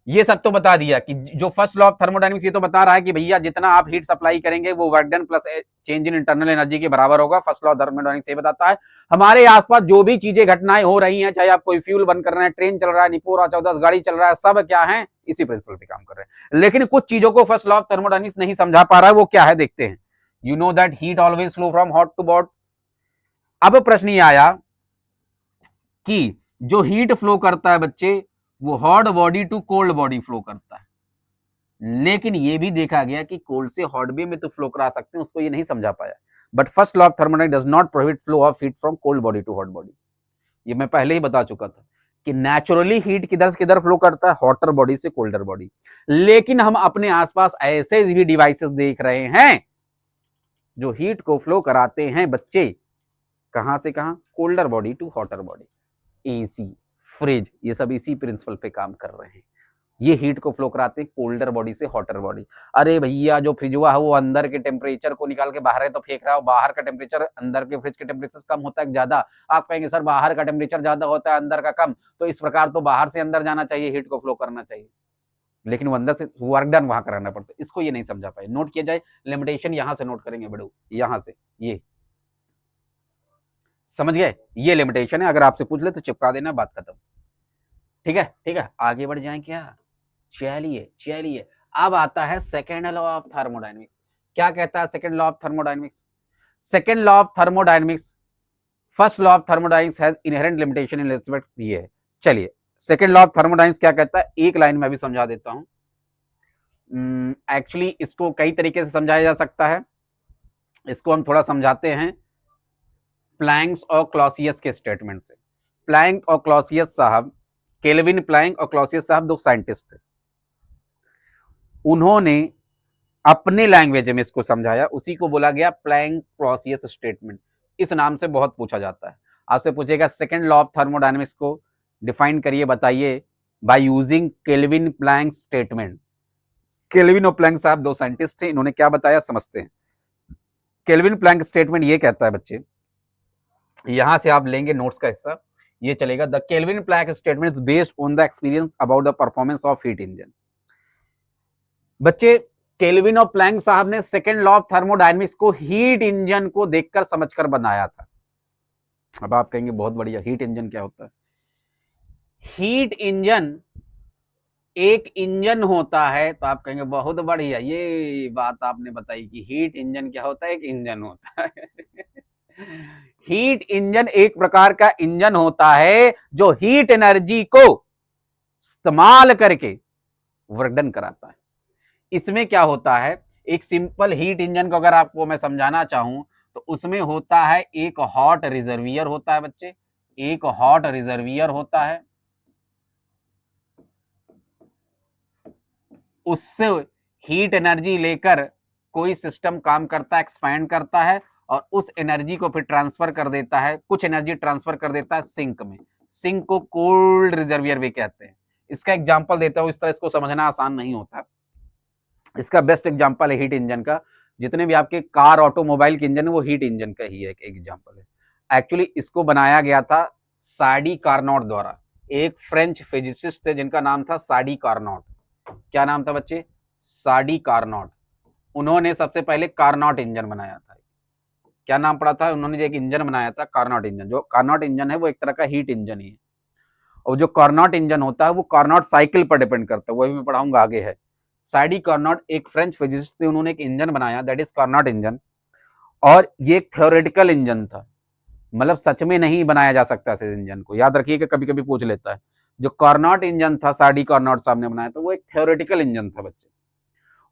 ये सब तो बता दिया कि जो first law of thermodynamics ये तो बता रहा है कि भैया जितना आप हीट सप्लाई करेंगे वो work done plus change in internal energy के बराबर होगा। फर्स्ट लॉ ऑफ थर्मोडायनेमिक्स ये बताता है हमारे आसपास जो भी चीजें घटनाएं हो रही हैं, चाहे आप कोई फ्यूल बर्न कर रहे हैं, ट्रेन चल रहा है, निपोरा 14 गाड़ी चल रहा है, सब क्या है, इसी प्रिंसिपल पे काम कर रहे हैं। लेकिन कुछ चीजों को फर्स्ट लॉ ऑफ थर्मोडायनेमिक्स नहीं समझा पा रहा है, वो क्या है देखते हैं। You know that heat always flow from hot to bot. अब प्रश्न ये आया कि जो हीट फ्लो करता है बच्चे वो hot body to cold body flow करता है, लेकिन ये भी देखा गया कि कोल्ड से हॉट भी में तो फ्लो करा सकते हैं, उसको ये नहीं समझा पाया। But first law of thermodynamics does not prohibit flow of heat from cold body to hot body. ये मैं पहले ही बता चुका था कि नेचुरली हीट किधर से किधर फ्लो करता है, हॉटर बॉडी से कोल्डर बॉडी। लेकिन हम अपने आसपास ऐसे भी डिवाइसेस देख रहे हैं जो हीट को फ्लो कराते हैं बच्चे, कहां से कहां, colder body to hotter body. AC, fridge, ये सब इसी प्रिंसिपल पे काम कर रहे हैं। ये हीट को फ्लो कराते हैं कोल्डर बॉडी से हॉटर बॉडी। अरे भैया जो फ्रिज हुआ है वो अंदर के टेम्परेचर को निकाल के बाहर है तो फेंक रहा है, बाहर का टेम्परेचर अंदर के फ्रिज के टेम्परेचर कम होता है ज्यादा। आप कहेंगे सर बाहर का टेम्परेचर ज्यादा होता है अंदर का कम, तो इस प्रकार तो बाहर से अंदर जाना चाहिए, हीट को फ्लो करना चाहिए, लेकिन वो अंदर से वर्क डन वहां कराना पड़ता है। इसको ये नहीं समझा पाए, नोट किया जाए, लिमिटेशन यहां से नोट करेंगे बड़ू, यहां से, ये समझ गए, ये लिमिटेशन है, अगर आपसे पूछ ले तो चिपका देना, बात खत्म। ठीक है, ठीक है, आगे बढ़ जाए क्या, चलिए चलिए। अब आता है सेकेंड लॉ ऑफ थर्मोडायनेमिक्स। क्या कहता है second law of thermodynamics? Second law of thermodynamics, first law of thermodynamics has inherent limitation in respect दिए है। चलिए सेकेंड लॉ ऑफ थर्मोडायनेमिक्स क्या कहता है, एक लाइन में भी समझा देता हूं। एक्चुअली इसको कई तरीके से समझाया जा सकता है, इसको हम थोड़ा समझाते हैं प्लैंक्स और क्लॉसियस के स्टेटमेंट से। प्लैंक और क्लॉसियस साहब, केल्विन प्लैंक और क्लॉसियस साहब दो साइंटिस्ट थे, उन्होंने अपने लैंग्वेज में इसको समझाया, उसी को बोला गया प्लैंक क्लॉसियस स्टेटमेंट। इस नाम से बहुत पूछा जाता है, आपसे पूछेगा सेकेंड लॉ ऑफ थर्मोडायनेमिक्स को डिफाइन करिए, बताइए by using Kelvin Planck statement. Kelvin और प्लैंक साहब दो साइंटिस्ट थे, इन्होंने क्या बताया समझते हैं। केल्विन प्लैंक स्टेटमेंट ये कहता है बच्चे, यहां से आप लेंगे नोट्स का हिस्सा, ये चलेगा, the Kelvin Planck statement is based on the experience about the performance of heat engine. बच्चे केल्विन और प्लैंक साहब ने सेकेंड लॉ ऑफ थर्मोडायनेमिक्स को हीट इंजन को देखकर समझकर बनाया था। अब आप कहेंगे बहुत बढ़िया, हीट इंजन क्या होता है? हीट इंजन एक इंजन होता है, तो आप कहेंगे बहुत बढ़िया, ये बात आपने बताई कि हीट इंजन क्या होता है, एक इंजन होता है। हीट इंजन एक प्रकार का इंजन होता है जो हीट एनर्जी को इस्तेमाल करके वर्क डन कराता है। इसमें क्या होता है, एक सिंपल हीट इंजन को अगर आपको मैं समझाना चाहूं तो उसमें होता है एक हॉट रिजर्वियर होता है बच्चे, एक हॉट रिजर्वियर होता है, उससे हीट एनर्जी लेकर कोई सिस्टम काम करता है, एक्सपैंड करता है और उस एनर्जी को फिर ट्रांसफर कर देता है, कुछ एनर्जी ट्रांसफर कर देता है सिंक में। सिंक को कोल्ड रिजर्वियर भी कहते हैं। इसका एग्जांपल देता हूं, इस तरह इसको समझना आसान नहीं होता। इसका बेस्ट एग्जांपल है हीट इंजन का, जितने भी आपके कार ऑटोमोबाइल के इंजन है वो हीट इंजन का ही एक एग्जांपल है। एक्चुअली इसको बनाया गया था साडी कार्नोट द्वारा, एक फ्रेंच फिजिसिस्ट थे जिनका नाम था साडी कार्नोट। क्या नाम था बच्चे? साडी कार्नोट। उन्होंने सबसे पहले कार्नोट इंजन बनाया था। क्या नाम पड़ा था? उन्होंने जो एक इंजन बनाया था कार्नोट इंजन। जो कार्नोट इंजन है वो एक तरह का हीट इंजन ही है, और जो कार्नोट इंजन होता है वो कार्नोट साइकिल पर डिपेंड करता है, वो भी मैं पढ़ाऊंगा आगे है। साडी कार्नोट एक फ्रेंच फिजिसिस्ट थे, उन्होंने एक इंजन बनाया, दैट इज कार्नोट इंजन, और ये एक थ्योरेटिकल इंजन था, मतलब सच में नहीं बनाया जा सकता इस इंजन को, याद रखिएगा, कभी कभी पूछ लेता है। जो कार्नोट इंजन था साडी कार्नोट साहब ने बनाया था, वो एक थ्योरेटिकल इंजन था बच्चे।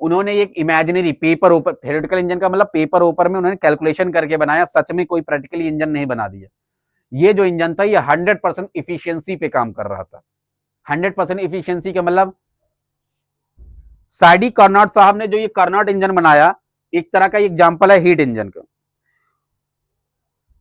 उन्होंने एक इमेजिनरी पेपर ऊपर, थ्योरेटिकल इंजन का मतलब पेपर ऊपर में उन्होंने कैलकुलेशन करके बनाया, सच में कोई प्रैक्टिकली इंजन नहीं बना दिया। ये जो इंजन था ये 100% इफिशियंसी पे काम कर रहा था। 100% इफिशियंसी का मतलब साडी कार्नोट साहब ने जो ये कार्नोट इंजन बनाया, एक तरह का एग्जांपल है हीट इंजन का।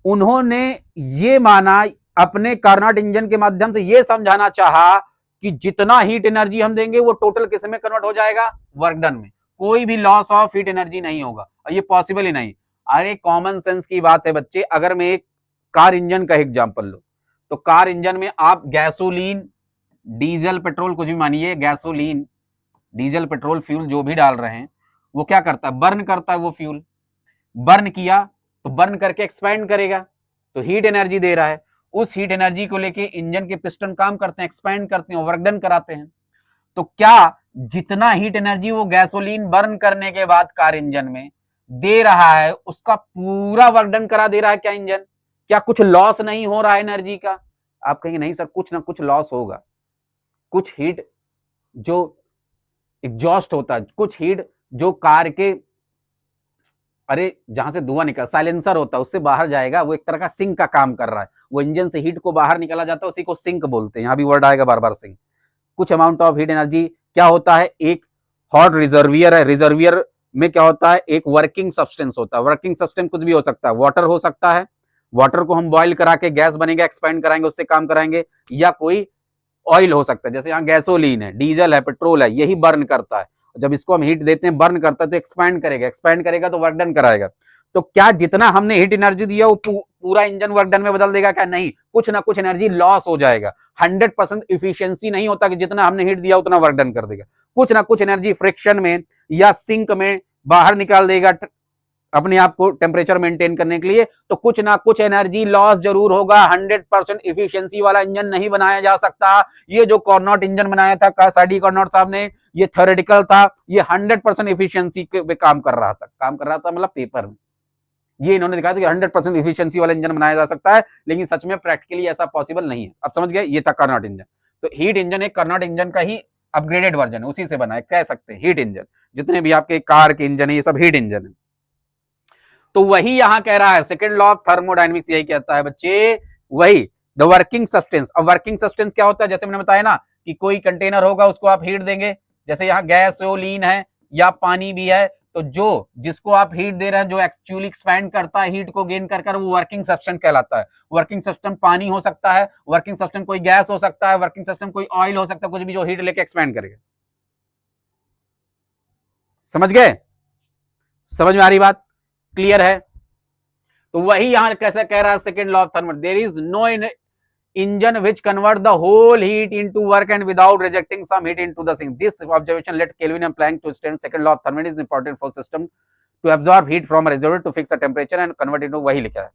उन्होंने ये माना, अपने कार्नोट इंजन के माध्यम से ये समझाना चाहा कि जितना हीट एनर्जी हम देंगे वो टोटल किस में कन्वर्ट हो जाएगा? वर्क डन में। कोई भी लॉस ऑफ हीट एनर्जी नहीं होगा, और ये पॉसिबल ही नहीं। अरे कॉमन सेंस की बात है बच्चे, अगर मैं एक कार इंजन का एग्जांपल लो, तो कार इंजन में आप गैसोलीन, डीजल, पेट्रोल, कुछ भी मानिए, गैसोलीन, डीजल, पेट्रोल, फ्यूल जो भी डाल रहे हैं, वो क्या करता है? बर्न करता है। वो फ्यूल बर्न किया तो बर्न करके एक्सपैंड करेगा, तो हीट एनर्जी दे रहा है। उस हीट एनर्जी को लेके इंजन के पिस्टन काम करते हैं, एक्सपैंड करते हैं, वर्क डन कराते हैं। तो क्या जितना हीट एनर्जी वो गैसोलीन बर्न करने के बाद कार इंजन में दे रहा है, उसका पूरा वर्क डन करा दे रहा है क्या इंजन? क्या कुछ लॉस नहीं हो रहा है एनर्जी का? आप कहेंगे नहीं सर, कुछ ना कुछ लॉस होगा। कुछ हीट जो एग्जॉस्ट होता है, कुछ हीट जो कार के अरे जहां से धुआं निकल, साइलेंसर होता है उससे बाहर जाएगा, वो एक तरह का सिंक का काम कर रहा है, वो इंजन से हीट को बाहर निकला जाता है, उसी को सिंक बोलते हैं, यहाँ भी वर्ड आएगा बार बार सिंक। कुछ अमाउंट ऑफ हीट एनर्जी क्या होता है, एक हॉट रिजर्वियर है, रिजर्वियर में क्या होता है, एक वर्किंग सब्सटेंस होता है, वर्किंग सब्सटेंस कुछ भी हो सकता है, वाटर हो सकता है, वाटर को हम बॉइल करा के गैस बनेगा, एक्सपेंड कराएंगे उससे काम कराएंगे, या कोई ऑयल हो सकता है, जैसे यहाँ गैसोलीन है, डीजल है, पेट्रोल है, यही बर्न करता है, जब इसको हम हीट देते हैं बर्न करता है तो एक्सपैंड करेगा, एक्सपैंड करेगा तो वर्क डन कराएगा। तो क्या जितना हमने हीट एनर्जी दिया वो पूरा इंजन वर्क डन में बदल देगा क्या, नहीं, कुछ ना कुछ एनर्जी लॉस हो जाएगा। 100% इफिशियंसी नहीं होता कि जितना हमने हीट दिया उतना वर्क डन कर देगा, कुछ ना कुछ एनर्जी फ्रिक्शन में या सिंक में बाहर निकाल देगा अपने आप को टेम्परेचर मेंटेन करने के लिए, तो कुछ ना कुछ एनर्जी लॉस जरूर होगा। 100% इफिशियंसी वाला इंजन नहीं बनाया जा सकता। ये जो कार्नोट इंजन बनाया था कासाडी कार्नोट साहब ने, ये थ्योरेटिकल था, ये 100% इफिशियंसी पे काम कर रहा था, मतलब पेपर में ये इन्होंने दिखाया था कि 100% इफिशियंसी वाला इंजन बनाया जा सकता है, लेकिन सच में प्रैक्टिकली ऐसा पॉसिबल नहीं है। अब समझ गए, ये था कार्नोट इंजन। तो हीट इंजन एक कार्नोट इंजन का ही अपग्रेडेड वर्जन है, उसी से बना है, कह सकते हैं हीट इंजन। जितने भी आपके कार के इंजन है ये सब हीट इंजन है। तो वही यहां कह रहा है, सेकंड लॉ ऑफ थर्मोडायनेमिक्स यही कहता है बच्चे, वही द वर्किंग सब्सटेंस। अब वर्किंग सब्सटेंस क्या होता है, जैसे मैंने बताया ना कि कोई कंटेनर होगा उसको आप हीट देंगे, जैसे यहाँ गैसोलीन है या पानी भी है, तो जो जिसको आप हीट दे रहे हैं, जो एक्चुअली एक्सपैंड करता है हीट को गेन कर वो वर्किंग सब्सटेंस कहलाता है। वर्किंग सब्सटेंस पानी हो सकता है, वर्किंग सब्सटेंस कोई गैस हो सकता है, वर्किंग सब्सटेंस कोई ऑयल हो सकता है, कुछ भी जो हीट लेके एक्सपैंड करेगा। समझ गए, समझ में आ रही बात, क्लियर है। तो वही यहां कैसे कह रहा है, second law of thermodynamics, there is no engine which convert the whole heat into work and without rejecting some heat into the sink. This observation let Kelvin and Planck to extend second law of thermodynamics is important for system to absorb heat from a reservoir to fix a temperature and convert it into, वही लिखा है।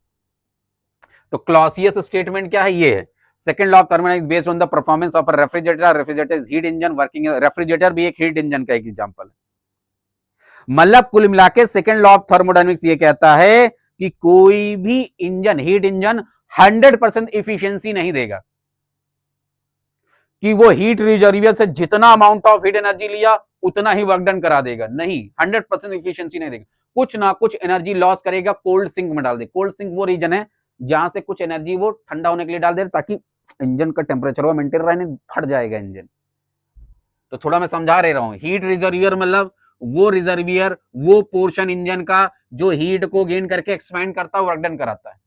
तो Clausius statement क्या है, ये है second law of thermodynamics based on the performance of a refrigerator, refrigerator is heat engine working, refrigerator भी एक हीट इंजन का एक एग्जांपल है। मतलब कुल मिला के सेकंड लॉ ऑफ थर्मोडायनेमिक्स ये कहता है कि कोई भी इंजन, हीट इंजन 100% इफिशियंसी नहीं देगा, कि वो हीट रिजर्वियर से जितना अमाउंट ऑफ हीट एनर्जी लिया उतना ही वर्क डन करा देगा, नहीं, 100% इफिशियंसी नहीं देगा, कुछ ना कुछ एनर्जी लॉस करेगा, कोल्ड सिंक में डाल दे। कोल्ड सिंक वो रीजन है जहां से कुछ एनर्जी वो ठंडा होने के लिए डाल दे ताकि इंजन का टेम्परेचर वो मेंटेन रहे, नहीं फट जाएगा इंजन। तो थोड़ा मैं समझा रहा हूं, हीट रिजर्वियर मतलब वो रिजर्वियर, वो पोर्शन इंजन का जो हीट को गेन करके एक्सपैंड करता है, वर्क डन कराता है।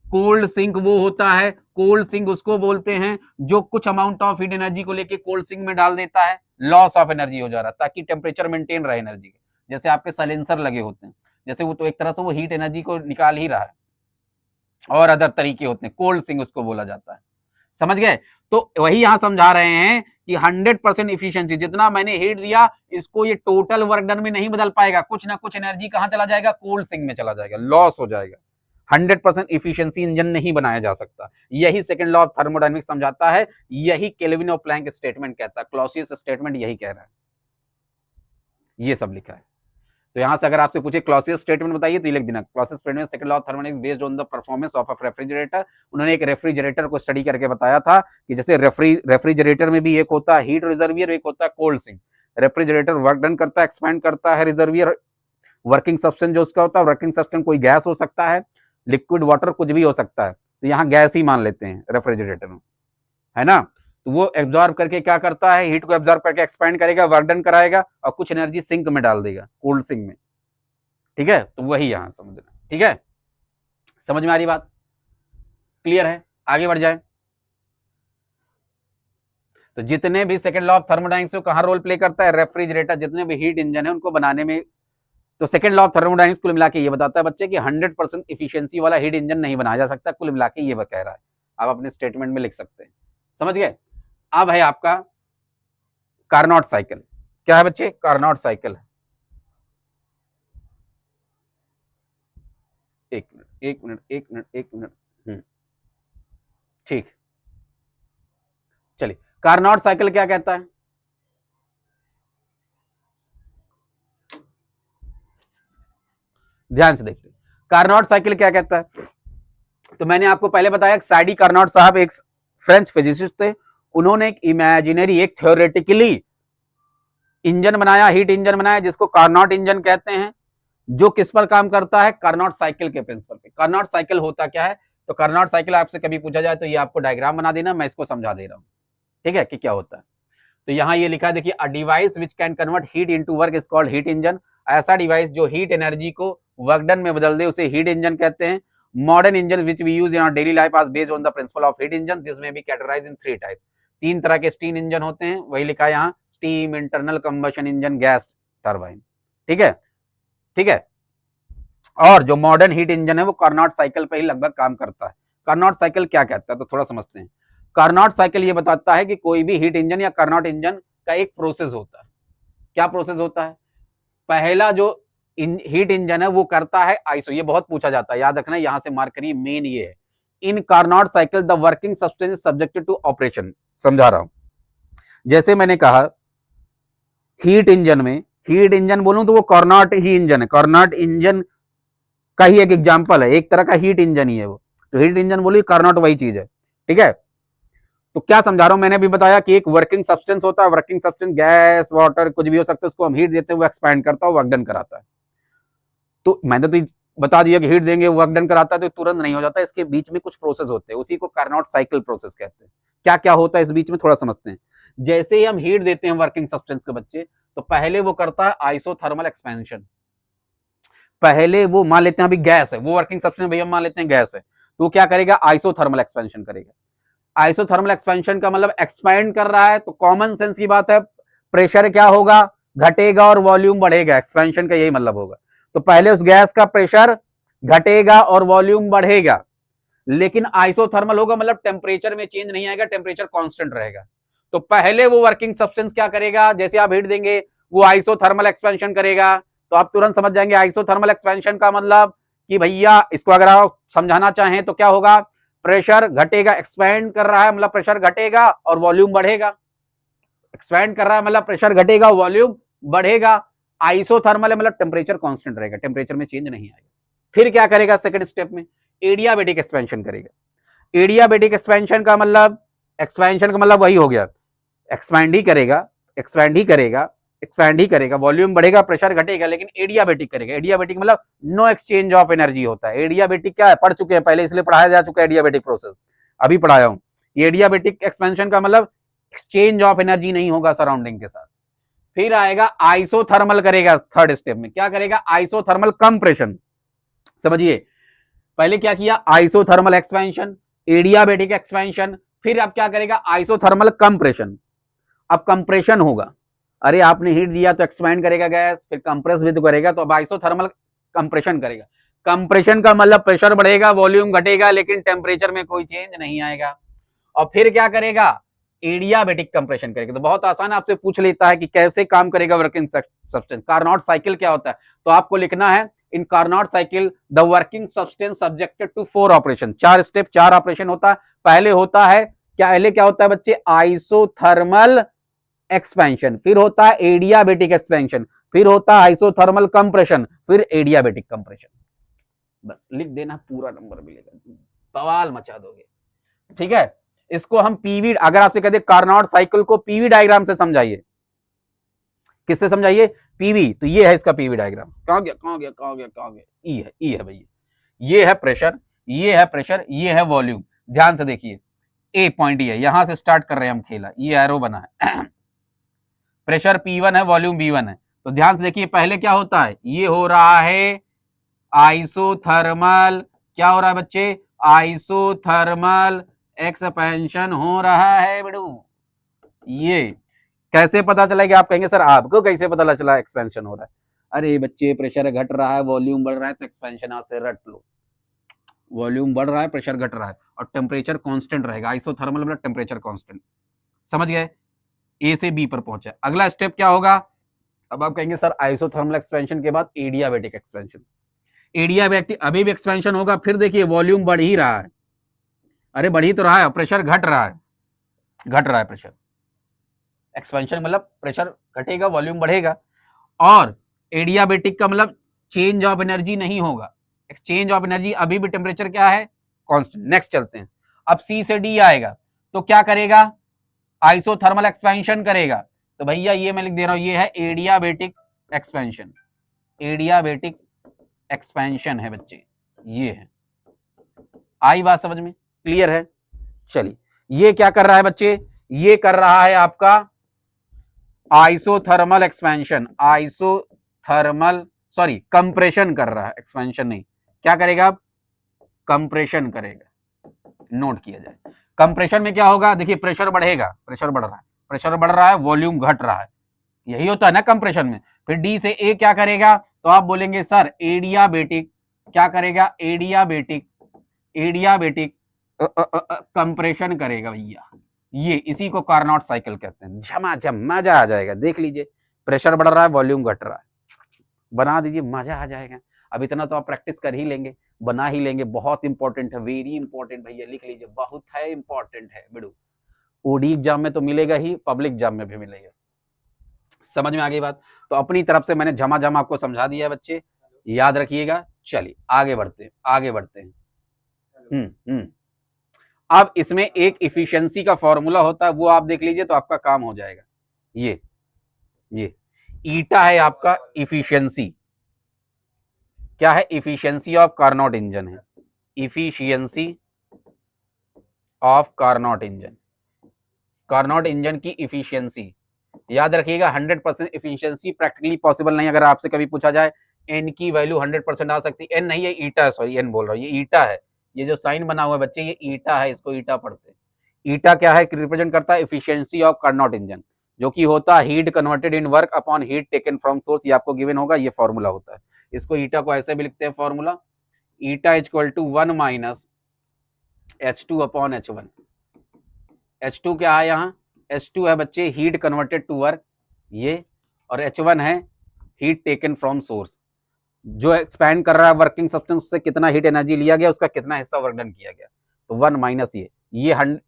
कोल्ड सिंक वो होता है, कोल्ड सिंक उसको बोलते हैं जो कुछ अमाउंट ऑफ हीट एनर्जी को लेके कोल्ड सिंक में डाल देता है, लॉस ऑफ एनर्जी हो जा रहा है ताकि टेम्परेचर मेंटेन रहे एनर्जी के। जैसे आपके साइलेंसर लगे होते हैं, जैसे वो तो एक तरह से वो हीट एनर्जी को निकाल ही रहा है, और अदर तरीके होते हैं, कोल्ड सिंक उसको बोला जाता है। समझ गए। तो वही यहां समझा रहे हैं कि 100% इफिशियंसी, जितना मैंने हीट दिया इसको ये टोटल वर्क डन में नहीं बदल पाएगा, कुछ ना कुछ एनर्जी कहां चला जाएगा, कोल्ड सिंक में चला जाएगा, लॉस हो जाएगा। 100% इफिशियंसी इंजन नहीं बनाया जा सकता। यही सेकंड लॉ ऑफ थर्मोडायनेमिक्स समझाता है, यही केल्विन और प्लैंक स्टेटमेंट कहता है, क्लॉसियस स्टेटमेंट यही कह रहा है, ये सब लिखा है। तो यहां से अगर आपसे पूछे क्लॉसियस स्टेटमेंट बताइए तो ये लिख देना, Clausius statement second law of thermodynamics based on the performance of a refrigerator. उन्होंने एक रेफ्रिजरेटर को स्टडी करके बताया था कि जैसे रेफ्रिजरेटर में भी एक होता है हीट रिजर्वियर, एक होता है cold sink. Refrigerator work done करता है, एक्सपैंड करता है, रिजर्वियर वर्किंग सब्सटेंस जो उसका होता है, वर्किंग सब्सटेंस कोई गैस हो सकता है, लिक्विड वाटर, कुछ भी हो सकता है, तो यहाँ गैस ही मान लेते हैं रेफ्रिजरेटर में, है ना। तो वो एब्जॉर्ब करके क्या करता है, हीट को एब्जॉर्ब करके एक्सपैंड करेगा, वर्क डन कराएगा और कुछ एनर्जी सिंक में डाल देगा, कोल्ड सिंक में। ठीक है, तो वही यहां समझना, ठीक है, समझ में आ रही बात, क्लियर है, आगे बढ़ जाए। तो जितने भी सेकंड लॉ ऑफ थर्मोडायनेमिक्स कहां रोल प्ले करता है, रेफ्रिजरेटर, जितने भी हीट इंजन है उनको बनाने में। तो सेकंड लॉ ऑफ थर्मोडायनेमिक्स कुल मिला के ये बताता है बच्चे कि 100% इफिशियंसी वाला हीट इंजन नहीं बनाया जा सकता, कुल मिला के ये कह रहा है, आप अपने स्टेटमेंट में लिख सकते हैं। समझ गए। अब है आपका कार्नोट साइकिल। क्या है बच्चे, कार्नोट साइकिल है। एक मिनट ठीक, चलिए कार्नोट साइकिल क्या कहता है, ध्यान से देखते हैं कार्नोट साइकिल क्या कहता है। तो मैंने आपको पहले बताया साडी कार्नोट साहब एक फ्रेंच फिजिसिस्ट थे, उन्होंने एक इमेजिनरी, एक थ्योरेटिकली इंजन बनाया, हीट इंजन बनाया जिसको कार्नोट इंजन कहते हैं। जो किस पर काम करता है, कार्नोट साइकिल के प्रिंसिपल पे। कार्नोट साइकिल होता क्या है, तो कार्नोट साइकिल आपसे कभी पूछा जाए तो ये आपको डायग्राम बना देना, मैं इसको समझा दे रहा हूँ, ठीक है, कि क्या होता है। तो यहाँ ये लिखा है, देखिए, a device which can convert heat into work is called heat engine. ऐसा डिवाइस जो हीट एनर्जी को वर्क डन में बदल दे उसे हीट इंजन कहते हैं। Modern engine which we use in our daily life are based on the principle of heat engine, this may be categorized in 3 type. 3 तरह के स्टीम इंजन होते हैं, वही लिखा है यहाँ, steam, internal combustion engine, gas turbine, ठीक है, ठीक है। और जो मॉडर्न हीट इंजन है वो कार्नोट साइकिल पे ही लगभग काम करता है। कार्नोट साइकिल क्या कहता है, तो थोड़ा समझते हैं। कार्नोट साइकिल ये बताता है कि कोई भी हीट इंजन या कार्नोट इंजन का एक प्रोसेस होता है। क्या प्रोसेस होता है? पहला जो हीट इंजन है वो करता है आइसो, ये बहुत पूछा जाता है, याद रखना, यहां से मार्क करिए, मेन ये है। In Carnot cycle the working substance subjected to operation. समझा रहा हूं, जैसे मैंने कहा हीट इंजन में, हीट इंजन बोलूं तो वो कार्नोट ही इंजन है, कार्नोट इंजन का ही एक एग्जांपल है, एक तरह का हीट इंजन ही है वो। तो हीट इंजन बोली, कार्नोट वही चीज है, ठीक है। तो क्या समझा रहा हूं, मैंने भी बताया कि एक वर्किंग सब्सटेंस होता है, वर्किंग सब्सटेंस गैस, वाटर, कुछ भी हो सकता है, उसको हम हीट देते हैं, वो एक्सपैंड करता है, वर्क डन कराता है। तो मैंने तो बता दिया कि हीट देंगे वर्क डन कराता है, तो तुरंत नहीं हो जाता, इसके बीच में कुछ प्रोसेस होते हैं, उसी को कार्नोट साइकिल प्रोसेस कहते हैं। क्या क्या होता है इस बीच में थोड़ा समझते हैं। जैसे ही हम हीट देते हैं वर्किंग सब्सटेंस के बच्चे, तो पहले वो करता है आइसोथर्मल एक्सपेंशन। पहले वो मान लेते हैं अभी गैस है, वो वर्किंग सब्सटेंस भैया मान लेते हैं गैस है, तो क्या करेगा, आइसोथर्मल एक्सपेंशन करेगा। आइसोथर्मल एक्सपेंशन का मतलब एक्सपैंड कर रहा है, तो कॉमन सेंस की बात है, प्रेशर क्या होगा, घटेगा और वॉल्यूम बढ़ेगा, एक्सपेंशन का यही मतलब होगा। तो पहले उस गैस का प्रेशर घटेगा और वॉल्यूम बढ़ेगा, लेकिन आइसोथर्मल होगा मतलब टेम्परेचर में चेंज नहीं आएगा, टेम्परेचर कांस्टेंट रहेगा। तो पहले वो वर्किंग सब्सटेंस क्या करेगा, जैसे आप हीट देंगे वो आइसोथर्मल एक्सपेंशन करेगा। तो आप तुरंत समझ जाएंगे आइसोथर्मल एक्सपेंशन का मतलब कि भैया इसको अगर आप समझाना चाहें तो क्या होगा, प्रेशर घटेगा, एक्सपैंड कर रहा है मतलब प्रेशर घटेगा और वॉल्यूम बढ़ेगा, एक्सपैंड कर रहा है मतलब प्रेशर घटेगा, वॉल्यूम बढ़ेगा। आइसोथर्मल है मतलब टेम्परेचर कांस्टेंट रहेगा, टेम्परेचर में चेंज नहीं आएगा। फिर क्या करेगा सेकंड स्टेप में, एडियाबेटिक एक्सपेंशन करेगा। एडियाबेटिक एक्सपेंशन का मतलब, एक्सपेंशन का मतलब वही हो गया, एक्सपैंड ही करेगा, एक्सपैंड ही करेगा, एक्सपैंड ही करेगा, वॉल्यूम बढ़ेगा, प्रेशर घटेगा, लेकिन एडियाबेटिक करेगा। एडियाबेटिक मतलब नो एक्सचेंज ऑफ एनर्जी होता है। एडियाबेटिक क्या है, पढ़ चुके हैं पहले, इसलिए पढ़ाया जा चुका है एडियाबेटिक प्रोसेस, अभी पढ़ाया हूं। एडियाबेटिक एक्सपेंशन का मतलब एक्सचेंज ऑफ एनर्जी नहीं होगा सराउंडिंग के साथ। फिर आएगा आइसोथर्मल करेगा, थर्ड स्टेप में क्या करेगा, आइसोथर्मल कंप्रेशन। समझिए, पहले क्या किया, आइसोथर्मल एक्सपेंशन, एडियाबेटिक एक्सपेंशन, फिर अब क्या करेगा, आइसोथर्मल कंप्रेशन। अब कंप्रेशन होगा, अरे आपने हीट दिया तो एक्सपैंड करेगा गैस, फिर कंप्रेस भी तो करेगा, तो अब आइसोथर्मल कंप्रेशन करेगा। कंप्रेशन का मतलब प्रेशर बढ़ेगा, वॉल्यूम घटेगा, लेकिन टेम्परेचर में कोई चेंज नहीं आएगा। और फिर क्या करेगा, एडियाबेटिक कंप्रेशन करेगा। तो बहुत आसान, आपसे पूछ लेता है कि कैसे काम करेगा वर्किंग सब्सटेंस, कार्नोट साइकिल क्या होता है, तो आपको लिखना है in Carnot cycle the working substance subjected to 4 operation. 4 step, 4 operation होता है। पहले होता है क्या होता है बच्चे, आइसोथर्मल एक्सपेंशन, फिर होता है एडियाबेटिक एक्सपेंशन, फिर होता है आइसोथर्मल कंप्रेशन, फिर एडियाबेटिक कंप्रेशन। बस लिख देना, पूरा नंबर मिलेगा, बवाल मचा दोगे, ठीक है। इसको हम पीवी, अगर आपसे कहते कार्नोट साइकिल को पीवी डायग्राम से समझाइए, किससे समझाइए, पीवी, तो ये है इसका पीवी डायग्राम। कहां गया, कहां गया, कहां गया, कहां गया, ई है, ई है भैया, ये है प्रेशर, ये है प्रेशर, ये है वॉल्यूम। ध्यान से देखिए, ए पॉइंट ये है, यहां से स्टार्ट कर रहे हैं हम खेला, ये एरो बना है प्रेशर P1 है, वॉल्यूम V1 है। तो ध्यान से देखिए, पहले क्या होता है, ये हो रहा है आइसोथर्मल, क्या हो रहा है बच्चे, आइसोथर्मल एक्सपेंशन हो रहा है बेड़ू। ये कैसे पता चला कि आप कहेंगे सर आपको कैसे पता चला एक्सपेंशन हो रहा है, अरे बच्चे प्रेशर घट रहा है, वॉल्यूम बढ़ रहा है, तो एक्सपेंशन आप से रट लो। वॉल्यूम बढ़ रहा है, प्रेशर घट रहा है, और टेम्परेचर कांस्टेंट रहेगा। आइसोथर्मल मतलब टेम्परेचर कांस्टेंट, समझ गए, ए से बी पर पहुंचा। अगला स्टेप क्या होगा, अब आप कहेंगे सर आइसोथर्मल एक्सपेंशन के बाद एडियाबेटिक एक्सपेंशन। एडियाबेटिक अभी भी एक्सपेंशन होगा, फिर देखिए वॉल्यूम बढ़ ही रहा है, अरे बढ़ ही तो रहा है, प्रेशर घट रहा है, घट रहा है प्रेशर। एक्सपेंशन मतलब प्रेशर घटेगा, वॉल्यूम बढ़ेगा। और एडियाबेटिक का मतलब चेंज ऑफ एनर्जी नहीं होगा, एक्सचेंज ऑफ एनर्जी, अभी भी टेम्परेचर क्या है, कांस्टेंट। नेक्स्ट चलते हैं, अब सी से डी आएगा, तो क्या करेगा, आइसोथर्मल एक्सपेंशन करेगा। तो भैया ये मैं लिख दे रहा हूं, ये है एडियाबेटिक एक्सपेंशन, एडियाबेटिक एक्सपेंशन है बच्चे, ये है। आई बात समझ में? क्लियर है? चलिए, ये क्या कर रहा है बच्चे? ये कर रहा है आपका आइसोथर्मल एक्सपेंशन, कंप्रेशन कर रहा है, एक्सपेंशन नहीं। क्या करेगा? कंप्रेशन करेगा। नोट किया जाए, कंप्रेशन में क्या होगा? देखिए प्रेशर बढ़ेगा, प्रेशर बढ़ रहा है, प्रेशर बढ़ रहा है, वॉल्यूम घट रहा है, यही होता है ना कंप्रेशन में। फिर डी से ए क्या करेगा? तो आप बोलेंगे सर एडियाबेटिक। क्या करेगा? एडियाबेटिक, एडियाबेटिक कंप्रेशन करेगा भैया। ये इसी को कार्नोट साइकिल कहते हैं। झमाझम मजा आ जाएगा, देख लीजिए, प्रेशर बढ़ रहा है, वॉल्यूम घट रहा है, बना दीजिए, मजा आ जाएगा। अब इतना तो आप प्रैक्टिस कर ही लेंगे, बना ही लेंगे। बहुत इंपॉर्टेंट है, वेरी इंपॉर्टेंट भैया, लिख लीजिए, बहुत है इंपॉर्टेंट है बेड़ू। ओडी एग्जाम में तो मिलेगा ही, पब्लिक एग्जाम में भी मिलेगा। समझ में आ गई बात? तो अपनी तरफ से मैंने झमाझम आपको समझा दिया है बच्चे, याद रखिएगा। चलिए आगे बढ़ते हैं, आगे बढ़ते हैं। अब इसमें एक इफिशियंसी का फॉर्मूला होता है, वो आप देख लीजिए तो आपका काम हो जाएगा। ये ईटा है आपका इफिशियंसी। क्या है? इफिशियंसी ऑफ कार्नोट इंजन है, efficiency of Carnot engine, Carnot engine की इफिशियंसी। याद रखिएगा 100% इफिशियंसी प्रैक्टिकली पॉसिबल नहीं। अगर आपसे कभी पूछा जाए एन की वैल्यू 100% आ सकती है, एन नहीं, ये ईटा है, सॉरी एन बोल रहा हूँ, ये ईटा है। ये जो साइन बना हुआ है बच्चे, ये ईटा है, इसको ईटा पढ़ते हैं। ईटा क्या है? रिप्रेजेंट करता है इफिशियंसी ऑफ कार्नोट इंजन, जो कि होता है heat converted in work upon heat taken from source. ये आपको गिवन होगा, ये फॉर्मूला होता है। इसको ईटा को ऐसे भी लिखते हैं formula, eta equal to 1 minus H2 upon H1। H2 क्या है यहाँ? H2 है बच्चे हीट कन्वर्टेड टू वर्क, ये, और H1 है हीट टेकन फ्रॉम सोर्स। जो एक्सपैंड कर रहा है वर्किंग सब्सटेंस से कितना हीट एनर्जी लिया गया, उसका कितना हिस्सा वर्क डन किया गया। तो 1 माइनस ये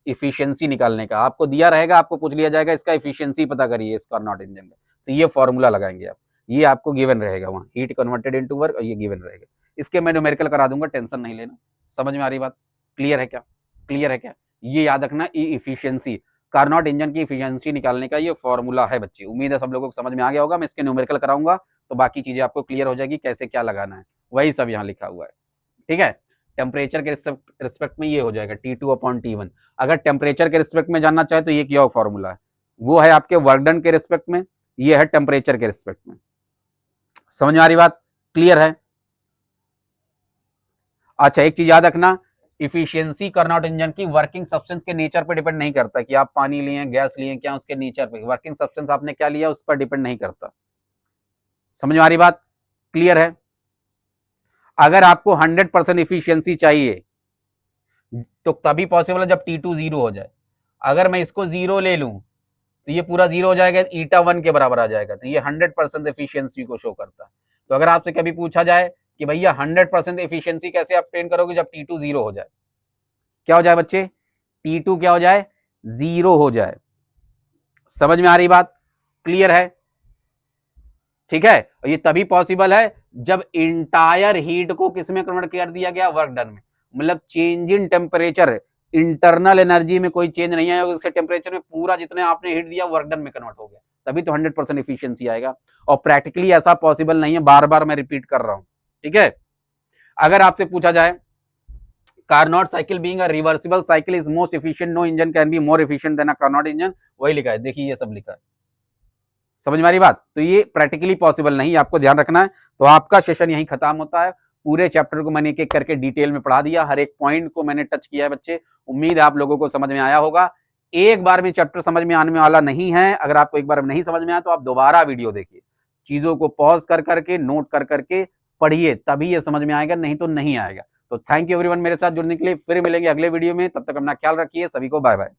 इफिशियंसी निकालने का आपको दिया रहेगा, आपको पूछ लिया जाएगा इसका इफिशियंसी पता करिए इस कार्नोट इंजन का, तो ये फॉर्मूला लगाएंगे आप, ये आपको गिवन रहेगा वहाँ, हीट कन्वर्टेड इनटू वर्क, और ये गिवन रहेगा। इसके मैं न्यूमेरिकल करा दूंगा, टेंशन नहीं लेना। समझ में आ रही बात? क्लियर है क्या? क्लियर है क्या? ये याद रखना, इफिशियंसी, कार्नोट इंजन की इफिशियंसी निकालने का ये फॉर्मूला है बच्चे। उम्मीद है सब लोगों को समझ में आ गया होगा। मैं इसके न्यूमेरिकल कराऊंगा तो बाकी चीजें आपको क्लियर हो जाएगी, कैसे क्या लगाना है, वही सब यहाँ लिखा हुआ है। ठीक है? टेम्परेचर के रिस्पेक्ट में ये हो जाएगा T2 अपॉन T1। अगर टेम्परेचर के रिस्पेक्ट में जानना चाहे तो ये क्या फॉर्मूला है, वो है आपके वर्क डन के रिस्पेक्ट में, ये है टेम्परेचर के रिस्पेक्ट में। समझ में आ रही बात? क्लियर है? अच्छा, एक चीज याद रखना, इफिशियंसी कार्नोट इंजन की वर्किंग सब्सटेंस के नेचर पर डिपेंड नहीं करता कि आप पानी लिए, गैस लिए, क्या उसके नेचर पे, वर्किंग सब्सटेंस आपने क्या लिया उस पर डिपेंड नहीं करता। समझ में आ रही बात? क्लियर है? अगर आपको 100% इफिशियंसी चाहिए तो तभी पॉसिबल है जब T2 0 हो जाए। अगर मैं इसको 0 ले लूं तो ये पूरा 0 हो जाएगा, ईटा 1 के बराबर आ जाएगा, तो ये 100% एफिशिएंसी को शो करता है। तो अगर आपसे कभी पूछा जाए कि भैया 100% एफिशिएंसी कैसे आप ट्रेन करोगे जब T2 0 हो जाए, क्या हो जाए बच्चे? T2 क्या हो जाए? 0 हो जाए। समझ में आ रही बात? क्लियर है? ठीक है? और ये तभी पॉसिबल है जब इंटायर हीट को किस में कन्वर्ट कर दिया गया? वर्क डन में। मतलब change in temperature, internal energy में कोई चेंज नहीं आया, उसके टेम्परेचर में पूरा जितने आपने हीट दिया वर्क डन में कन्वर्ट हो गया, तभी तो 100% एफिशिएंसी आएगा। और प्रैक्टिकली ऐसा पॉसिबल नहीं है, बार बार मैं रिपीट कर रहा हूं। ठीक है? अगर आपसे पूछा जाए Carnot cycle being a reversible cycle is most efficient, no engine can be more efficient than a Carnot engine, वही लिखा है, देखिए ये सब लिखा है। समझ में आ रही बात? तो ये प्रैक्टिकली पॉसिबल नहीं, आपको ध्यान रखना है। तो आपका सेशन यहीं खत्म होता है। पूरे चैप्टर को मैंने एक एक करके डिटेल में पढ़ा दिया, हर एक पॉइंट को मैंने टच किया है बच्चे। उम्मीद है आप लोगों को समझ में आया होगा। एक बार में चैप्टर समझ में आने वाला नहीं है, अगर आपको एक बार में नहीं समझ में आया तो आप दोबारा वीडियो देखिए, चीजों को पॉज कर करके नोट कर करके पढ़िए, तभी ये समझ में आएगा, नहीं तो नहीं आएगा। तो थैंक यू एवरीवन मेरे साथ जुड़ने के लिए। फिर मिलेंगे अगले वीडियो में, तब तक अपना ख्याल रखिए। सभी को बाय बाय।